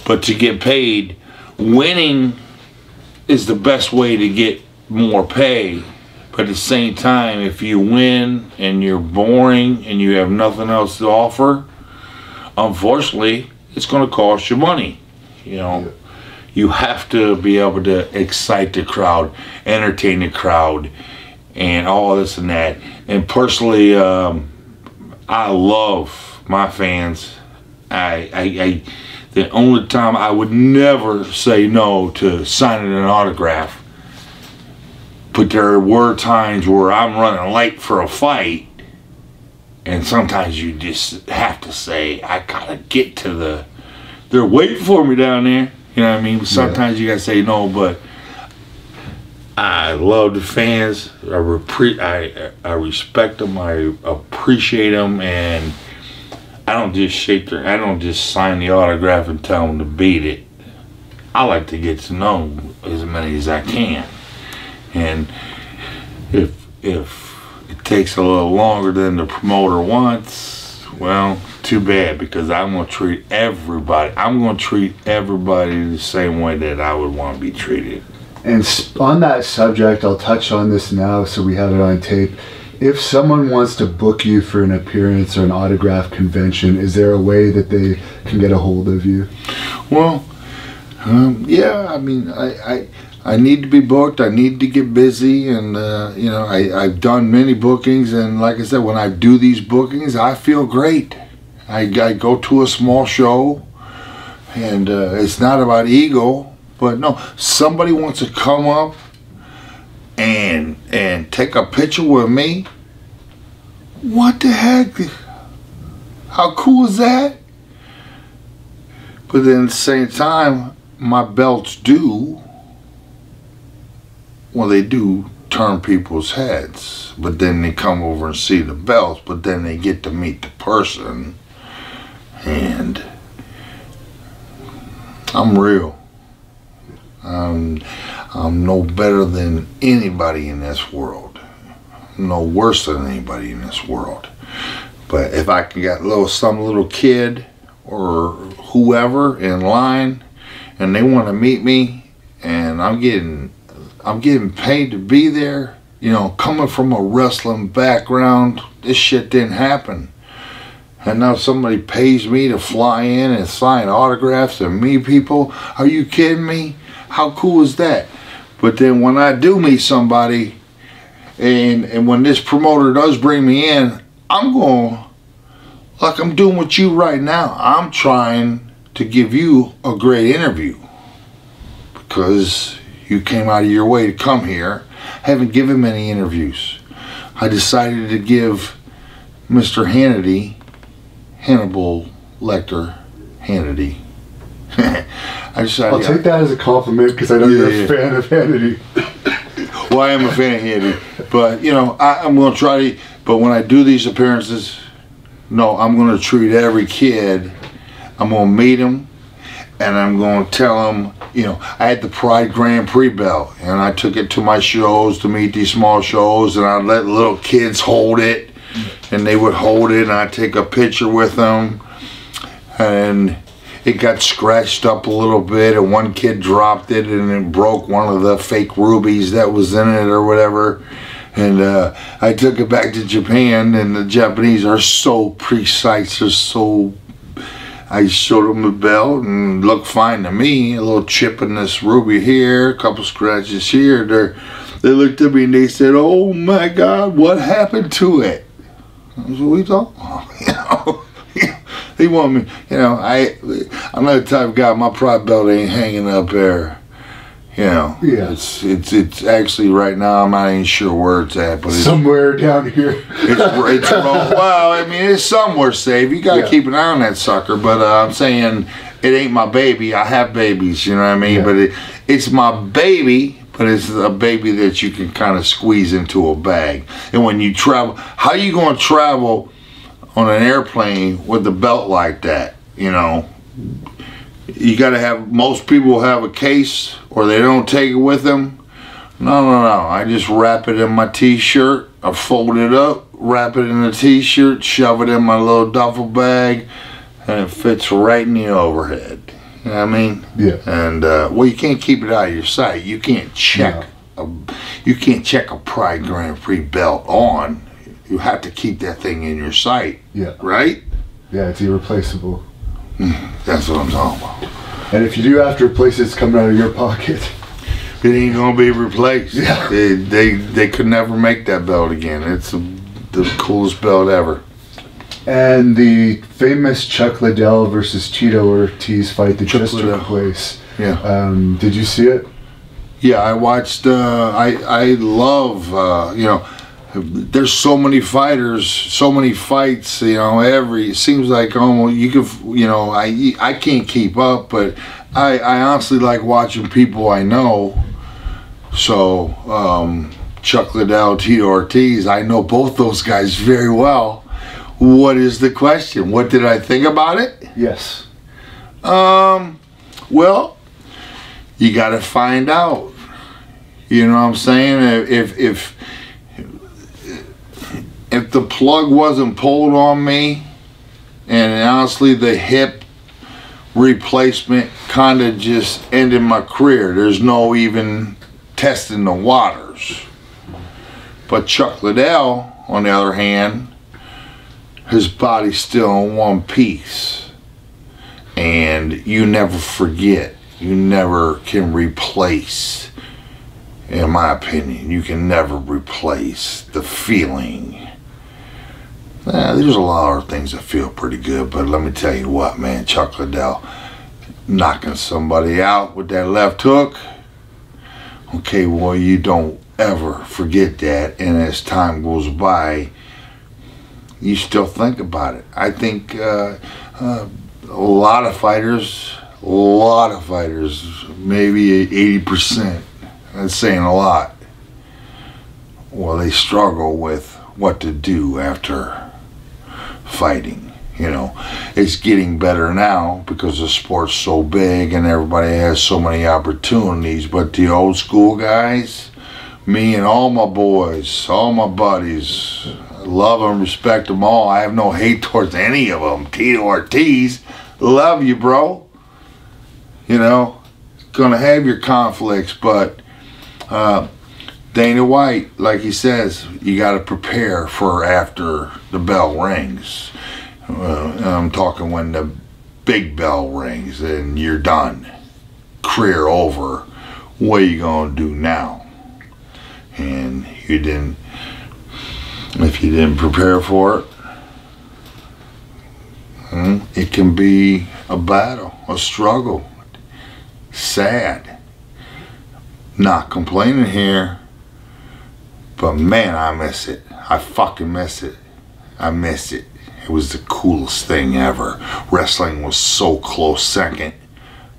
but to get paid, winning is the best way to get more pay. But at the same time, if you win and you're boring and you have nothing else to offer, unfortunately, it's going to cost you money. You know, you have to be able to excite the crowd, entertain the crowd, and all this and that. And personally, I love my fans. The only time I would never say no to signing an autograph, but there were times where I'm running late for a fight, and sometimes you just have to say, I gotta get to the... They're waiting for me down there. You know what I mean? Sometimes you gotta say no, but I love the fans. I respect them. I appreciate them, and I don't just sign the autograph and tell them to beat it. I like to get to know as many as I can. And if it takes a little longer than the promoter wants, well, too bad, because I'm going to treat everybody the same way that I would want to be treated. And on that subject, I'll touch on this now so we have it on tape. If someone wants to book you for an appearance or an autograph convention, is there a way that they can get a hold of you? Well, yeah, I mean, I need to be booked. I need to get busy, and you know, I've done many bookings, and like I said, when I do these bookings, I feel great. I go to a small show, and it's not about ego, but no, somebody wants to come up and take a picture with me. What the heck? How cool is that? But then at the same time, my belts do, well, they do turn people's heads, but then they come over and see the belts, but then they get to meet the person, and I'm real. I'm no better than anybody in this world. I'm no worse than anybody in this world. But if I can get some little kid or whoever in line, and they want to meet me, and I'm getting paid to be there, you know, coming from a wrestling background, this shit didn't happen. And now somebody pays me to fly in and sign autographs and meet people. Are you kidding me? How cool is that? But then when I do meet somebody, and when this promoter does bring me in, I'm going, like I'm doing with you right now. I'm trying to give you a great interview, because you came out of your way to come here. I haven't given many interviews. I decided to give Mr. Hannibal Lecter, Hannity. I decided, I'll take that as a compliment because I know you're a fan of Hannity. Well, I am a fan of Hannity, but you know, I'm going to try to. But when I do these appearances, no, I'm going to treat every kid. I'm going to meet them, and I'm going to tell them. You know, I had the Pride Grand Prix belt, and I took it to my shows to meet these small shows, and I'd let little kids hold it, and they would hold it, and I'd take a picture with them, and it got scratched up a little bit, and one kid dropped it, and it broke one of the fake rubies that was in it or whatever, and I took it back to Japan, and the Japanese are so precise, they're so... I showed them the belt and looked fine to me. A little chip in this ruby here, a couple scratches here. They looked at me and they said, "Oh my God, what happened to it?" I said, "What are you talking about?" You know, they want me. You know, I'm not the type of guy. My pride belt ain't hanging up there. You know, yeah. It's actually right now. I'm not even sure where it's at, but it's somewhere down here. it's wrong. Well, I mean, it's somewhere safe. You gotta keep an eye on that sucker. But I'm saying it ain't my baby. I have babies, you know what I mean. But it's my baby. But it's a baby that you can kind of squeeze into a bag. And when you travel, how you gonna travel on an airplane with a belt like that? You know. You gotta have, most people have a case or they don't take it with them. No. I just wrap it in my t-shirt. I fold it up, wrap it in the t-shirt, shove it in my little duffel bag, and it fits right in the overhead. You know what I mean? Yeah. And well, you can't keep it out of your sight. You can't check. You can't check a Pride Grand Prix belt on. You have to keep that thing in your sight. Yeah. Right? Yeah, it's irreplaceable. That's what I'm talking about. And if you do have to replace it, it's coming out of your pocket. It ain't gonna be replaced. Yeah. They could never make that belt again. It's the coolest belt ever. And the famous Chuck Liddell versus Tito Ortiz fight that just took place. Yeah. Did you see it? Yeah, I watched. I love. You know, there's so many fighters, so many fights. You know, it seems like almost you could. You know, I can't keep up, but I honestly like watching people I know. So Chuck Liddell, Tito Ortiz, I know both those guys very well. What is the question? What did I think about it? Yes. Well, you got to find out. You know what I'm saying? If the plug wasn't pulled on me, and honestly the hip replacement kind of just ended my career. There's no even testing the waters. But Chuck Liddell, on the other hand, his body's still in one piece. And you never forget. You never can replace, in my opinion, you can never replace the feeling. There's a lot of things that feel pretty good, but let me tell you what, man, Chuck Liddell knocking somebody out with that left hook. Okay, well, you don't ever forget that, and as time goes by, you still think about it. I think a lot of fighters, maybe 80%, that's saying a lot, well, they struggle with what to do after fighting. You know, it's getting better now because the sport's so big and everybody has so many opportunities, but the old school guys, me and all my boys, all my buddies, I love them, respect them all. I have no hate towards any of them. Tito Ortiz, love you, bro. You know, gonna have your conflicts, but Dana White, like he says, you got to prepare for after the bell rings. I'm talking when the big bell rings and you're done, career over. What are you gonna do now? And you didn't. If you didn't prepare for it, it can be a battle, a struggle, sad. Not complaining here. But man, I miss it. I fucking miss it. I miss it. was the coolest thing ever. Wrestling was so close second.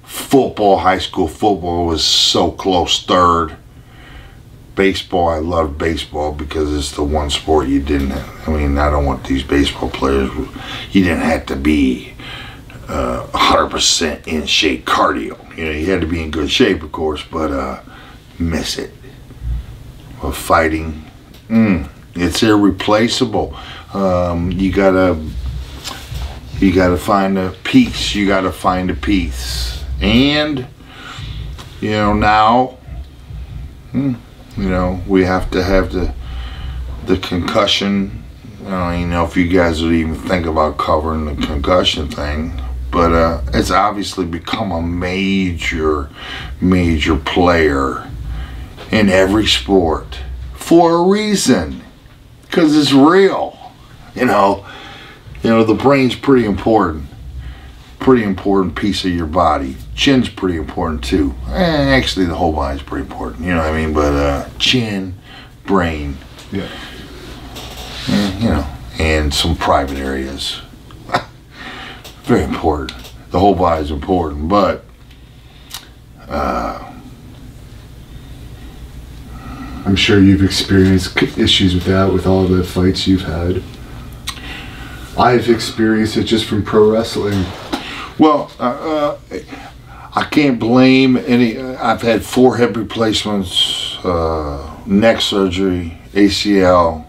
Football, high school football was so close third. Baseball, I loved baseball because it's the one sport you didn't have. I mean, I don't want these baseball players, you didn't have to be 100% in shape cardio. You know, you had to be in good shape, of course, but miss it. But fighting, it's irreplaceable. You gotta find a peace. You gotta find a peace. And, you know, now, you know, we have to have the concussion. I don't even know if you guys would even think about covering the concussion thing, but it's obviously become a major player in every sport for a reason, because it's real. You know, the brain's pretty important piece of your body. Chin's pretty important too. Actually, the whole body's pretty important. You know what I mean? But chin, brain, yeah, you know, and some private areas. Very important. The whole body's important, but I'm sure you've experienced issues with that with all the fights you've had. I've experienced it just from pro wrestling. Well, I can't blame any. I've had 4 hip replacements, neck surgery, ACL.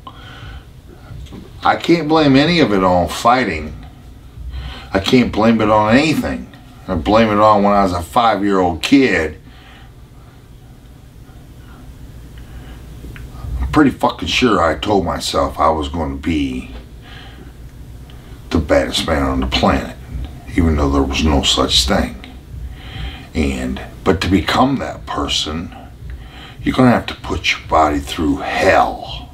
I can't blame any of it on fighting. I can't blame it on anything. I blame it on when I was a 5-year-old kid. I'm pretty fucking sure I told myself I was going to be the baddest man on the planet, even though there was no such thing. But to become that person, you're gonna have to put your body through hell.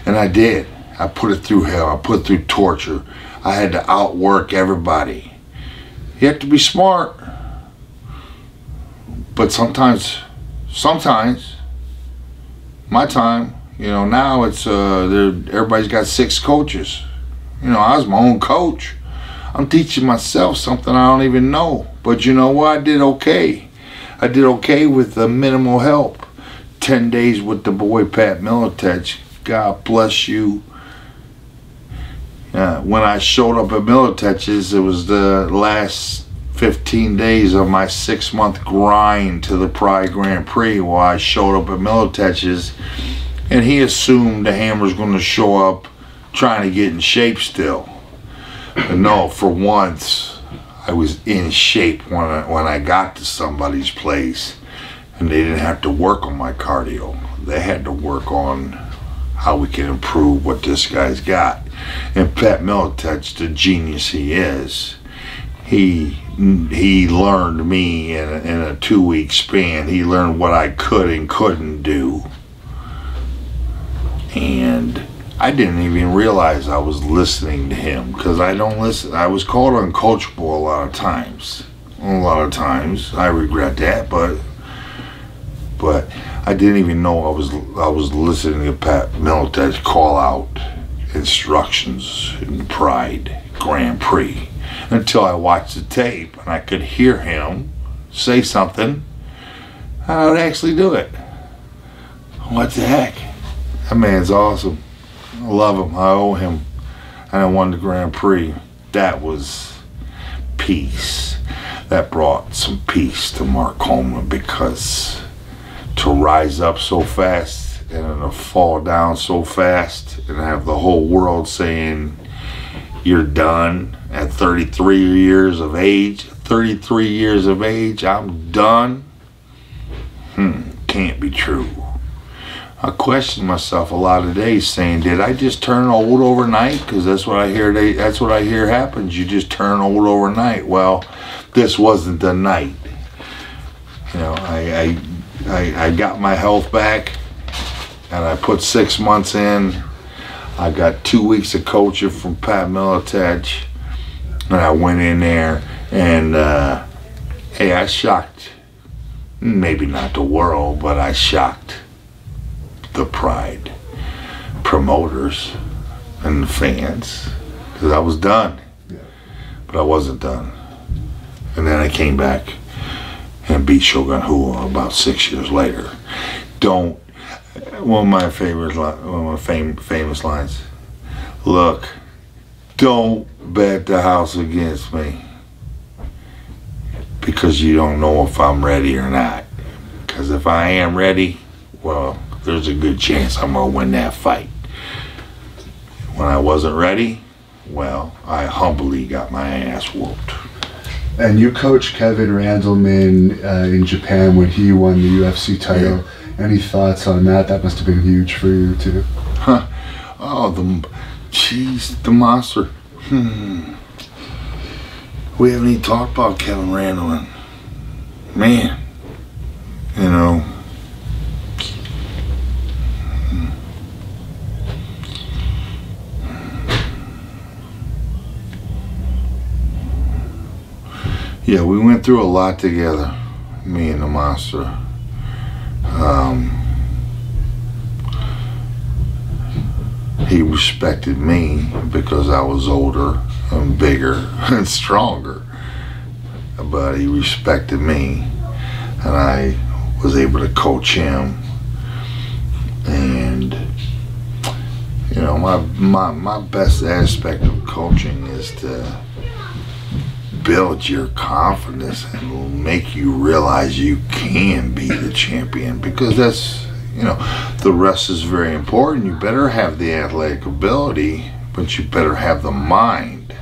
And I did. I put it through hell. I put it through torture. I had to outwork everybody. You have to be smart. But sometimes, my time, you know, now it's, everybody's got 6 coaches. You know, I was my own coach. I'm teaching myself something I don't even know. But you know what? I did okay. I did okay with minimal help. 10 days with the boy Pat Militech. God bless you. When I showed up at Militech's, it was the last 15 days of my 6-month grind to the Pride Grand Prix while I showed up at Militech's, and he assumed the Hammer's going to show up trying to get in shape still. But no, for once I was in shape when I got to somebody's place, and they didn't have to work on my cardio. They had to work on how we can improve what this guy's got. And Pat Militech, the genius he is, he learned me in a 2-week span. He learned what I could and couldn't do. And I didn't even realize I was listening to him, because I don't listen. I was called uncoachable a lot of times. I regret that, but I didn't even know I was listening to Pat Militech call out instructions in the Pride Grand Prix until I watched the tape and I could hear him say something and I would actually do it. What the heck? That man's awesome. I love him. I owe him. And I won the Grand Prix. That was peace. That brought some peace to Mark Coleman, because to rise up so fast and to fall down so fast and have the whole world saying you're done at 33 years of age, I'm done. Can't be true. I question myself a lot of days saying, did I just turn old overnight? Because that's what I hear. That's what I hear happens. You just turn old overnight. Well, this wasn't the night. You know, I got my health back, and I put 6 months in. I got 2 weeks of coaching from Pat Militech, and I went in there, and hey, I shocked, maybe not the world, but I shocked the Pride promoters and the fans. because I was done. Yeah. But I wasn't done. And then I came back and beat Shogun Rua about 6 years later. One of my famous lines. Look, don't bet the house against me, because you don't know if I'm ready or not. Because if I am ready, well, there's a good chance I'm going to win that fight. When I wasn't ready, well, I humbly got my ass whooped. And you coached Kevin Randleman in Japan when he won the UFC title. Yeah. Any thoughts on that? That must have been huge for you too. Huh. Oh, the monster. We haven't even talked about Kevin Randleman. Man, you know. Yeah, we went through a lot together, me and the monster. He respected me because I was older and bigger and stronger. But he respected me, and I was able to coach him. And you know, my best aspect of coaching is to build your confidence and make you realize you can be the champion, because that's, you know, the rest is very important. You better have the athletic ability, but you better have the mind.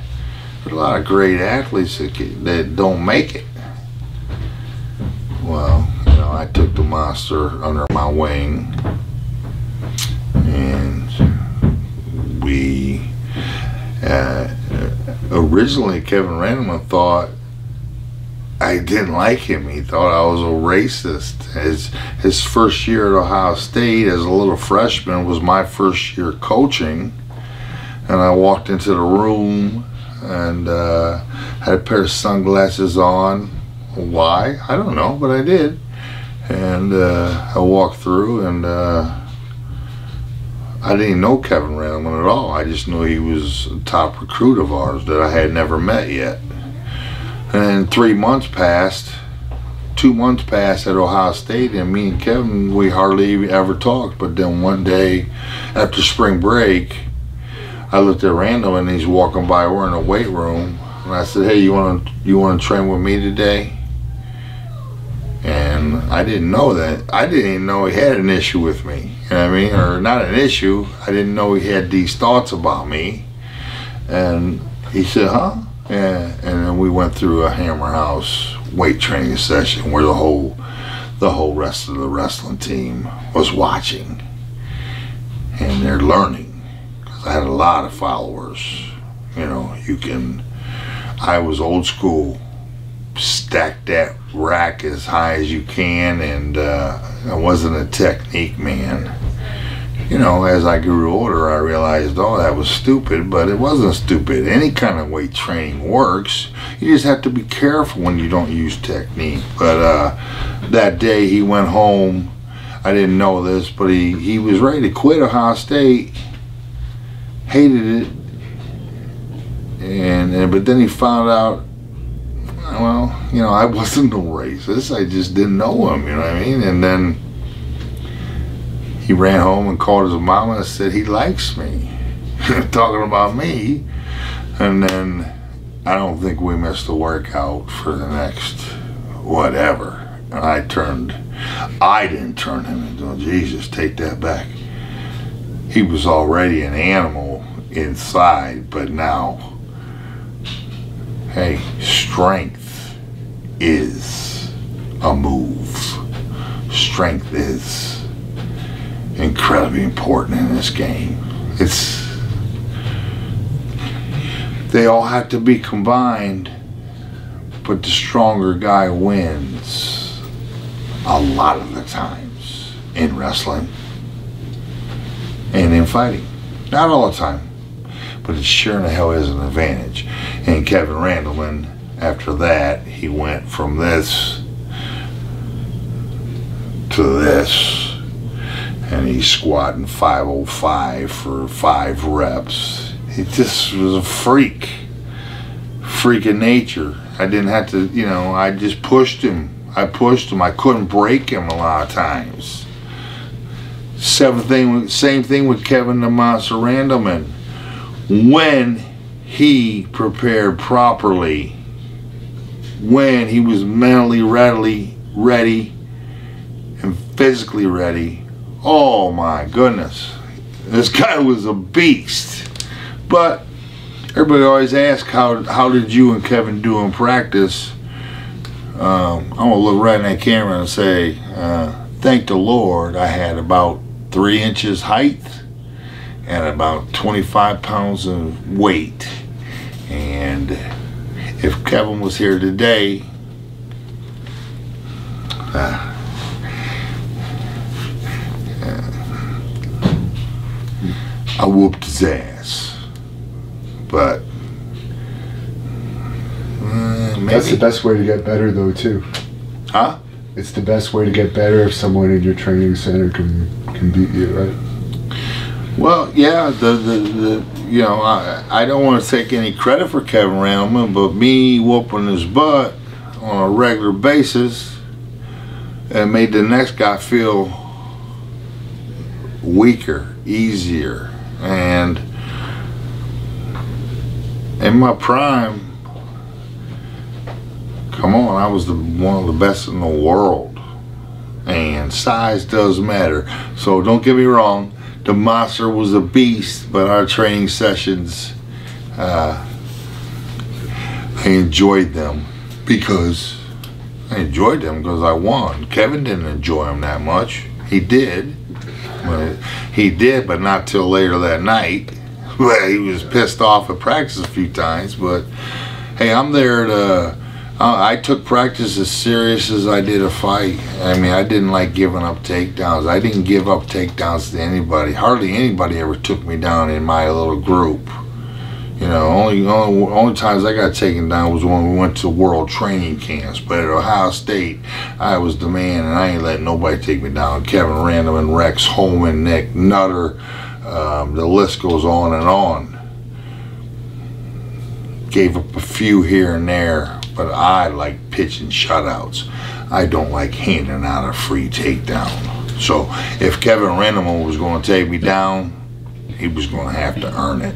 There's a lot of great athletes that don't make it. Well, you know, I took the monster under my wing, and we originally Kevin Randleman thought I didn't like him. He thought I was a racist. His first year at Ohio State as a little freshman was my first year coaching, and I walked into the room and had a pair of sunglasses on. Why? I don't know, but I did. And I walked through, and I didn't know Kevin Randleman at all. I just knew he was a top recruit of ours that I had never met yet. And then 3 months passed, 2 months passed at Ohio State, and me and Kevin, we hardly ever talked. But then one day after spring break, I looked at Randall and he's walking by. We're in a weight room, and I said, "Hey, you want to train with me today?" And I didn't know that. I didn't even know he had an issue with me. You know what I mean? Or not an issue. I didn't know he had these thoughts about me. And he said, "Huh?" And then we went through a Hammer House weight training session where the whole rest of the wrestling team was watching, and they're learning. Because I had a lot of followers. You know, I was old school. Stack that rack as high as you can, and I wasn't a technique man. You know, as I grew older, I realized, oh, that was stupid, but it wasn't stupid. Any kind of weight training works. You just have to be careful when you don't use technique. But that day he went home. I didn't know this, but he was ready to quit Ohio State. Hated it. But then he found out, well, you know, I wasn't no racist. I just didn't know him, you know what I mean? And then he ran home and called his mama and said he likes me. Talking about me. And then I don't think we missed a workout for the next whatever. And I didn't turn him into, Jesus, take that back. He was already an animal inside, but now, hey, strength is a move. Strength is incredibly important in this game. They all have to be combined, but the stronger guy wins a lot of the times in wrestling and in fighting. Not all the time, but it sure in the hell is an advantage. And Kevin Randleman, after that, he went from this to this, and he's squatting 505 for 5 reps. he just was a freak of nature. I didn't have to, you know, I just pushed him. I couldn't break him a lot of times. Same thing with Kevin the Monster Randleman. When he prepared properly, when he was mentally ready and physically ready, oh my goodness, this guy was a beast. But everybody always asks, how did you and Kevin do in practice? I'm gonna look right in that camera and say, thank the Lord, I had about 3 inches height and about 25 pounds of weight. And if Kevin was here today, I whooped his ass. But maybe. That's the best way to get better, though, too. Huh? It's the best way to get better if someone in your training center can beat you, right? Well, yeah. You know, I don't want to take any credit for Kevin Randleman, but me whooping his butt on a regular basis and made the next guy feel weaker, easier. And in my prime, come on, I was one of the best in the world. And size does matter. So don't get me wrong, the Monster was a beast, but our training sessions, I enjoyed them because I won. Kevin didn't enjoy them that much. He did, but not till later that night. Well, he was pissed off at practice a few times, but hey, I'm there to. I took practice as serious as I did a fight. I mean, I didn't like giving up takedowns. I didn't give up takedowns to anybody. Hardly anybody ever took me down in my little group. You know, only times I got taken down was when we went to world training camps. But at Ohio State, I was the man, and I ain't letting nobody take me down. Kevin Randleman, Rex Holman, Nick Nutter, the list goes on and on. Gave up a few here and there, but I like pitching shutouts. I don't like handing out a free takedown. So if Kevin Randleman was going to take me down, he was going to have to earn it.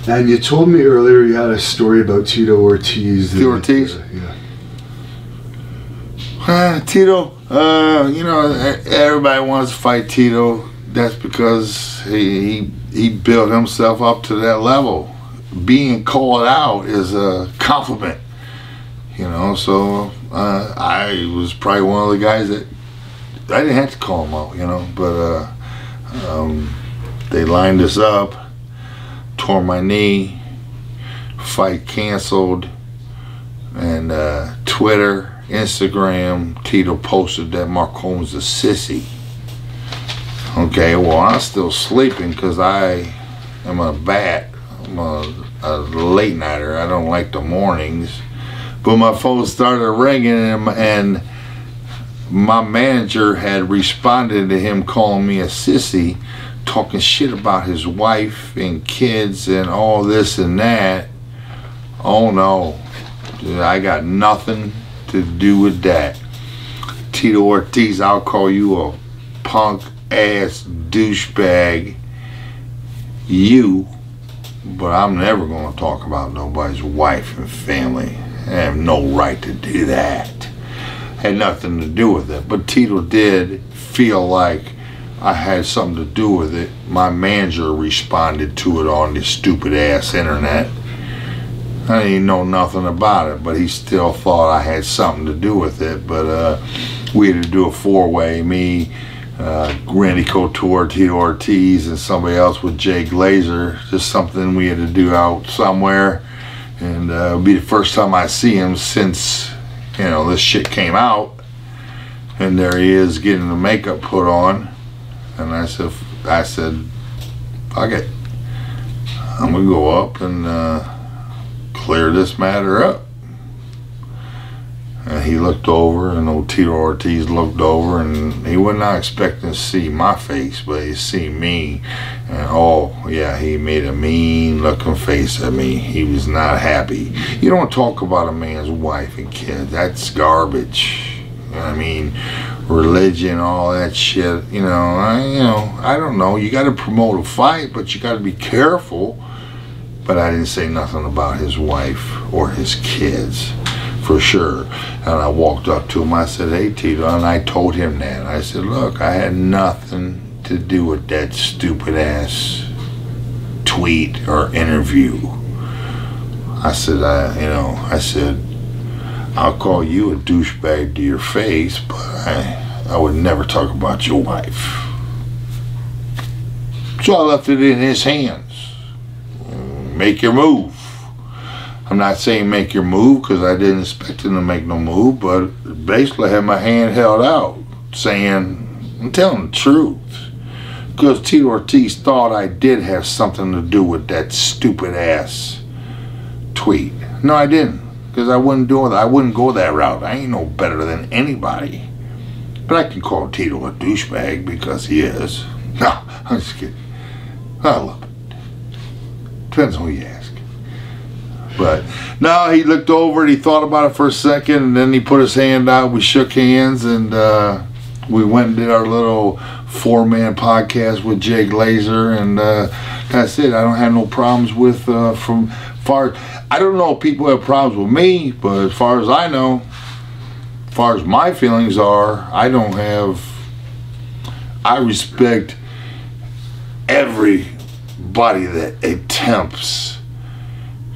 And you told me earlier you had a story about Tito Ortiz. Tito Ortiz? Yeah. Tito, you know, everybody wants to fight Tito. That's because he built himself up to that level. Being called out is a compliment, you know. So I was probably one of the guys that I didn't have to call him out, you know. But they lined us up, tore my knee, fight canceled, and Twitter, Instagram, Tito posted that Mark Coleman's a sissy. Okay, well, I'm still sleeping because I am a bat. I'm a late nighter. I don't like the mornings. But my phone started ringing, and my manager had responded to him calling me a sissy, talking shit about his wife and kids and all this and that. Oh no, I got nothing to do with that. Tito Ortiz, I'll call you a punk ass douchebag, but I'm never going to talk about nobody's wife and family. I have no right to do that. Had nothing to do with it. But Tito did feel like I had something to do with it. My manager responded to it on this stupid ass internet. I didn't know nothing about it, but he still thought I had something to do with it. But we had to do a four-way, me, Randy Couture, Tito Ortiz, and somebody else with Jay Glazer. Just something we had to do out somewhere, and it'll be the first time I see him since, you know, this shit came out. And there he is getting the makeup put on, and I said, fuck it, I'm gonna go up and clear this matter up. And he looked over, and old Tito Ortiz looked over, and he was not expecting to see my face, but he see me. And oh, yeah, he made a mean looking face at me. He was not happy. You don't talk about a man's wife and kids. That's garbage. I mean, religion, all that shit. I don't know. You got to promote a fight, but you got to be careful. But I didn't say nothing about his wife or his kids, for sure. And I walked up to him. I said, "Hey, Tito," and I told him that. I said, "Look, I had nothing to do with that stupid ass tweet or interview." I said, I said, "I'll call you a douchebag to your face, but I would never talk about your wife." So I left it in his hands. Make your move. I'm not saying make your move because I didn't expect him to make no move, but basically I had my hand held out saying, I'm telling the truth. Because Tito Ortiz thought I did have something to do with that stupid ass tweet. No, I didn't. Because I wouldn't do it. I wouldn't go that route. I ain't no better than anybody. But I can call Tito a douchebag because he is. No, I'm just kidding. I love it. Depends on who you ask. But no, he looked over and he thought about it for a second, and then he put his hand out. We shook hands, and we went and did our little 4-man podcast with Jay Glazer, and that's it. I don't have no problems with I don't know if people have problems with me, but as far as I know, as far as my feelings are, I respect everybody that attempts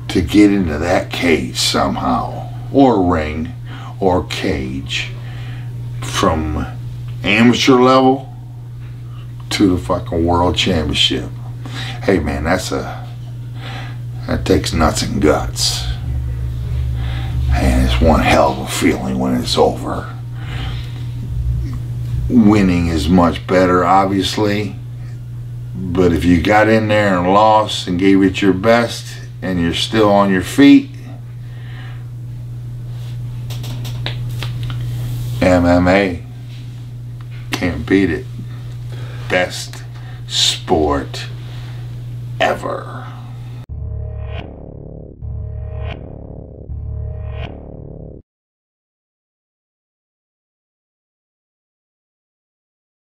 to get into that cage somehow, or ring, or cage, from amateur level to the fucking world championship. Hey man, that takes nuts and guts, and it's one hell of a feeling when it's over. Winning is much better, obviously, but if you got in there and lost and gave it your best and you're still on your feet, MMA can't beat it. Best sport ever.